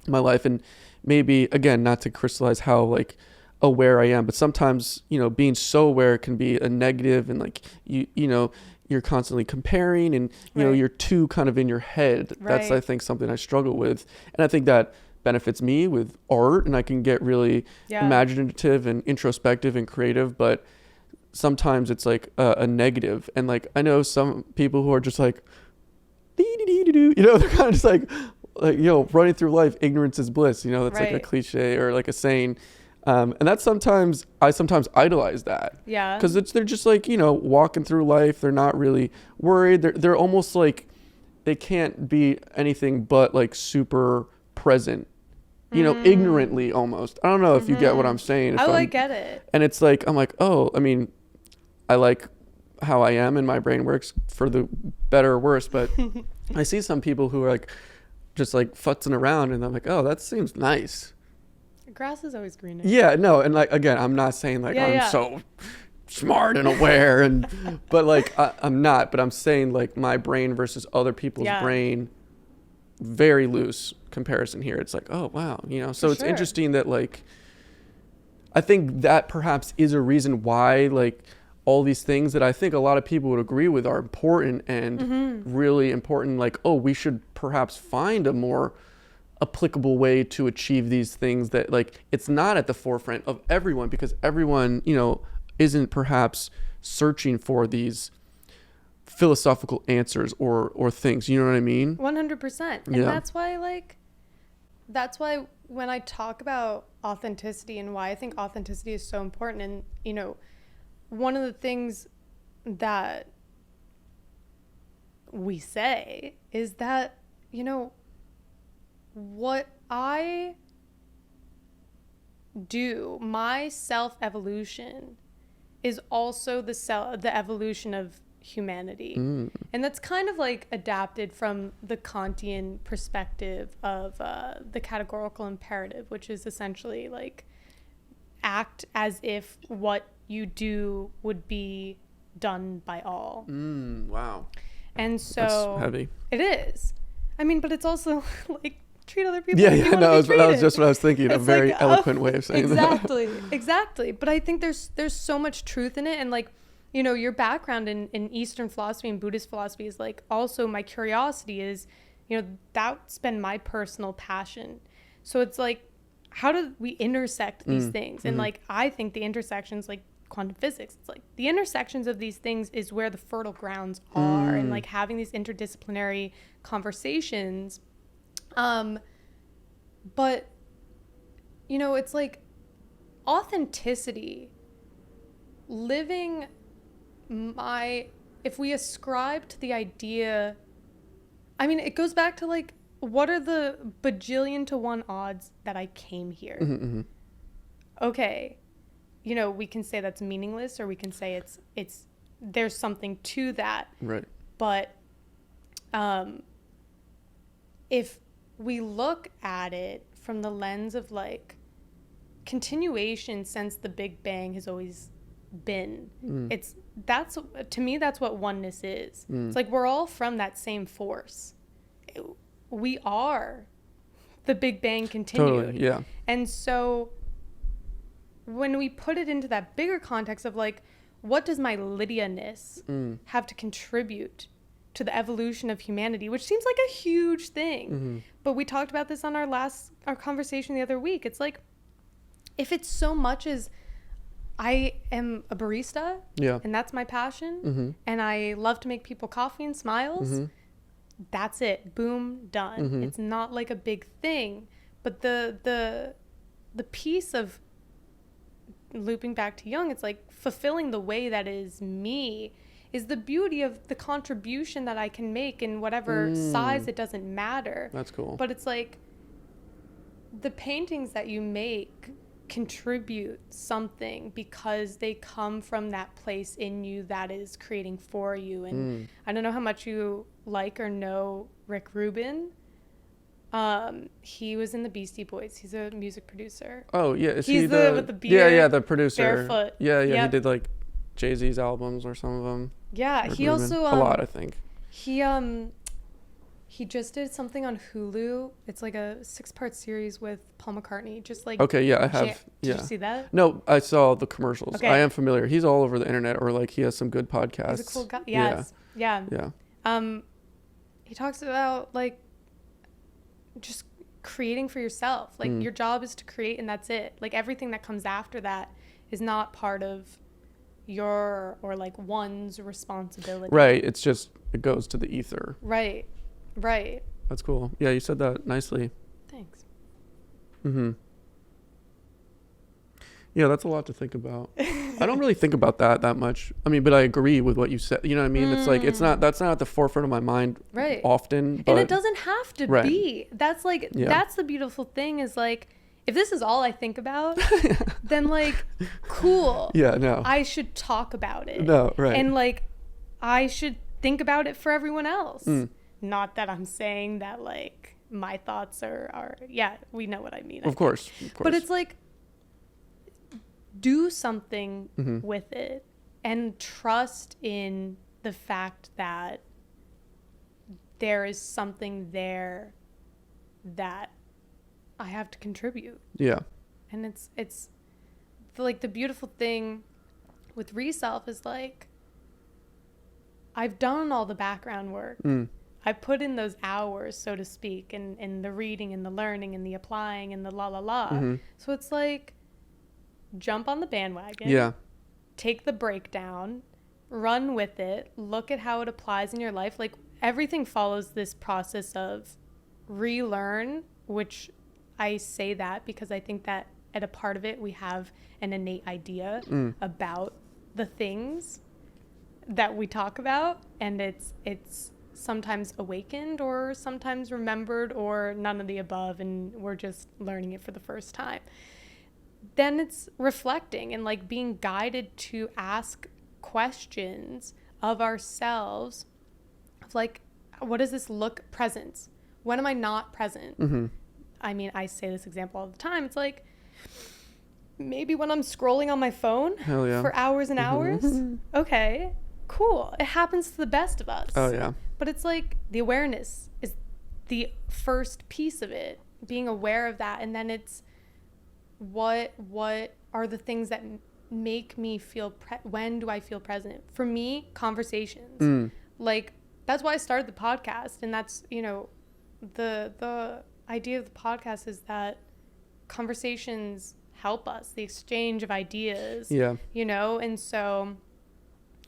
my life. And maybe, again, not to crystallize how like aware I am, but sometimes, you know, being so aware can be a negative, and like, you know, you're constantly comparing, and you know, you're too kind of in your head. That's, I think, something I struggle with. And I think that benefits me with art, and I can get really imaginative and introspective and creative, but sometimes it's like a negative. And like, I know some people who are just like, you know, they're kind of just like, you know, running through life, ignorance is bliss, you know, that's like a cliche or like a saying. And that's I sometimes idolize that. Yeah. Because they're just like, you know, walking through life. They're not really worried. They're almost like they can't be anything but like super present, you know, ignorantly almost. I don't know if you get what I'm saying. I get it. And it's like, I'm like, oh, I mean, I like how I am and my brain works for the better or worse. But I see some people who are like, just like futzing around, and I'm like, oh, that seems nice. Grass is always greener. Yeah, no, and like, again, I'm not saying like I'm so smart and aware, and but like I'm not, but I'm saying like my brain versus other people's brain, very loose comparison here. It's like, oh wow, you know. So it's interesting that like, I think that perhaps is a reason why like all these things that I think a lot of people would agree with are important and really important. Like, oh, we should perhaps find a more applicable way to achieve these things, that like it's not at the forefront of everyone, because everyone, you know, isn't perhaps searching for these philosophical answers or things. You know what I mean? 100%. And that's why when I talk about authenticity and why I think authenticity is so important, and, you know, one of the things that we say is that, you know, what I do, my self-evolution is also the evolution of humanity. And that's kind of like adapted from the Kantian perspective of the categorical imperative, which is essentially like act as if what you do would be done by all. Wow. And so that's heavy. It is. I mean, but it's also like treat other people. Yeah, that was just what I was thinking. It's a very eloquent way of saying that. Exactly. But I think there's so much truth in it, and like, you know, your background in Eastern philosophy and Buddhist philosophy is like also my curiosity is, you know, that's been my personal passion. So it's like, how do we intersect these things? And like, I think the intersections, like quantum physics, it's like the intersections of these things is where the fertile grounds are, and like having these interdisciplinary conversations. But, you know, it's like authenticity, living if we ascribe to the idea, I mean, it goes back to like, what are the bajillion to one odds that I came here? Okay. You know, we can say that's meaningless, or we can say it's there's something to that. Right. But, if we look at it from the lens of like continuation since the Big Bang has always been, that's to me, that's what oneness is. It's like we're all from that same force. We are the Big Bang continued. Totally, yeah. And so when we put it into that bigger context of like, what does my Lydia-ness have to contribute to the evolution of humanity, which seems like a huge thing. But we talked about this on our conversation the other week. It's like, if it's so much as I am a barista, and that's my passion, and I love to make people coffee and smiles, that's it. Boom, done. It's not like a big thing. But the piece of looping back to Jung, it's like fulfilling the way that is me is the beauty of the contribution that I can make in whatever size, it doesn't matter. That's cool. But it's like the paintings that you make contribute something because they come from that place in you that is creating for you. And I don't know how much you like or know Rick Rubin. He was in the Beastie Boys. He's a music producer. Oh yeah, he's he the with the beard, yeah, the producer. Barefoot. Yeah. He did like Jay-Z's albums or some of them. Yeah, Rick he Rubin. also a lot, I think. He just did something on Hulu. It's like a 6-part series with Paul McCartney. Just like okay, yeah, I have. Did you see that? No, I saw the commercials. Okay. I am familiar. He's all over the internet, or like he has some good podcasts. He's a cool guy. Yes. Yeah. He talks about like just creating for yourself. Like your job is to create, and that's it. Like everything that comes after that is not part of your or like one's responsibility. Right. It's just it goes to the ether. Right. That's cool. Yeah, you said that nicely. Thanks. Yeah, that's a lot to think about. I don't really think about that much. I mean, but I agree with what you said. You know what I mean? It's like that's not at the forefront of my mind often. But, and it doesn't have to be. That's like that's the beautiful thing is like if this is all I think about, then like cool. Yeah, no. I should talk about it. No, right. And like I should think about it for everyone else. Not that I'm saying that like my thoughts are we know what I mean. Of course. But it's like do something with it and trust in the fact that there is something there that I have to contribute. Yeah. And it's like the beautiful thing with Reself is like I've done all the background work. I put in those hours, so to speak, in the reading and the learning and the applying and the la. So it's like jump on the bandwagon. Yeah. Take the breakdown run with it, look at how it applies in your life. Like, everything follows this process of relearn, which I say that because I think that at a part of it, we have an innate idea about the things that we talk about, and it's sometimes awakened or sometimes remembered or none of the above, and we're just learning it for the first time. Then it's reflecting and like being guided to ask questions of ourselves of like, what does this look present? When am I not present? Mm-hmm. I mean, I say this example all the time. It's like, maybe when I'm scrolling on my phone for hours and hours. Okay, cool. It happens to the best of us. Oh, yeah. But it's like the awareness is the first piece of it, being aware of that. And then it's what are the things that make me feel, when do I feel present? For me, conversations. Like, that's why I started the podcast. And that's, you know, the idea of the podcast is that conversations help us, the exchange of ideas, you know? And so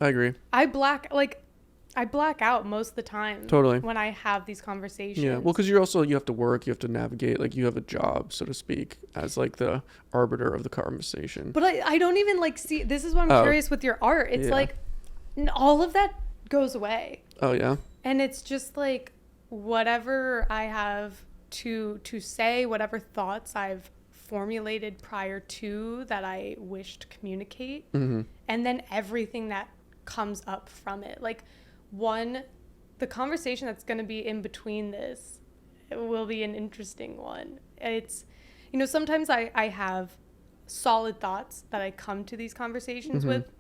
I agree. I black out most of the time. Totally. When I have these conversations. Yeah. Well, because you have to work, you have to navigate, like you have a job, so to speak, as like the arbiter of the conversation. But I don't even like see, this is what I'm curious with your art. It's like all of that goes away. Oh, yeah. And it's just like whatever I have to say, whatever thoughts I've formulated prior to that I wish to communicate, and then everything that comes up from it. Like, the conversation that's going to be in between this, it will be an interesting one. It's, you know, sometimes I have solid thoughts that I come to these conversations with,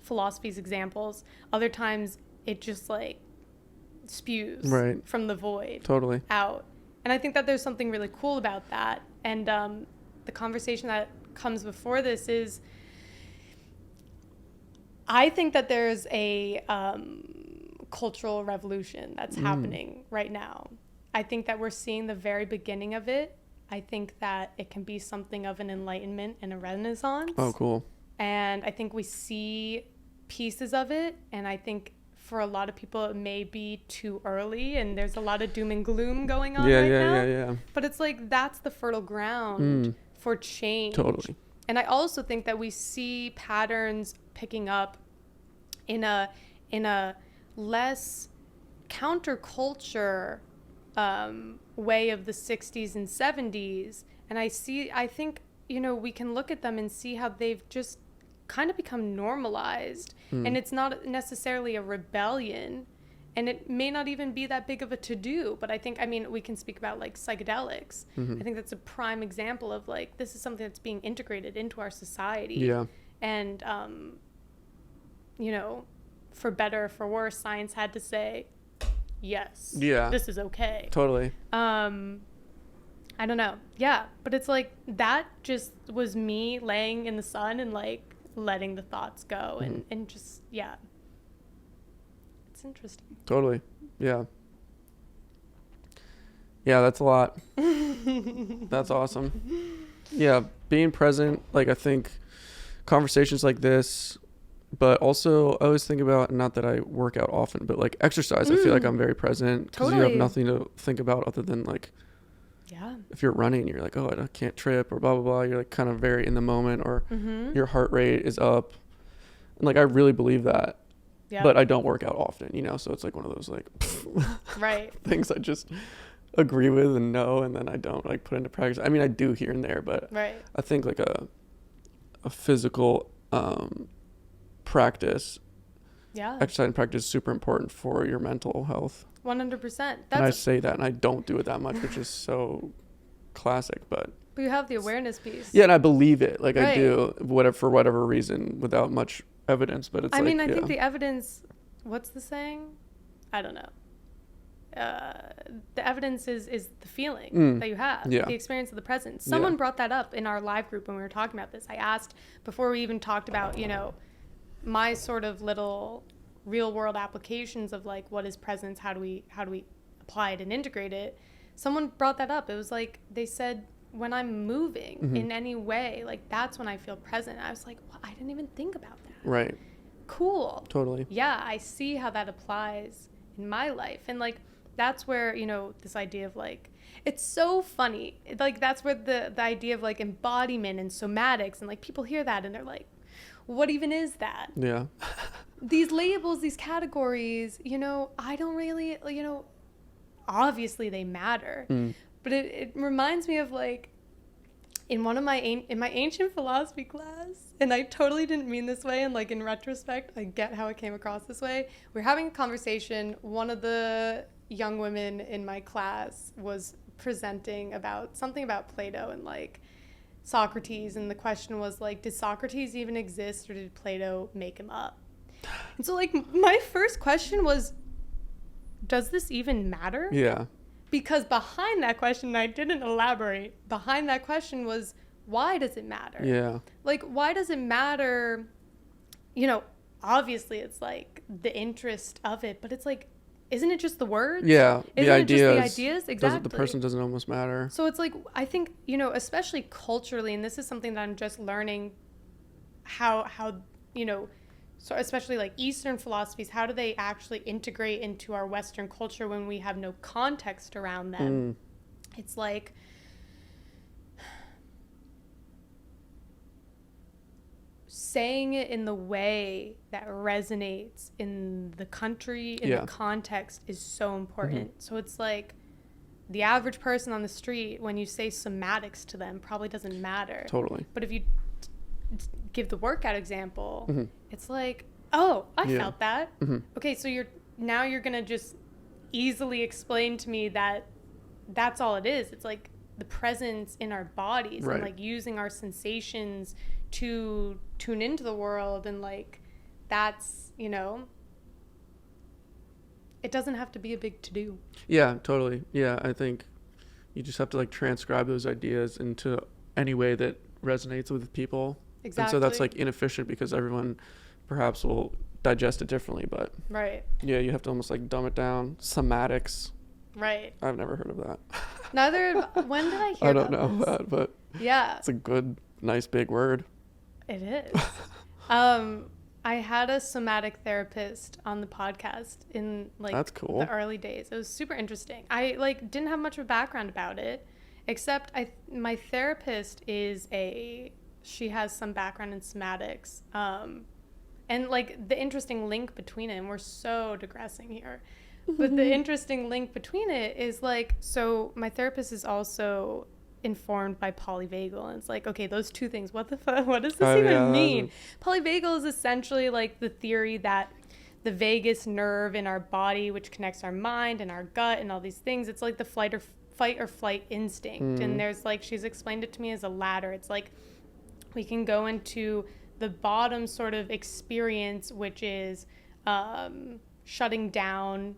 philosophy's examples. Other times it just like spews from the void out. And I think that there's something really cool about that. And the conversation that comes before this is, I think that there's a cultural revolution that's happening right now. I think that we're seeing the very beginning of it. I think that it can be something of an enlightenment and a renaissance. Oh, cool. And I think we see pieces of it. And I think for a lot of people, it may be too early. And there's a lot of doom and gloom going on right now. Yeah. But it's like, that's the fertile ground for change. Totally. And I also think that we see patterns picking up in a less counterculture way of the 60s and 70s. And I think, you know, we can look at them and see how they've just kind of become normalized. And it's not necessarily a rebellion. And it may not even be that big of a to-do. But I mean, we can speak about like psychedelics. I think that's a prime example of like, this is something that's being integrated into our society. Yeah. And, you know, for better or for worse, science had to say, yes, this is okay. Totally. I don't know. Yeah. But it's like, that just was me laying in the sun and like letting the thoughts go and just, it's interesting. Totally. Yeah. Yeah, that's a lot. That's awesome. Yeah, being present, like I think conversations like this, but also I always think about, not that I work out often, but like exercise, I feel like I'm very present because you have nothing to think about other than like, if you're running, you're like, oh, I can't trip or blah, blah, blah. You're like kind of very in the moment, or your heart rate is up. And like, I really believe that. Yeah. But I don't work out often, you know? So it's like one of those like things I just agree with and know, and then I don't like put into practice. I mean, I do here and there, but I think like a physical practice, exercise and practice is super important for your mental health. 100%. And I say that, and I don't do it that much, which is so classic, but you have the awareness piece. Yeah, and I believe it. Like I do, for whatever reason, without much evidence. But it's I think the evidence, what's the saying? I don't know. The evidence is the feeling that you have, the experience of the present. Someone brought that up in our live group when we were talking about this. I asked, before we even talked about, you know, my sort of little real world applications of like, what is presence? How do we apply it and integrate it? Someone brought that up. It was like, they said, when I'm moving in any way, like that's when I feel present. I was like, well, I didn't even think about that. Right. cool. Totally. Yeah, I see how that applies in my life. And like, that's where, you know, this idea of like, it's so funny. Like, that's where the idea of like embodiment and somatics, and like people hear that and they're like, what even is that? Yeah. These labels, these categories, you know, I don't really, you know, obviously they matter. But it reminds me of like, in my ancient philosophy class, and I totally didn't mean this way, and like in retrospect, I get how it came across this way. We're having a conversation. One of the young women in my class was presenting about something about Plato and like Socrates, and the question was like, did Socrates even exist, or did Plato make him up? And so like my first question was, does this even matter? Yeah. Because behind that question, and I didn't elaborate, behind that question was, why does it matter? Yeah. Like, why does it matter? You know, obviously it's like the interest of it, but it's like, isn't it just the words? Yeah. Isn't it just the ideas? Exactly. The person doesn't almost matter. So it's like, I think, you know, especially culturally, and this is something that I'm just learning how you know, so especially like Eastern philosophies, how do they actually integrate into our Western culture when we have no context around them? It's like, saying it in the way that resonates in the country, in the context, is so important. So it's like, the average person on the street, when you say somatics to them, probably doesn't matter. Totally. But if you give the workout example, it's like, oh, I felt that. Okay, so you're gonna just easily explain to me that that's all it is. It's like the presence in our bodies, and like using our sensations to tune into the world, and like, that's, you know, it doesn't have to be a big to-do. Yeah, totally. Yeah, I think you just have to like transcribe those ideas into any way that resonates with people. Exactly. And so that's like inefficient because everyone perhaps will digest it differently, but yeah, you have to almost like dumb it down. Somatics. Right. I've never heard of that. When did I hear I don't know that, but yeah, it's a good, nice big word. It is. I had a somatic therapist on the podcast in like That's cool. the early days. It was super interesting. I like didn't have much of a background about it, except my therapist she has some background in somatics. And like the interesting link between it, and we're so digressing here, but the interesting link between it is like, so my therapist is also informed by polyvagal, and it's like, okay, those two things, what does this even mean? Polyvagal is essentially like the theory that the vagus nerve in our body, which connects our mind and our gut and all these things, it's like the fight or flight instinct. And there's like, she's explained it to me as a ladder. It's like we can go into the bottom sort of experience, which is shutting down,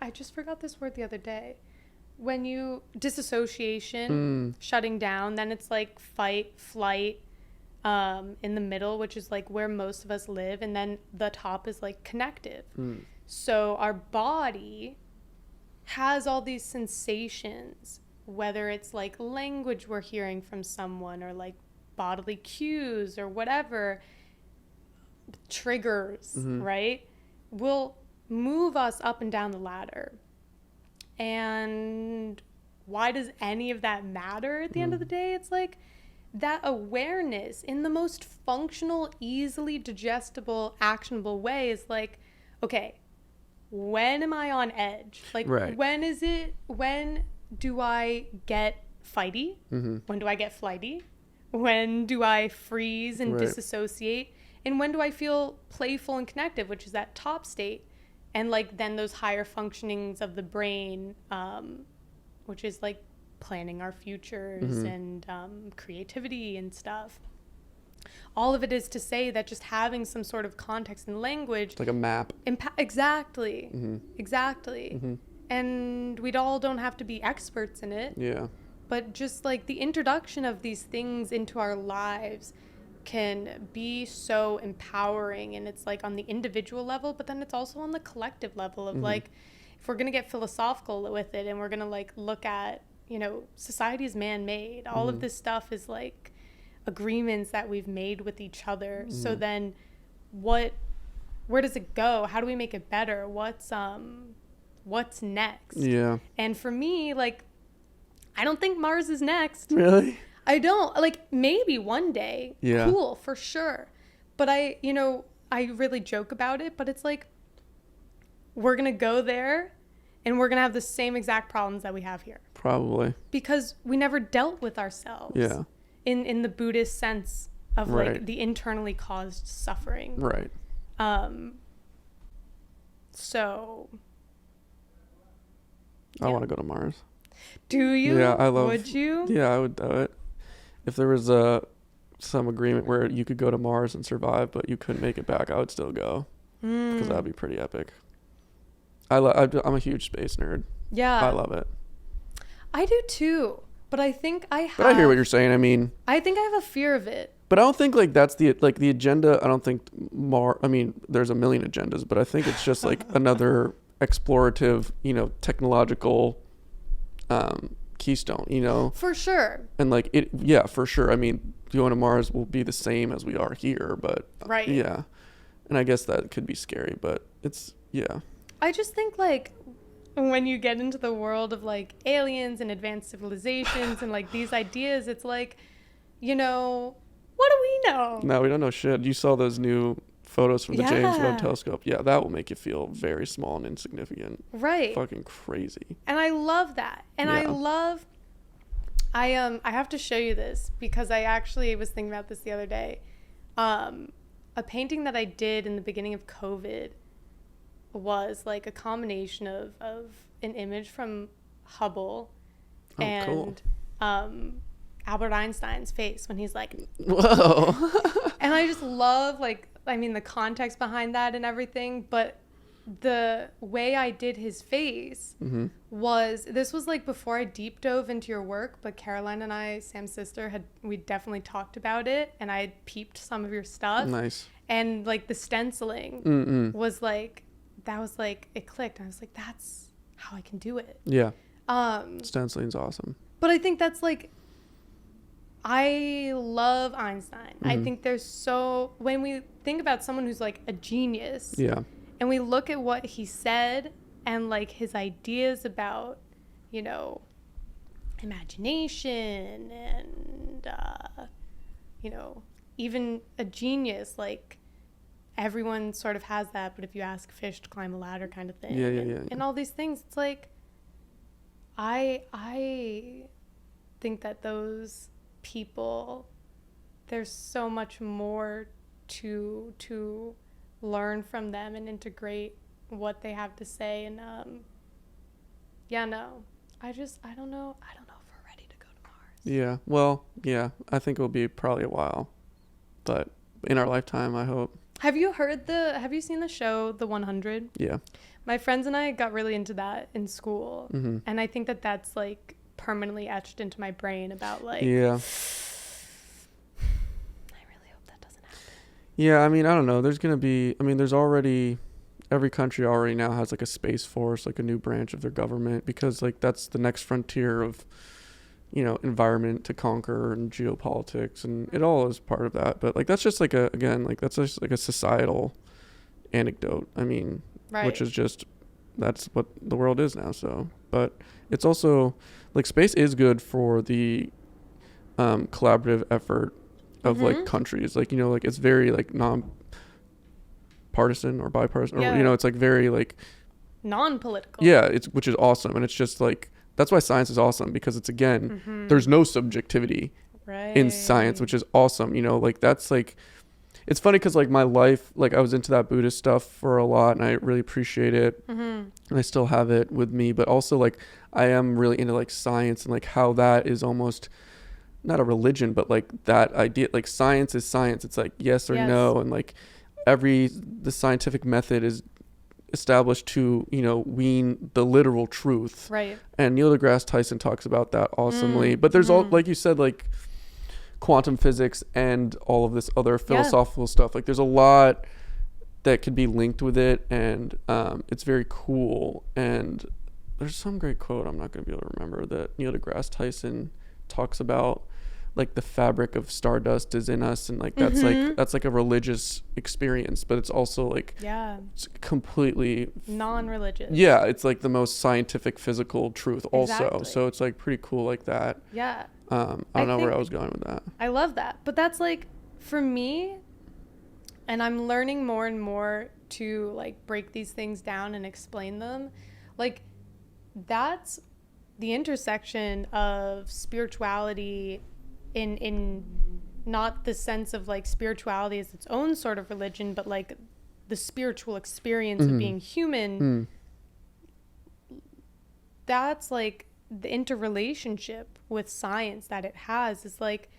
I just forgot this word the other day. When you disassociation, shutting down, then it's like fight, flight, in the middle, which is like where most of us live, and then the top is like connective. So our body has all these sensations, whether it's like language we're hearing from someone, or like bodily cues or whatever, triggers, right, will move us up and down the ladder. And why does any of that matter at the end of the day? It's like that awareness in the most functional, easily digestible, actionable way is like, okay, when am I on edge? Like, when do I get fighty? When do I get flighty? When do I freeze and disassociate? And when do I feel playful and connective, which is that top state? And like then those higher functionings of the brain, which is like planning our futures and creativity and stuff. All of it is to say that just having some sort of context and language, it's like a map. Exactly. And we all don't have to be experts in it. Yeah. But just like the introduction of these things into our lives can be so empowering, and it's like on the individual level, but then it's also on the collective level of like, if we're gonna get philosophical with it, and we're gonna like look at, you know, society is man-made, all of this stuff is like agreements that we've made with each other. So then where does it go? How do we make it better? What's next? Yeah. And for me, like, I don't think Mars is next. Really? I don't. Like, maybe one day. Yeah. Cool, for sure. But I really joke about it, but it's like, we're going to go there and we're going to have the same exact problems that we have here. Probably. Because we never dealt with ourselves. Yeah. In the Buddhist sense of Right. like the internally caused suffering. Right. So. I want to go to Mars. Do you? Yeah, I love. Would you? Yeah, I would do it. If there was some agreement where you could go to Mars and survive, but you couldn't make it back, I would still go because that'd be pretty epic. I'm a huge space nerd. Yeah. I love it. I do too, but I think I have. But I hear what you're saying. I mean, I think I have a fear of it. but I don't think like that's the agenda. I don't think I mean, there's a million agendas, but I think it's just like another explorative, technological keystone, For sure. and like it, yeah, for sure. I mean, going to Mars will be the same as we are here, but Right. yeah, and I guess that could be scary, but it's yeah. I just think like when you get into the world of like aliens and advanced civilizations and like these ideas, it's like, what do we know? No, we don't know shit. You saw those new photos from the James Yeah. Webb Telescope. Yeah, that will make you feel very small and insignificant. Right. Fucking crazy. And I love that. And Yeah. I have to show you this because I actually was thinking about this the other day. A painting that I did in the beginning of COVID was like a combination of an image from Hubble and Albert Einstein's face when he's like, whoa. and I just love the context behind that and everything, but the way I did his face this was like before I deep dove into your work, but Caroline and I, Sam's sister, we definitely talked about it, and I had peeped some of your stuff. Nice. And like the stenciling was like, that was like, it clicked. I was like, that's how I can do it. Yeah. Stenciling's awesome. But I think that's like, I love Einstein. I think when we think about someone who's like a genius, Yeah. and we look at what he said and like his ideas about, imagination and, even a genius, like everyone sort of has that, but if you ask fish to climb a ladder kind of thing. Yeah. And all these things, it's like, I think that those people, there's so much more to learn from them and integrate what they have to say. And I don't know if we're ready to go to Mars. Yeah. Well, yeah, I think it'll be probably a while, but in our lifetime, I hope. Have you seen the show The 100? Yeah. My friends and I got really into that in school. And I think that that's like permanently etched into my brain about like, Yeah. I really hope that doesn't happen. Yeah, I mean, I don't know. There's already, every country already now has like a space force, like a new branch of their government, because like that's the next frontier of, environment to conquer and geopolitics, and it all is part of that. But like, that's just like that's just like a societal anecdote. I mean, Right. which is just, that's what the world is now. So, but it's also like space is good for the collaborative effort of like countries, like like it's very like non-partisan or bipartisan, or it's like very like non-political. Yeah, which is awesome, and it's just like that's why science is awesome, because it's there's no subjectivity in science, which is awesome. Like that's like, it's funny because like my life, like I was into that Buddhist stuff for a lot, and I really appreciate it, and I still have it with me. But also like I am really into like science and like how that is almost not a religion, but like that idea, like science is science. It's like yes or no, and like the scientific method is established to wean the literal truth. Right. And Neil deGrasse Tyson talks about that awesomely. But there's all, like you said, like quantum physics and all of this other philosophical stuff. Like there's a lot that could be linked with it, and it's very cool. And there's some great quote I'm not going to be able to remember that Neil deGrasse Tyson talks about like the fabric of stardust is in us, and like that's like a religious experience, but it's also like it's completely non-religious. Yeah, it's like the most scientific physical truth also. Exactly. So it's like pretty cool like that. Yeah. I don't know where I was going with that. I love that. But that's like, for me, and I'm learning more and more to like break these things down and explain them. Like, that's the intersection of spirituality in not the sense of like spirituality as its own sort of religion, but like the spiritual experience of being human. That's like the interrelationship with science that it has is like,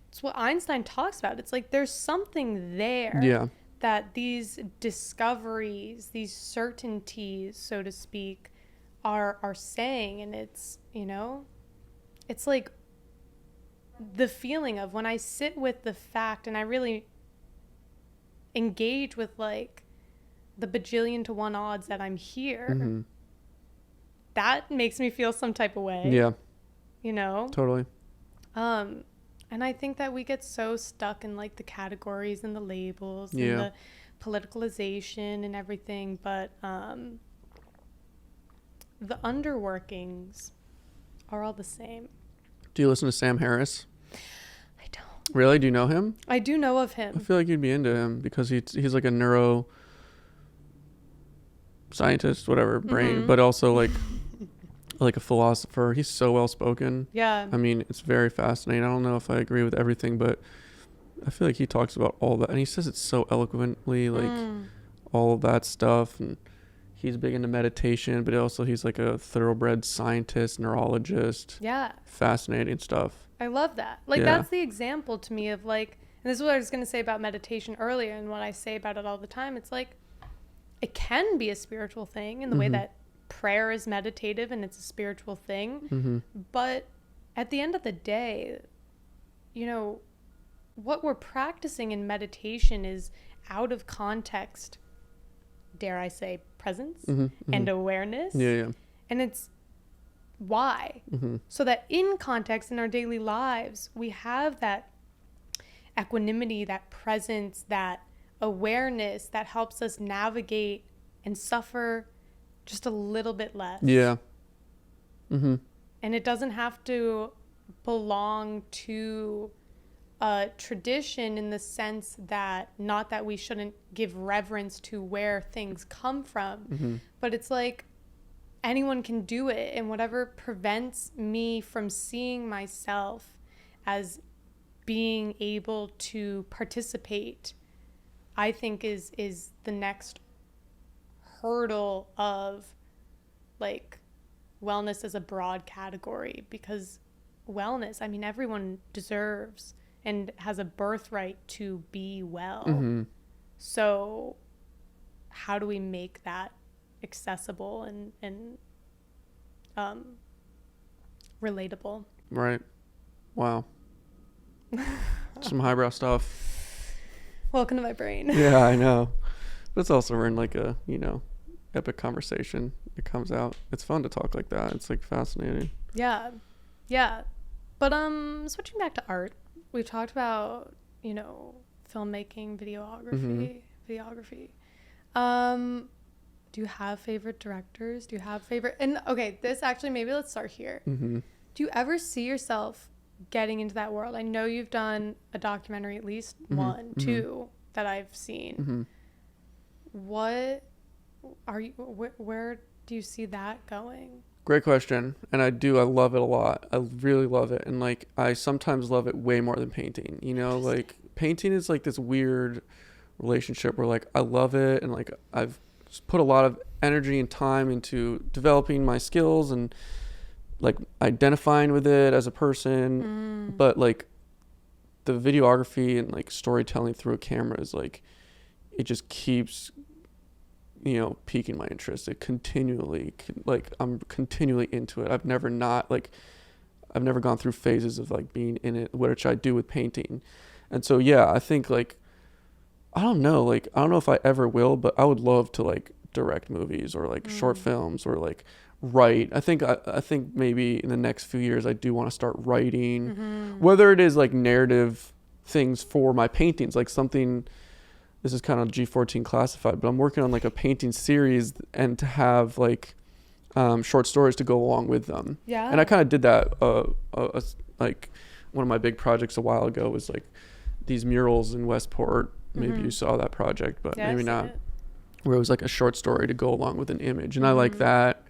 it's what Einstein talks about. It's like there's something there that these discoveries, these certainties, so to speak, are saying. And it's, you know, it's like the feeling of when I sit with the fact and I really engage with like the bajillion to one odds that I'm here, that makes me feel some type of way. Yeah. You know? Totally. And I think that we get so stuck in like the categories and the labels and the politicalization and everything, but the underworkings are all the same. Do you listen to Sam Harris? I don't. Really? Do you know him? I do know of him. I feel like you'd be into him because he's like a neuro scientist, whatever, brain, but also like a philosopher. He's so well spoken. Yeah. I mean, it's very fascinating. I don't know if I agree with everything, but I feel like he talks about all that, and he says it so eloquently, like all of that stuff. And he's big into meditation, but also he's like a thoroughbred scientist, neurologist. Yeah. Fascinating stuff. I love that. Like, that's the example to me of like, and this is what I was going to say about meditation earlier, and what I say about it all the time. It's like, it can be a spiritual thing in the way that prayer is meditative and it's a spiritual thing. But at the end of the day, you know, what we're practicing in meditation is out of context, dare I say, presence and awareness. And it's why? So that in context in our daily lives, we have that equanimity, that presence, that awareness that helps us navigate and suffer just a little bit less. And it doesn't have to belong to a tradition in the sense that, not that we shouldn't give reverence to where things come from, but it's like anyone can do it, and whatever prevents me from seeing myself as being able to participate, I think is the next hurdle of like wellness as a broad category, because wellness, I mean, everyone deserves and has a birthright to be well. So how do we make that accessible and relatable? Right. Wow. Some highbrow stuff. Welcome to my brain. Yeah, I know. But it's also, we're in like a, you know, epic conversation. It comes out. It's fun to talk like that. It's like fascinating. Yeah. Yeah. But switching back to art, we've talked about, you know, filmmaking, videography. Do you have favorite directors? Do you have favorite? And okay, this actually, maybe let's start here. Do you ever see yourself getting into that world? I know you've done a documentary, at least one, two that I've seen. What are you? Where do you see that going? Great question. And I love it a lot. I really love it. And like, I sometimes love it way more than painting, you know, like painting is like this weird relationship where like, I love it. And like, I've put a lot of energy and time into developing my skills and like identifying with it as a person. But like the videography and like storytelling through a camera is like, it just keeps, you know, piquing my interest. It continually, like, I'm continually into it. I've never gone through phases of like being in it, which I do with painting. And so, yeah, I think like, I don't know if I ever will, but I would love to like direct movies or like short films or like write. I think maybe in the next few years I do want to start writing, whether it is like narrative things for my paintings, like something. This is kind of G14 classified, but I'm working on like a painting series and to have like short stories to go along with them. Yeah. And I kind of did that. Like one of my big projects a while ago was like these murals in Westport. Maybe you saw that project, but maybe not. Where it was like a short story to go along with an image, and I like that.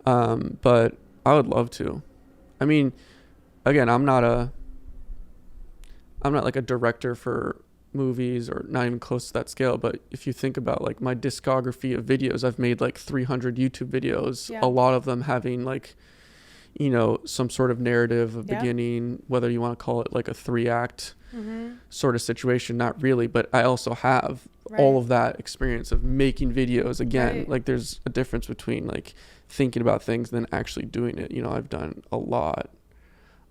But I would love to. I mean, again, I'm not like a director for movies, or not even close to that scale, but if you think about like my discography of videos, I've made like 300 YouTube videos, a lot of them having like, you know, some sort of narrative of beginning, whether you want to call it like a 3-act sort of situation, not really, but I also have all of that experience of making videos. Again, like there's a difference between like thinking about things and then actually doing it. You know, I've done a lot,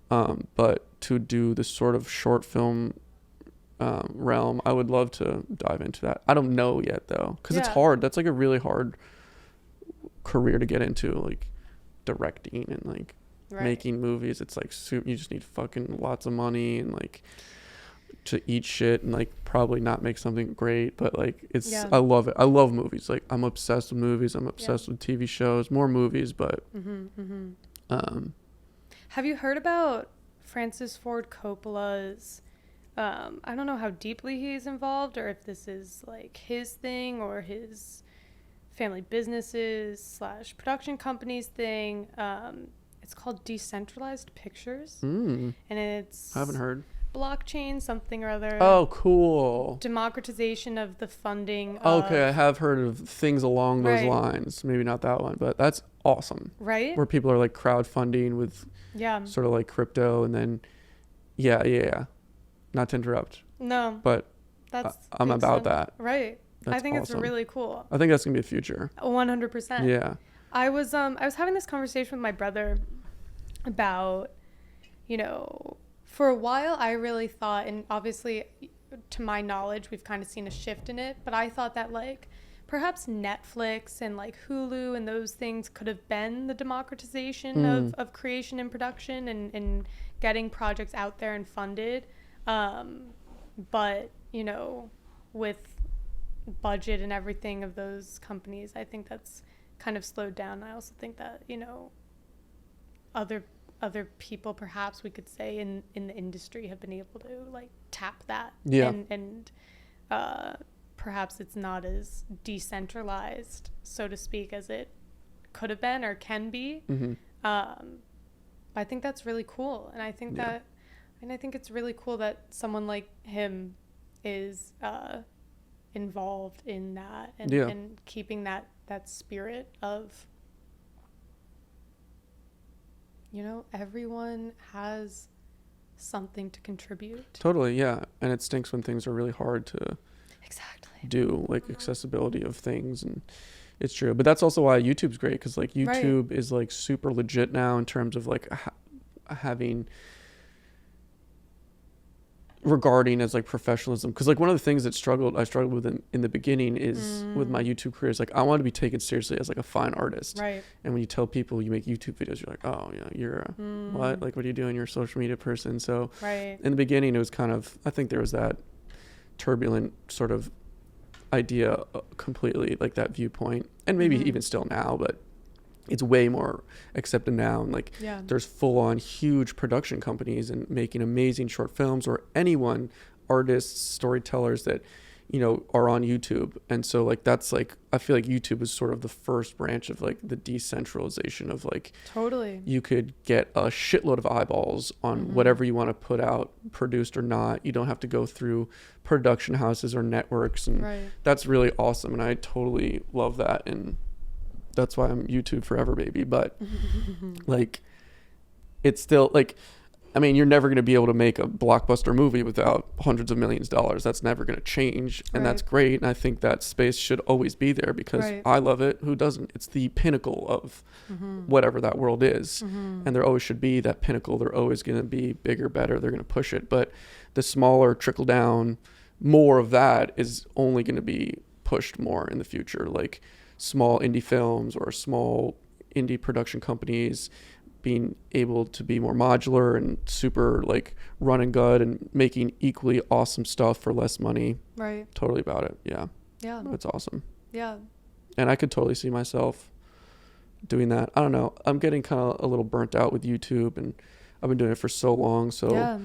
but to do this sort of short film realm, I would love to dive into that. I don't know yet though, because it's hard. That's like a really hard career to get into, like directing and like making movies. It's like you just need fucking lots of money and like to eat shit and like probably not make something great, but like it's I love it. I love movies. Like I'm obsessed with movies. I'm obsessed with TV shows, more movies, but have you heard about Francis Ford Coppola's I don't know how deeply he's involved, or if this is like his thing or his family businesses / production companies thing. It's called Decentralized Pictures, and it's I haven't heard. Blockchain something or other. Oh, cool. Democratization of the funding. Okay, I have heard of things along those lines. Maybe not that one, but that's awesome. Right? Where people are like crowdfunding with sort of like crypto, and then not to interrupt. No. But I'm about that. Right. That's I think awesome. it's really cool. I think that's gonna be the future. 100%. Yeah. I was having this conversation with my brother about, you know, for a while I really thought, and obviously to my knowledge we've kind of seen a shift in it, but I thought that like perhaps Netflix and like Hulu and those things could have been the democratization of creation and production and getting projects out there and funded. But, you know, with budget and everything of those companies, I think that's kind of slowed down. I also think that, you know, other people perhaps we could say in the industry have been able to like tap that. And perhaps it's not as decentralized, so to speak, as it could have been or can be. I think that's really cool, and I think that, and I think it's really cool that someone like him is involved in that and keeping that spirit of, you know, everyone has something to contribute. Totally, yeah. And it stinks when things are really hard to do, like accessibility of things, and it's true. But that's also why YouTube's great, because like YouTube is like super legit now in terms of like having regarding as like professionalism, because like one of the things that I struggled with in the beginning is with my YouTube career is like I wanted to be taken seriously as like a fine artist, right? And when you tell people you make YouTube videos, you're like, oh yeah, you're a what are you doing? You're a social media person. So in the beginning it was kind of, I think there was that turbulent sort of idea, completely like that viewpoint, and maybe even still now, but it's way more accepted now, and like there's full-on huge production companies and making amazing short films, or anyone, artists, storytellers that, you know, are on YouTube. And so like that's like, I feel like YouTube is sort of the first branch of like the decentralization of like you could get a shitload of eyeballs on whatever you want to put out, produced or not. You don't have to go through production houses or networks, and that's really awesome, and I totally love that, and that's why I'm YouTube forever, baby. But like, it's still like, I mean, you're never going to be able to make a blockbuster movie without hundreds of millions of dollars. That's never going to change. And that's great. And I think that space should always be there, because I love it. Who doesn't? It's the pinnacle of whatever that world is. And there always should be that pinnacle. They're always going to be bigger, better. They're going to push it. But the smaller trickle down, more of that is only going to be pushed more in the future. Like small indie films or small, indie production companies being able to be more modular and super like run and gun and making equally awesome stuff for less money. Right. Totally about it. Yeah. Yeah. It's awesome. Yeah. And I could totally see myself doing that. I don't know. I'm getting kind of a little burnt out with YouTube, and I've been doing it for so long. So, Yeah.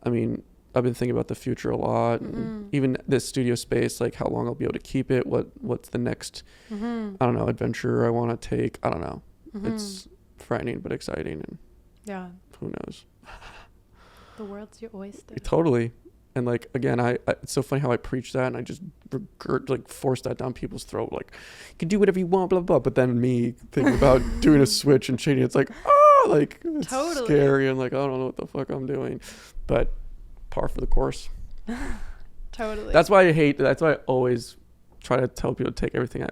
I mean, I've been thinking about the future a lot, and even this studio space, like how long I'll be able to keep it. What's the next, I don't know, adventure I want to take. I don't know. It's frightening but exciting, and yeah, who knows. The world's your oyster. Totally. And like, again, I it's so funny how I preach that and I just force that down people's throat, like, you can do whatever you want, blah blah. But then me thinking about doing a switch and changing, it's like, like it's totally scary, and like I don't know what the fuck I'm doing, but par for the course. Totally. That's why I always try to tell people to take everything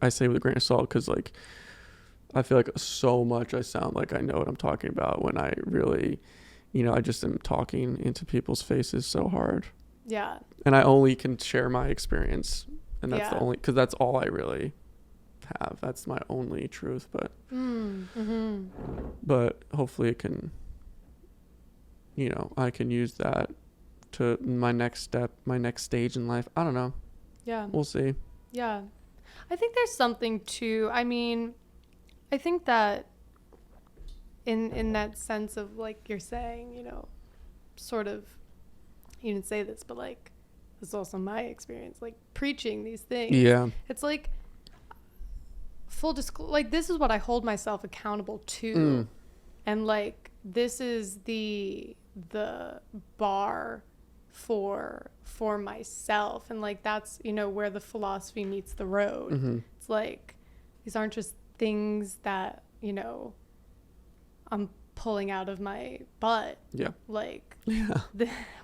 I say with a grain of salt, because like I feel like so much I sound like I know what I'm talking about when I really, I just am talking into people's faces so hard. Yeah. And I only can share my experience, and that's because that's all I really have. That's my only truth. But but hopefully it can, I can use that to my next step, my next stage in life. I don't know. Yeah. We'll see. Yeah. I think there's something to, I mean, I think that in that sense of like you're saying, sort of, you didn't say this, but like, this is also my experience, like preaching these things. Yeah. It's like full disclosure, like this is what I hold myself accountable to. And like, this is the bar for myself. And like, that's, where the philosophy meets the road. It's like, these aren't just things that, I'm pulling out of my butt. Yeah. Like,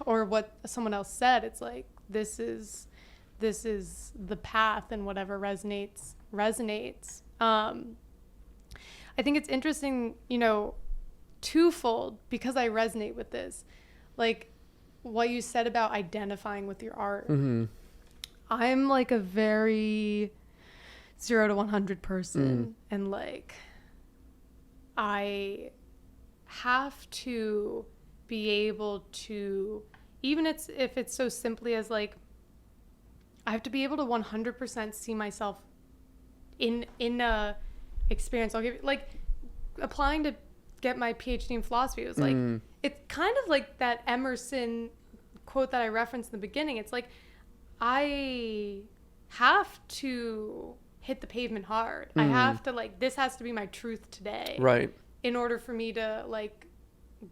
or what someone else said. It's like, this is the path, and whatever resonates. I think it's interesting, twofold, because I resonate with this. Like, what you said about identifying with your art. I'm like a very 0 to 100 person. And like, I have to be able to, even if it's so simply as like, I have to be able to 100% see myself in a experience. I'll give you, like, applying to get my PhD in philosophy, it was like, it's kind of like that Emerson quote that I referenced in the beginning. It's like, I have to hit the pavement hard. I have to, like, this has to be my truth today. Right. In order for me to, like,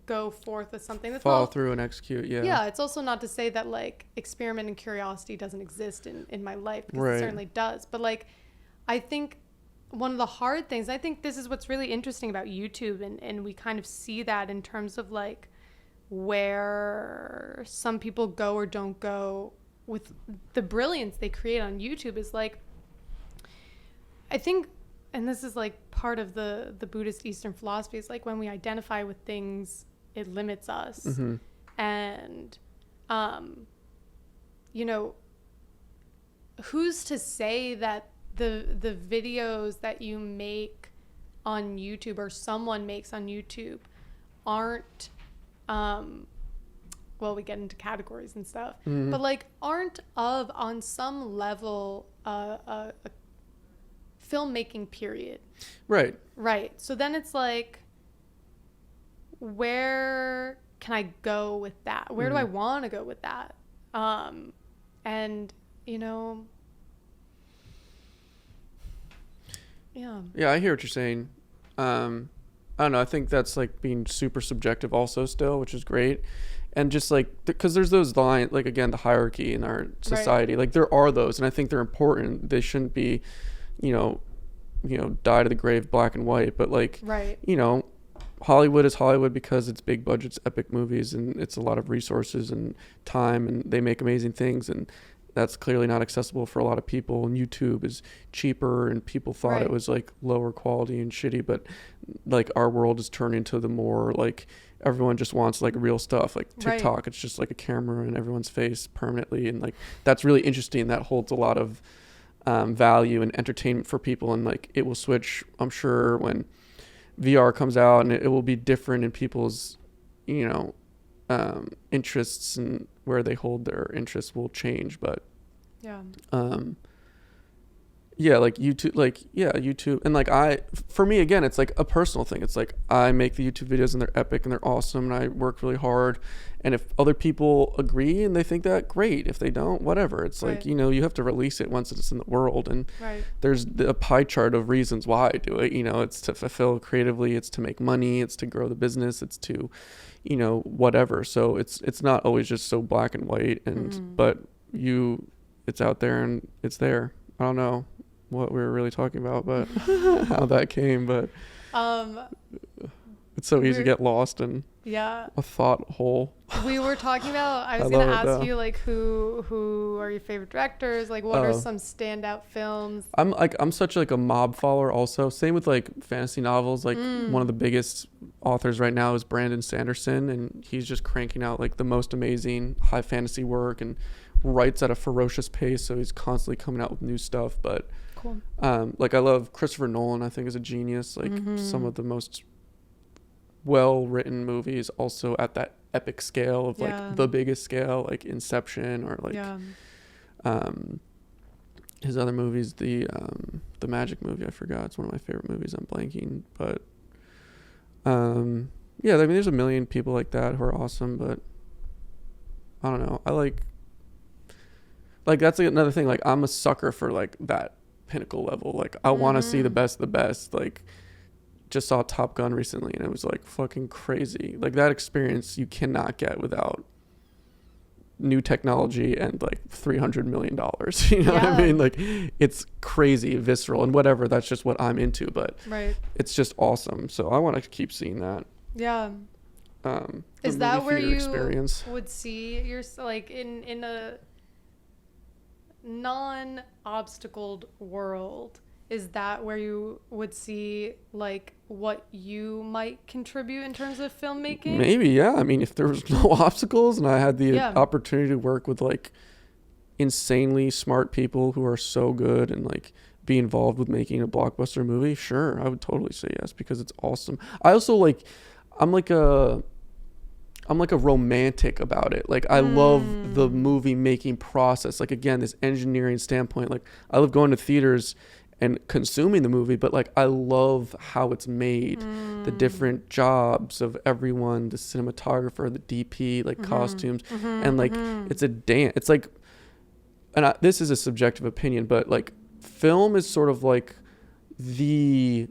go forth with something. That's follow through and execute, Yeah, it's also not to say that, like, experiment and curiosity doesn't exist in my life, because it certainly does. But, like, I think one of the hard things, I think this is what's really interesting about YouTube, and we kind of see that in terms of, like, where some people go or don't go with the brilliance they create on YouTube is, like, I think, and this is like part of the Buddhist Eastern philosophy, is like when we identify with things, it limits us. And, who's to say that the videos that you make on YouTube or someone makes on YouTube aren't, well, we get into categories and stuff, but like aren't on some level, a filmmaking period. Right. So then it's like, where can I go with that? Where do I want to go with that? And, yeah, I hear what you're saying. I don't know. I think that's like being super subjective also still, which is great. And just like, because there's those lines, like, again, the hierarchy in our society, like there are those, and I think they're important. They shouldn't be, die to the grave black and white, but like, Hollywood is Hollywood because it's big budgets, epic movies, and it's a lot of resources and time, and they make amazing things, and that's clearly not accessible for a lot of people. And YouTube is cheaper, and people thought it was like lower quality and shitty, but like our world is turning to the more like everyone just wants like real stuff, like TikTok. It's just like a camera in everyone's face permanently, and like that's really interesting. That holds a lot of value and entertainment for people, and like it will switch, I'm sure, when VR comes out and it will be different in people's, you know, interests, and where they hold their interests will change. But yeah, like YouTube. And like for me, again, it's like a personal thing. It's like I make the YouTube videos and they're epic and they're awesome and I work really hard. And if other people agree and they think that, great. If they don't, whatever. It's like, you know, you have to release it once it's in the world. And there's a pie chart of reasons why I do it. You know, it's to fulfill creatively, it's to make money, it's to grow the business, it's to, you know, whatever. So it's not always just so black and white. And but it's out there and it's there. I don't know what we were really talking about, but how that came. But it's so easy to get lost in a thought hole. We were talking about, I was going to ask you, like, who are your favorite directors? Like, what are some standout films? I'm such like a mob follower also. Same with like fantasy novels. Like one of the biggest authors right now is Brandon Sanderson, and he's just cranking out like the most amazing high fantasy work and writes at a ferocious pace. So he's constantly coming out with new stuff. But like I love Christopher Nolan. I think is a genius. Like some of the most well-written movies, also at that epic scale of like the biggest scale, like Inception, or like his other movies, the Magic movie, I forgot, it's one of my favorite movies, I'm blanking, but yeah, I mean there's a million people like that who are awesome, but I don't know, I like that's like another thing, like I'm a sucker for like that pinnacle level, like I want to see the best of the best. Like just saw Top Gun recently and it was like fucking crazy. Like that experience you cannot get without new technology and like $300 million. You know what I mean? Like it's crazy, visceral, and whatever. That's just what I'm into. But it's just awesome. So I want to keep seeing that. Yeah. Is that where you would see yourself, like in a non-obstacled world? Is that where you would see like what you might contribute in terms of filmmaking? Maybe, yeah. I mean, if there was no obstacles and I had the opportunity to work with like insanely smart people who are so good and like be involved with making a blockbuster movie, sure, I would totally say yes, because it's awesome. I also like, I'm like a romantic about it. Like I love the movie making process. Like again, this engineering standpoint, like I love going to theaters and consuming the movie, but like I love how it's made, the different jobs of everyone, the cinematographer, the DP, like costumes, and like it's a dance. It's like, and this is a subjective opinion, but like film is sort of like the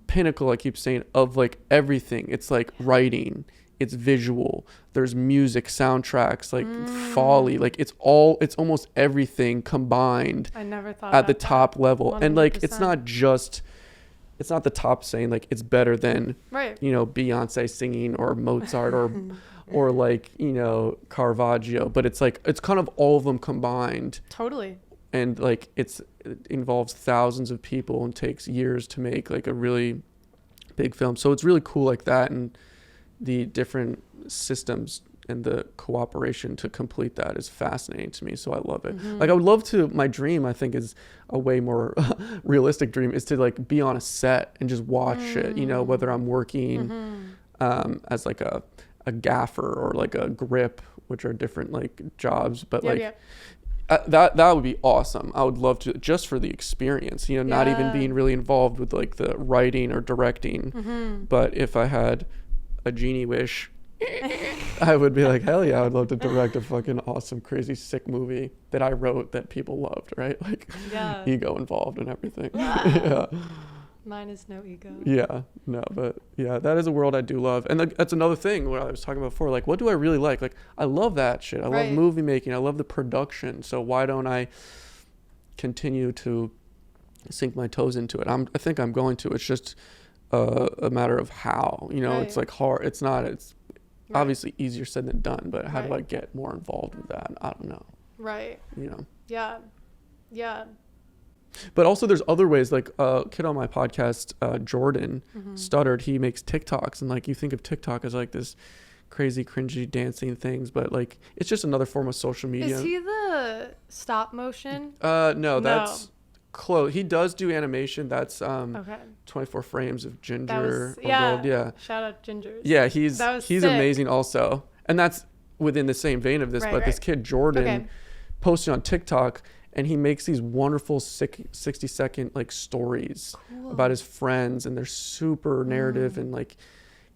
pinnacle, I keep saying, of like everything. It's like writing, it's visual, there's music, soundtracks, like Foley, like it's almost everything combined. I never thought at the top level. 100%. And like it's not the top saying like it's better than you know, Beyonce singing or Mozart or like, you know, Caravaggio, but it's like it's kind of all of them combined. Totally. And like it involves thousands of people and takes years to make like a really big film. So it's really cool like that, and the different systems and the cooperation to complete that is fascinating to me. So I love it. Like I would love to, my dream, I think is a way more realistic dream, is to like be on a set and just watch it, you know, whether I'm working as like a gaffer or like a grip, which are different like jobs, but that would be awesome. I would love to, just for the experience, you know, not even being really involved with like the writing or directing, but if I had a genie wish, I would be like, hell yeah, I would love to direct a fucking awesome, crazy, sick movie that I wrote that people loved, right? Like ego involved and everything. Mine is no ego. Yeah, no, but yeah, that is a world I do love. And that's another thing what I was talking about before. Like, what do I really like? Like, I love that shit. I love movie making. I love the production. So why don't I continue to sink my toes into it? I think I'm going to. It's just a matter of how. You know, it's like hard. It's obviously easier said than done. But how do I get more involved with that? I don't know. Right. You know. Yeah. Yeah. But also there's other ways, like a kid on my podcast, Jordan Stuttered, he makes TikToks, and like you think of TikTok as like this crazy cringy dancing things, but like it's just another form of social media. Is he the stop motion? No, that's Close. He does do animation. That's Okay. 24 frames of Ginger That was, or yeah. Gold. Yeah. Shout out Gingers. Yeah, he's sick. amazing also. And that's within the same vein of this, Right, but this kid Jordan posted on TikTok, and he makes these wonderful 60-second like stories about his friends, and they're super narrative and like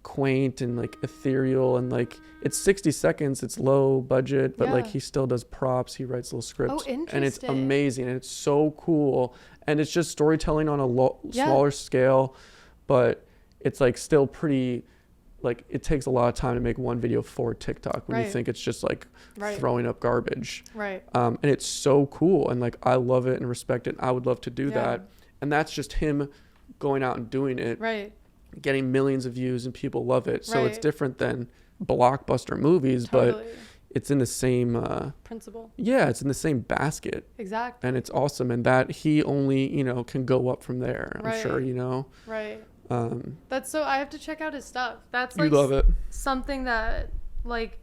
quaint and like ethereal, and like it's 60 seconds, it's low budget, but like he still does props, he writes little scripts, and it's amazing, and it's so cool, and it's just storytelling on a smaller scale, but it's like still pretty, like it takes a lot of time to make one video for TikTok when you think it's just like throwing up garbage, and it's so cool, and like I love it and respect it, and I would love to do that, and that's just him going out and doing it, getting millions of views, and people love it. So it's different than blockbuster movies, but it's in the same principle. Yeah, it's in the same basket. Exactly. And it's awesome, and that he only, you know, can go up from there. I'm sure, you know. That's so, I have to check out his stuff. That's like, you love it. Something that like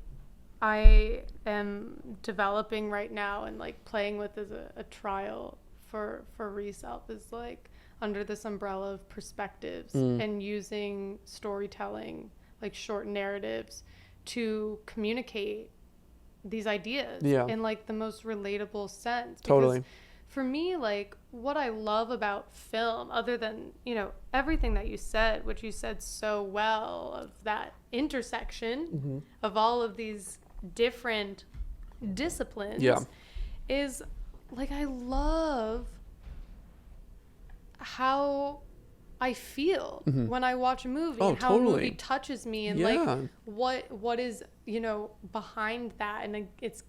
I am developing right now and like playing with as a trial for Reself is like under this umbrella of perspectives and using storytelling, like short narratives, to communicate these ideas in like the most relatable sense. Because for me, like what I love about film, other than, you know, everything that you said, which you said so well, of that intersection of all of these different disciplines, is like I love how I feel when I watch a movie and how a movie touches me, and like what is, you know, behind that, and it's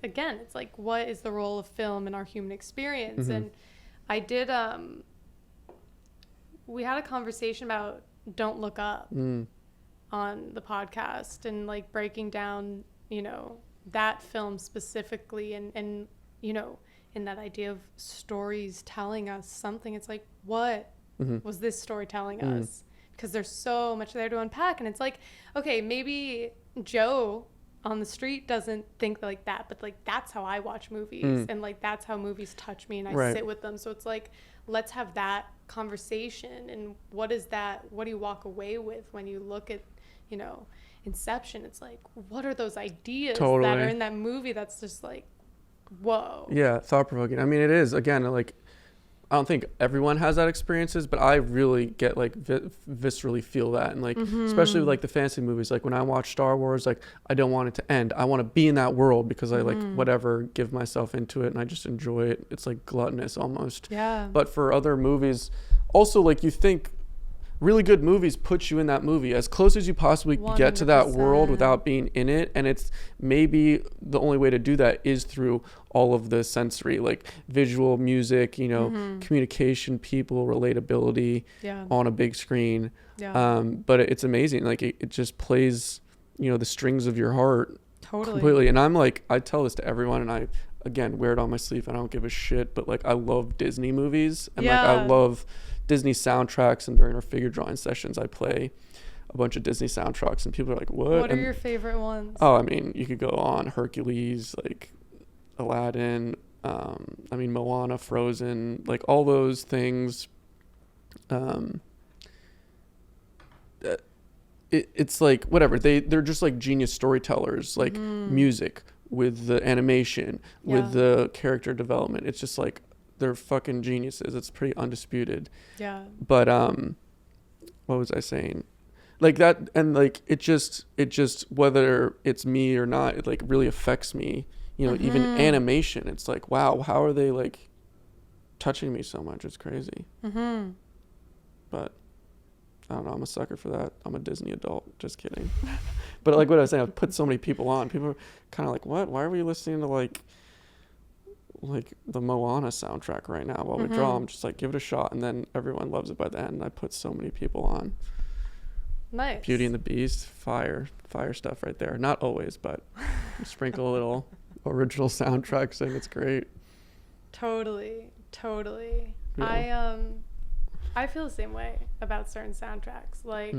again, it's like, what is the role of film in our human experience? And I did we had a conversation about Don't Look Up on the podcast, and like breaking down, you know, that film specifically, and you know, in that idea of stories telling us something. It's like, what was this story telling us? Because there's so much there to unpack, and it's like, okay, maybe Joe on the street doesn't think like that, but like that's how I watch movies, and like that's how movies touch me, and I sit with them. So it's like, let's have that conversation. And what is that, what do you walk away with when you look at, you know, Inception? It's like, what are those ideas that are in that movie that's just like, whoa. Yeah, thought-provoking. I mean, it is, again, like I don't think everyone has that experiences, but I really get like viscerally feel that, and like especially with like the fantasy movies, like when I watch Star Wars, like I don't want it to end, I want to be in that world, because I like whatever, give myself into it, and I just enjoy it. It's like gluttonous almost. But for other movies also, like you think really good movies put you in that movie as close as you possibly 100%. Get to that world without being in it, and it's maybe the only way to do that is through all of the sensory, like visual, music, you know, communication, people, relatability on a big screen. But it's amazing, like it just plays, you know, the strings of your heart completely. And I'm like, I tell this to everyone, and I again wear it on my sleeve, and I don't give a shit, but like I love Disney movies, and like I love Disney soundtracks, and during our figure drawing sessions I play a bunch of Disney soundtracks, and people are like, what are your favorite ones? Oh, I mean, you could go on Hercules, like Aladdin, I mean Moana, Frozen, like all those things. It's like whatever, they're just like genius storytellers, like music with the animation, with the character development. It's just like they're fucking geniuses. It's pretty undisputed. But what was I saying? Like that, and like it just whether it's me or not, it like really affects me. You know, even animation, it's like, wow, how are they like touching me so much? It's crazy. But I don't know, I'm a sucker for that. I'm a Disney adult. Just kidding. But like what I was saying, I put so many people on. People are kind of like, what? Why are we listening to like the Moana soundtrack right now while we draw? I'm just like, give it a shot, and then everyone loves it by the end. I put so many people on. Nice. Beauty and the Beast, fire stuff right there. Not always, but sprinkle a little original soundtrack thing. It's great. Totally. Yeah. I feel the same way about certain soundtracks, like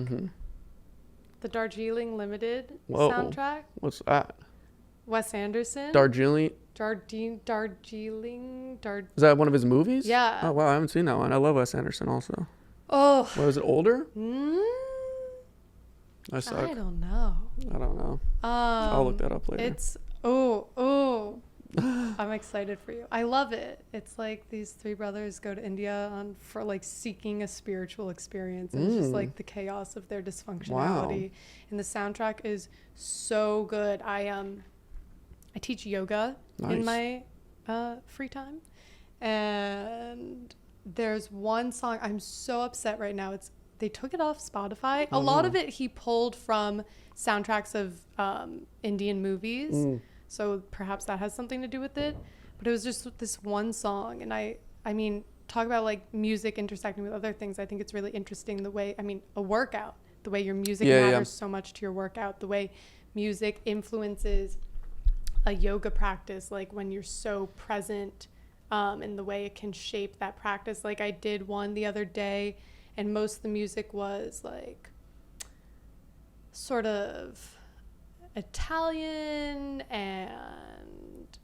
the Darjeeling Limited soundtrack. What's that? Wes Anderson. Darjeeling. Darjeeling. Is that one of his movies? Yeah. Oh wow, I haven't seen that one. I love Wes Anderson also. Oh. What, is it older? I I suck. don't know. I don't know. I'll look that up later. It's I'm excited for you. I love it. It's like these three brothers go to India for like seeking a spiritual experience. And it's just like the chaos of their dysfunctionality. Wow. And the soundtrack is so good. I teach yoga in my free time. And there's one song, I'm so upset right now. They took it off Spotify. A lot of it he pulled from soundtracks of Indian movies. So perhaps that has something to do with it. But it was just this one song. And I mean, talk about like music intersecting with other things. I think it's really interesting the way, a workout, the way your music matters so much to your workout, the way music influences a yoga practice, like when you're so present and the way it can shape that practice. Like I did one the other day and most of the music was like sort of Italian and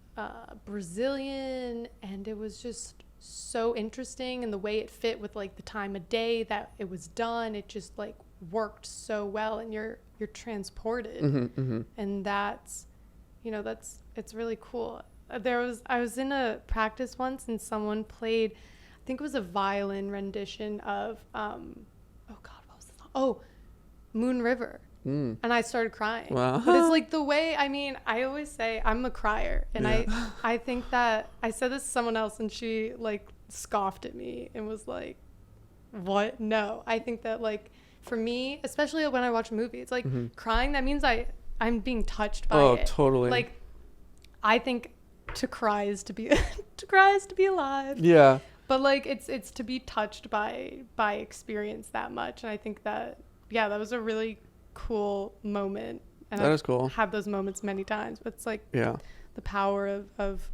Brazilian, and it was just so interesting, and the way it fit with like the time of day that it was done, it just like worked so well, and you're transported. And that's it's really cool. I was in a practice once and someone played, I think it was a violin rendition of what was the song? Moon River. And I started crying. Wow. But it's like the way, I always say I'm a crier. And I think that I said this to someone else and she like scoffed at me and was like, what? No. I think that like for me, especially when I watch a movie, it's like crying. That means I'm being touched by it. Oh, totally. Like I think to cry is to be alive. Yeah. But like it's to be touched by experience that much. And I think that that was a really cool moment, and that is cool. I've had those moments many times, but it's like the power of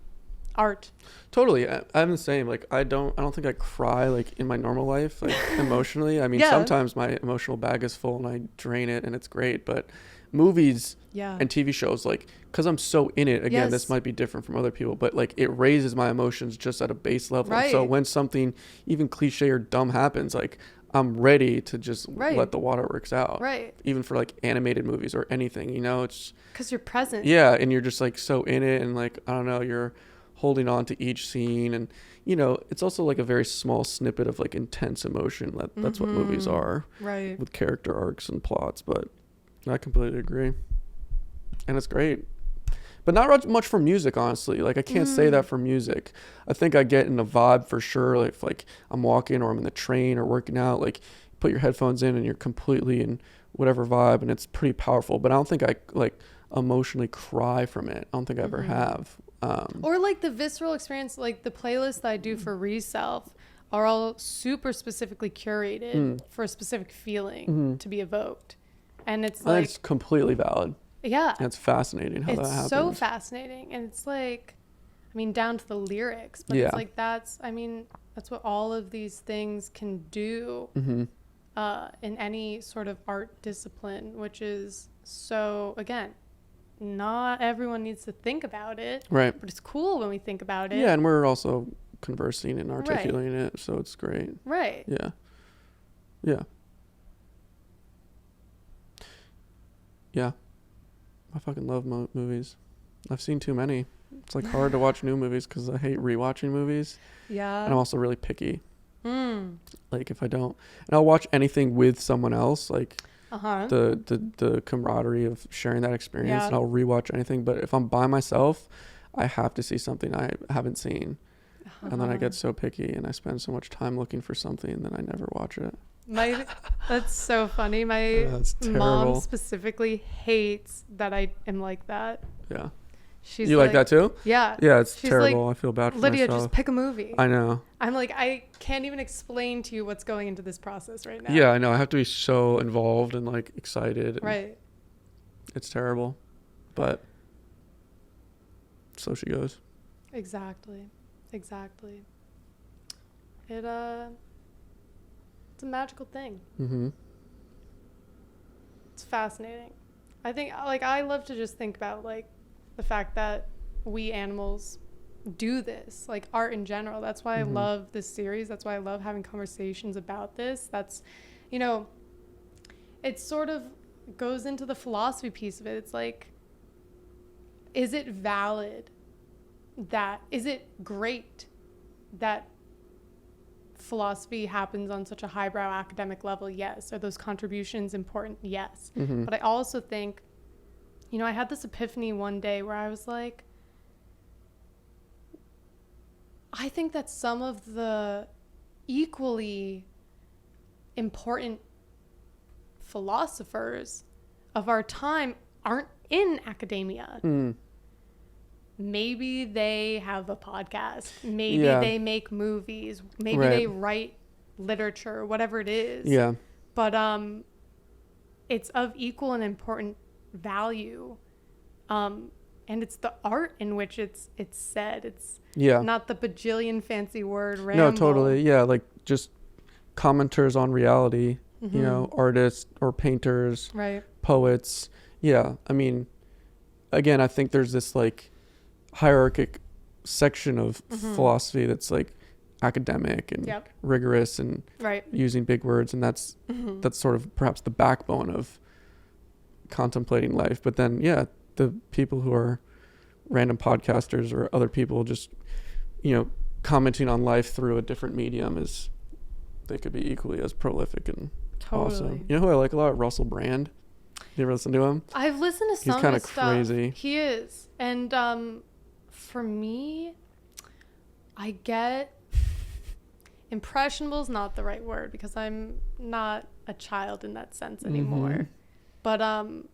art. Totally. I'm the same. Like I don't think I cry like in my normal life, like emotionally. Sometimes my emotional bag is full and I drain it and it's great, but movies and TV shows, like because I'm so in it, again, this might be different from other people, but like it raises my emotions just at a base level. Right. So when something even cliche or dumb happens, like I'm ready to just let the waterworks out. Right. Even for like animated movies or anything, it's because you're present. Yeah. And you're just like so in it. And like, I don't know, you're holding on to each scene. And, it's also like a very small snippet of like intense emotion. That's what movies are. Right. With character arcs and plots. But I completely agree. And it's great. But not much for music, honestly. Like I can't say that for music. I think I get in a vibe for sure. Like if like I'm walking or I'm in the train or working out, like put your headphones in and you're completely in whatever vibe, and it's pretty powerful. But I don't think I like emotionally cry from it. I don't think I ever have. Or like the visceral experience, like the playlists that I do for Reself are all super specifically curated for a specific feeling to be evoked. And it's like it's completely valid. Yeah. It's fascinating how that happens. It's so fascinating. And it's like, down to the lyrics. But it's like, that's what all of these things can do in any sort of art discipline, which is so, again, not everyone needs to think about it. Right. But it's cool when we think about it. Yeah, and we're also conversing and articulating it, so it's great. Right. Yeah. Yeah. Yeah. I fucking love movies. I've seen too many. It's like hard to watch new movies because I hate rewatching movies. Yeah. And I'm also really picky. Like if I don't, and I'll watch anything with someone else, like the camaraderie of sharing that experience, and I'll rewatch anything. But if I'm by myself, I have to see something I haven't seen. And then I get so picky and I spend so much time looking for something and then I never watch it. That's so funny. My mom specifically hates that I am like that. Yeah. You like that too? Yeah. Yeah, it's terrible. Like, I feel bad for Lydia, myself. Just pick a movie. I know. I'm like, I can't even explain to you what's going into this process right now. Yeah, I know. I have to be so involved and like excited. Right. It's terrible. But so she goes. Exactly. It's a magical thing. It's fascinating. I think, like, I love to just think about like the fact that we animals do this, like art in general. That's why I love this series. That's why I love having conversations about this. That's, you know, it sort of goes into the philosophy piece of it. It's like, is it valid that, is it great that philosophy happens on such a highbrow academic level? Yes. Are those contributions important? Yes. But I also think, you know, I had this epiphany one day where I was like, I think that some of the equally important philosophers of our time aren't in academia. Maybe they have a podcast. Maybe they make movies. Maybe they write literature, whatever it is. Yeah. But it's of equal and important value. And it's the art in which it's said. It's not the bajillion fancy word ramble. No, totally. Yeah, like just commenters on reality, you know, artists or painters, poets. Yeah, I mean, again, I think there's this like hierarchic section of philosophy that's like academic and rigorous and using big words, and that's sort of perhaps the backbone of contemplating life. But then the people who are random podcasters or other people just, you know, commenting on life through a different medium, is they could be equally as prolific and awesome. You know who I like a lot? Russell Brand. You ever listen to him? I've listened to some of his stuff. He's kind of crazy. He is. And for me, I get impressionable is not the right word because I'm not a child in that sense anymore. But I'm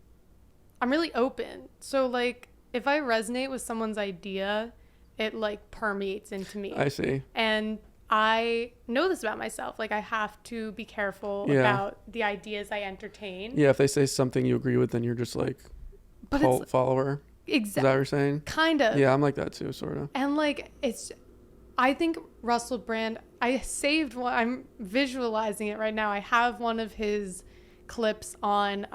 really open. So like if I resonate with someone's idea, it like permeates into me. I see. And I know this about myself. Like I have to be careful about the ideas I entertain. Yeah, if they say something you agree with, then you're just like cult follower. Exactly. Is that what you're saying? Kind of. Yeah, I'm like that too, sort of. And like I think Russell Brand, I saved one, I'm visualizing it right now. I have one of his clips on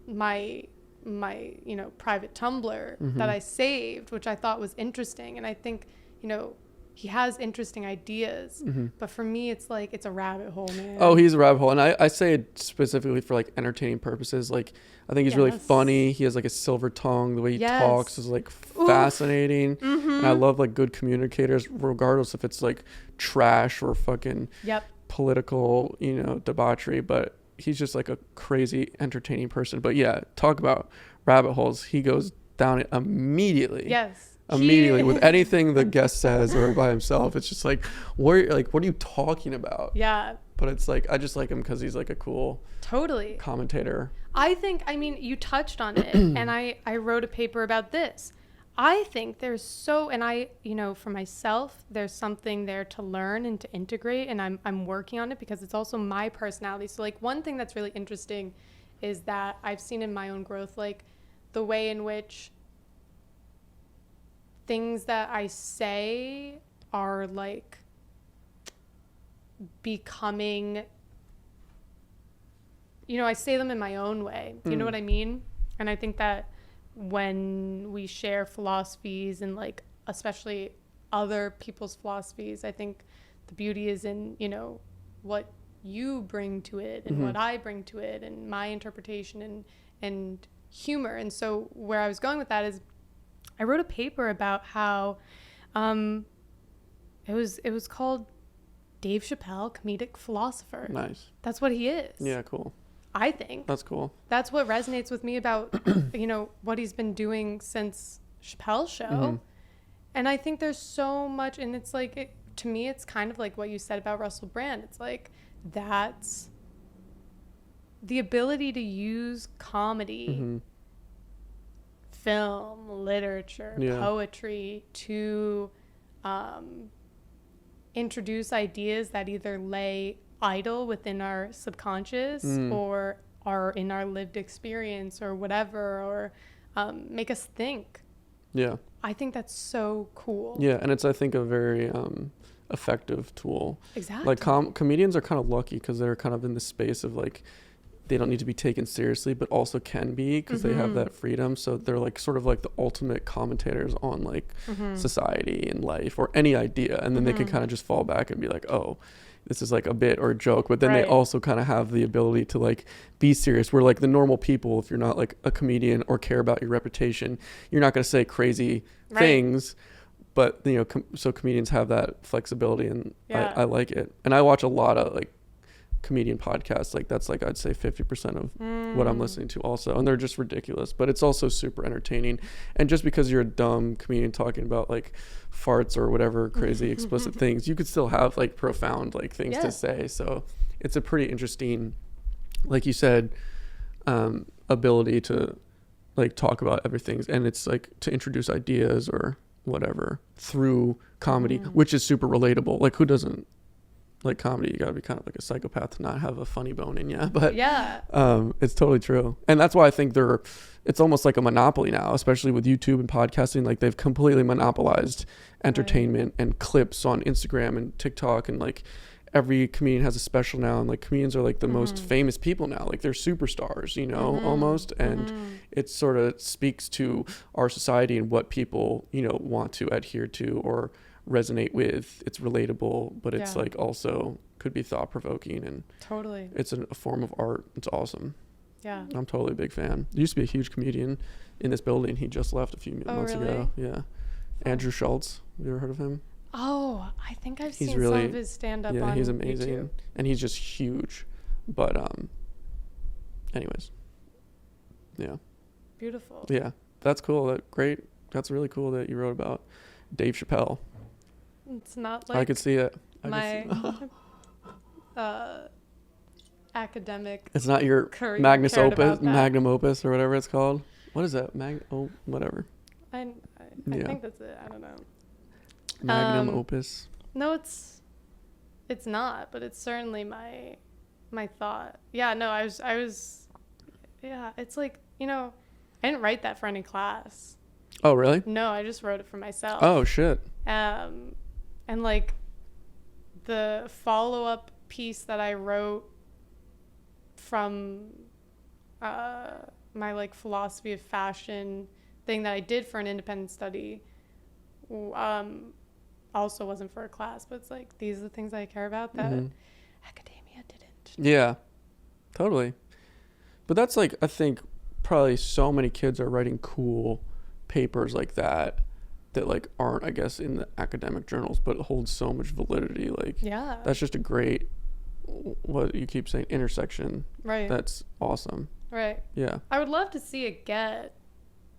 my you know, private Tumblr that I saved, which I thought was interesting. And I think, you know, he has interesting ideas, but for me, it's like, it's a rabbit hole, man. Oh, he's a rabbit hole. And I say it specifically for like entertaining purposes. Like, I think he's really funny. He has like a silver tongue. The way he talks is like fascinating. And I love like good communicators, regardless if it's like trash or fucking political, you know, debauchery. But he's just like a crazy entertaining person. But yeah, talk about rabbit holes. He goes down it immediately. Immediately with anything the guest says or by himself. It's just like, what are you talking about? But it's like, I just like him because he's like a cool commentator. I think, I mean, you touched on it and I wrote a paper about this. I think there's and I, you know, for myself, there's something there to learn and to integrate, and I'm working on it because it's also my personality. So like one thing that's really interesting is that I've seen in my own growth, like the way in which things that I say are like becoming, you know, I say them in my own way. You know what I mean? And I think that when we share philosophies and like especially other people's philosophies, I think the beauty is in, you know, what you bring to it and what I bring to it and my interpretation and humor. And so where I was going with that is I wrote a paper about how it was called Dave Chappelle, Comedic Philosopher. Nice. That's what he is. Yeah, cool. I think. That's cool. That's what resonates with me about, you know, what he's been doing since Chappelle's show. And I think there's so much, and it's like, to me, it's kind of like what you said about Russell Brand. It's like, that's the ability to use comedy, film, literature, poetry to introduce ideas that either lay idle within our subconscious or are in our lived experience or whatever, or make us think. I think that's so cool. And it's, I think, a very effective tool. Exactly. Like comedians are kind of lucky because they're kind of in the space of like they don't need to be taken seriously, but also can be, because they have that freedom. So they're like sort of like the ultimate commentators on like society and life or any idea. And then they can kind of just fall back and be like, oh, this is like a bit or a joke. But then they also kind of have the ability to like be serious. Where like the normal people, if you're not like a comedian or care about your reputation, you're not going to say crazy things. But, you know, so comedians have that flexibility, and I like it. And I watch a lot of like comedian podcasts. Like that's like I'd say 50% of what I'm listening to also, and they're just ridiculous, but it's also super entertaining. And just because you're a dumb comedian talking about like farts or whatever crazy explicit things, you could still have like profound like things to say. So it's a pretty interesting, like you said, ability to like talk about everything, and it's like to introduce ideas or whatever through comedy, which is super relatable. Like who doesn't like comedy? You gotta be kind of like a psychopath to not have a funny bone in you. But it's totally true. And that's why I think it's almost like a monopoly now, especially with YouTube and podcasting. Like they've completely monopolized entertainment and clips on Instagram and TikTok, and like every comedian has a special now, and like comedians are like the most famous people now. Like they're superstars, you know, almost. And it sort of speaks to our society and what people, you know, want to adhere to or resonate with. It's relatable, but it's like also could be thought-provoking, and totally it's a form of art. It's awesome. I'm totally a big fan. There used to be a huge comedian in this building. He just left a few months ago. Andrew Schultz, have you ever heard of him? Oh, I think I've seen some of his stand-up on he's amazing YouTube. And he's just huge. But anyways, beautiful. That's cool. That's really cool that you wrote about Dave Chappelle. It's not like I could see it. My academic. It's not your magnum opus or whatever it's called. What is that? Whatever. I think that's it. I don't know. Magnum opus. No, it's not, but it's certainly my thought. Yeah, no, I was it's like, you know, I didn't write that for any class. Oh, really? No, I just wrote it for myself. Oh, shit. And like the follow-up piece that I wrote from my like philosophy of fashion thing that I did for an independent study also wasn't for a class, but it's like these are the things I care about that academia didn't. Yeah, totally. But that's like, I think probably so many kids are writing cool papers like that like aren't, I guess, in the academic journals, but hold so much validity. Like, that's just a great, what you keep saying, intersection. Right. That's awesome. Right. Yeah. I would love to see it get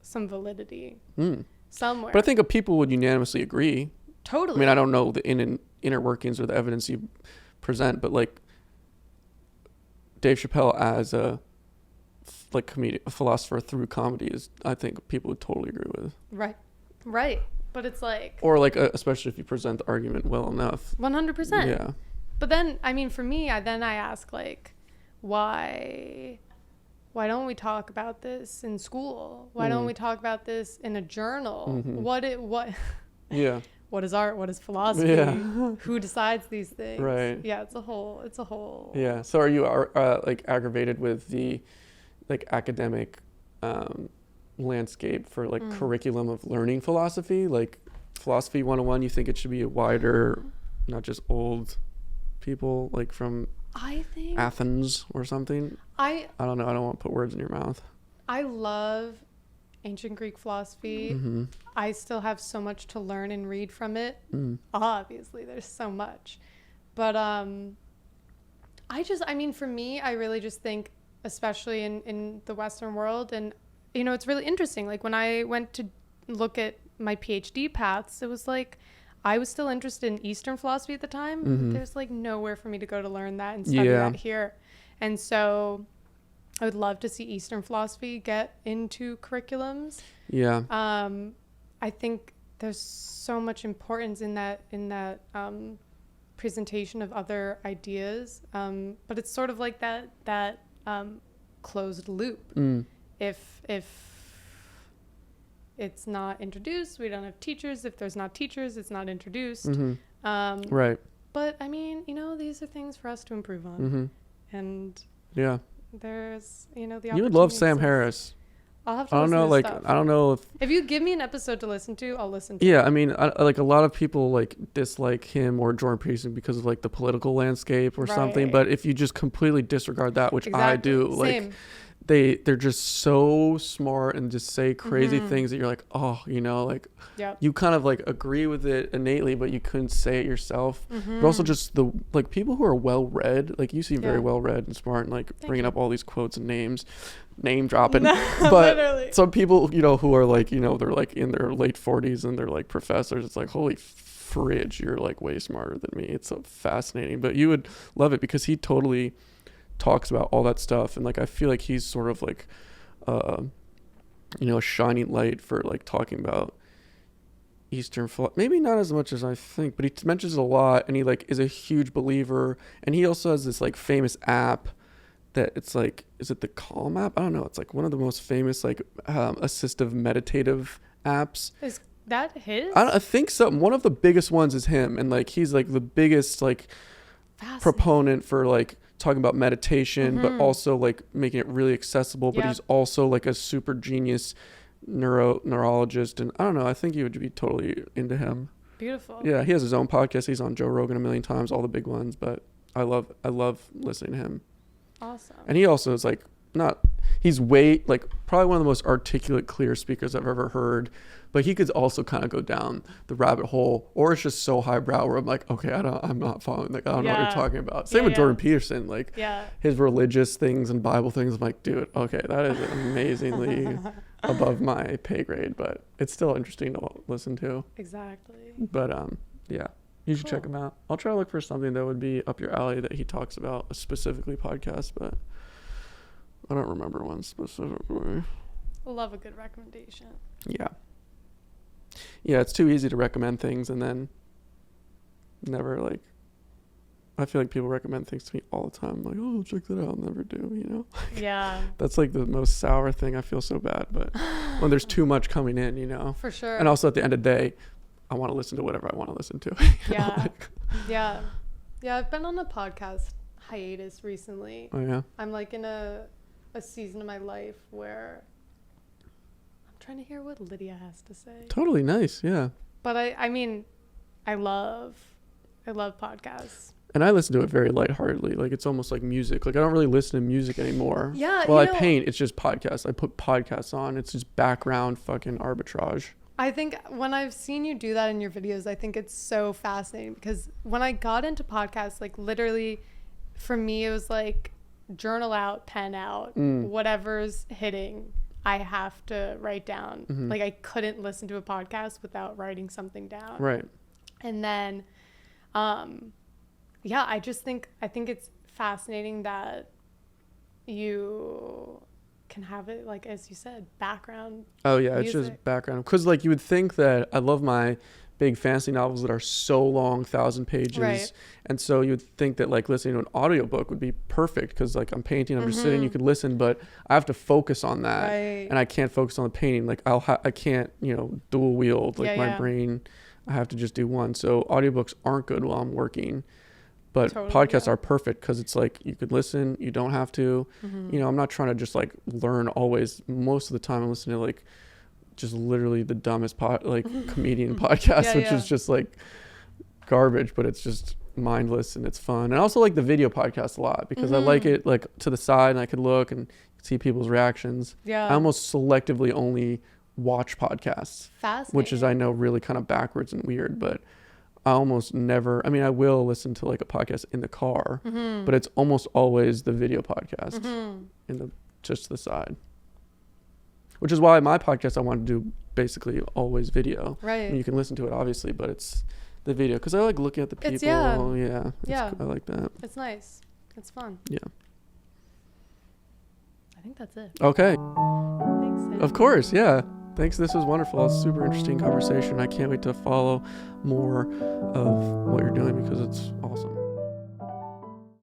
some validity somewhere. But I think people would unanimously agree. Totally. I mean, I don't know the inner workings or the evidence you present, but like Dave Chappelle as a philosopher through comedy is, I think people would totally agree with. Right. But it's like... Or like, especially if you present the argument well enough. 100%. Yeah. But then, I mean, for me, I ask, like, why don't we talk about this in school? Why don't we talk about this in a journal? What what is art? What is philosophy? Who decides these things? Right. Yeah, it's a whole. Yeah. So are you like aggravated with the like academic landscape for like curriculum of learning philosophy? Like philosophy 101, you think it should be a wider, not just old people like from Athens or something? I don't know. I don't want to put words in your mouth. I love ancient Greek philosophy. I still have so much to learn and read from it. Obviously, there's so much. But for me, I really just think, especially in the Western world, and, you know, it's really interesting. Like when I went to look at my PhD paths, it was like, I was still interested in Eastern philosophy at the time. But there's like nowhere for me to go to learn that and study that here. And so I would love to see Eastern philosophy get into curriculums. Yeah. I think there's so much importance in that presentation of other ideas. But it's sort of like that closed loop. If it's not introduced, we don't have teachers. If there's not teachers, it's not introduced. Right. But I mean, you know, these are things for us to improve on. And there's, the You would love opportunity Sam exists. Harris. I'll have to I don't listen know, to like, stuff. I don't know If you give me an episode to listen to, I'll listen to yeah, it. I mean, like a lot of people like dislike him or Jordan Peterson because of like the political landscape or something. Right. But if you just completely disregard that, which I do, like Same. they're just so smart and just say crazy things that you're like, oh, like Yep. you kind of like agree with it innately, but you couldn't say it yourself. But also just the like people who are well read, like you seem very Yeah. well read and smart and like Thank bringing you. up all these quotes and name dropping. No, But literally. some people, who are like, they're like in their late 40s and they're like professors. It's like, holy fridge, you're like way smarter than me. It's so fascinating. But you would love it because he totally talks about all that stuff. And like, I feel like he's sort of like, a shining light for like talking about Eastern philosophy. Maybe not as much as I think, but he mentions it a lot. And he like is a huge believer. And he also has this like famous app that it's like, is it the Calm app? I don't know. It's like one of the most famous like assistive meditative apps. Is that his? I think so. One of the biggest ones is him, and like he's like the biggest like proponent for like talking about meditation, but also like making it really accessible. But Yep. he's also like a super genius neurologist, and I don't know. I think you would be totally into him. Beautiful. Yeah, he has his own podcast. He's on Joe Rogan a million times, all the big ones. But I love listening to him. Awesome. And he also is like he's like probably one of the most articulate, clear speakers I've ever heard, but he could also kind of go down the rabbit hole, or it's just so highbrow where I'm like, okay, I'm not following, like, I don't know what you're talking about. Same with Jordan Peterson, like his religious things and Bible things. I'm like, dude, okay, that is amazingly above my pay grade, but it's still interesting to listen to. Exactly. But yeah, you should check him out. I'll try to look for something that would be up your alley that he talks about, specifically podcast, but I don't remember one specifically. Love a good recommendation. Yeah, it's too easy to recommend things and then never like. I feel like people recommend things to me all the time. I'm like, oh, check that out. I'll never do, Yeah. That's like the most sour thing. I feel so bad, but when there's too much coming in, For sure. And also at the end of the day, I want to listen to whatever I want to listen to. Yeah. Yeah. Yeah. I've been on a podcast hiatus recently. Oh yeah. I'm like in a season of my life where I'm trying to hear what Lydia has to say. Totally nice. Yeah. But I mean, I love podcasts. And I listen to it very lightheartedly. Like it's almost like music. Like I don't really listen to music anymore. Yeah. Well, I paint. It's just podcasts. I put podcasts on. It's just background fucking arbitrage. I think when I've seen you do that in your videos, I think it's so fascinating because when I got into podcasts, like literally for me, it was like journal out, pen out, whatever's hitting, I have to write down. Like I couldn't listen to a podcast without writing something down. Right. And then, yeah, I think it's fascinating that you can have it, like, as you said, background. Oh yeah, music. it's just background. Because like you would think that I love my big fantasy novels that are so long, 1,000 pages. Right. And so you would think that like listening to an audiobook would be perfect because like I'm painting, I'm just sitting, you could listen, but I have to focus on that. Right. And I can't focus on the painting. Like I can't, dual wield like my brain. I have to just do one. So audiobooks aren't good while I'm working. But podcasts are perfect because it's like you could listen, you don't have to. I'm not trying to just like learn always. Most of the time I'm listening to like just literally the dumbest comedian podcast, which is just like garbage, but it's just mindless and it's fun. And I also like the video podcast a lot because I like it like to the side and I could look and see people's reactions. Yeah. I almost selectively only watch podcasts, which is I know really kind of backwards and weird, but I almost never, I will listen to like a podcast in the car, but it's almost always the video podcast in just the side, which is why my podcast, I want to do basically always video. Right. And you can listen to it obviously, but it's the video. Cause I like looking at the people. I like that. It's nice. It's fun. Yeah. I think that's it. Okay. Thanks, Sam. Of course. Yeah. Thanks. This was wonderful. It's a super interesting conversation. I can't wait to follow more of what you're doing because it's awesome.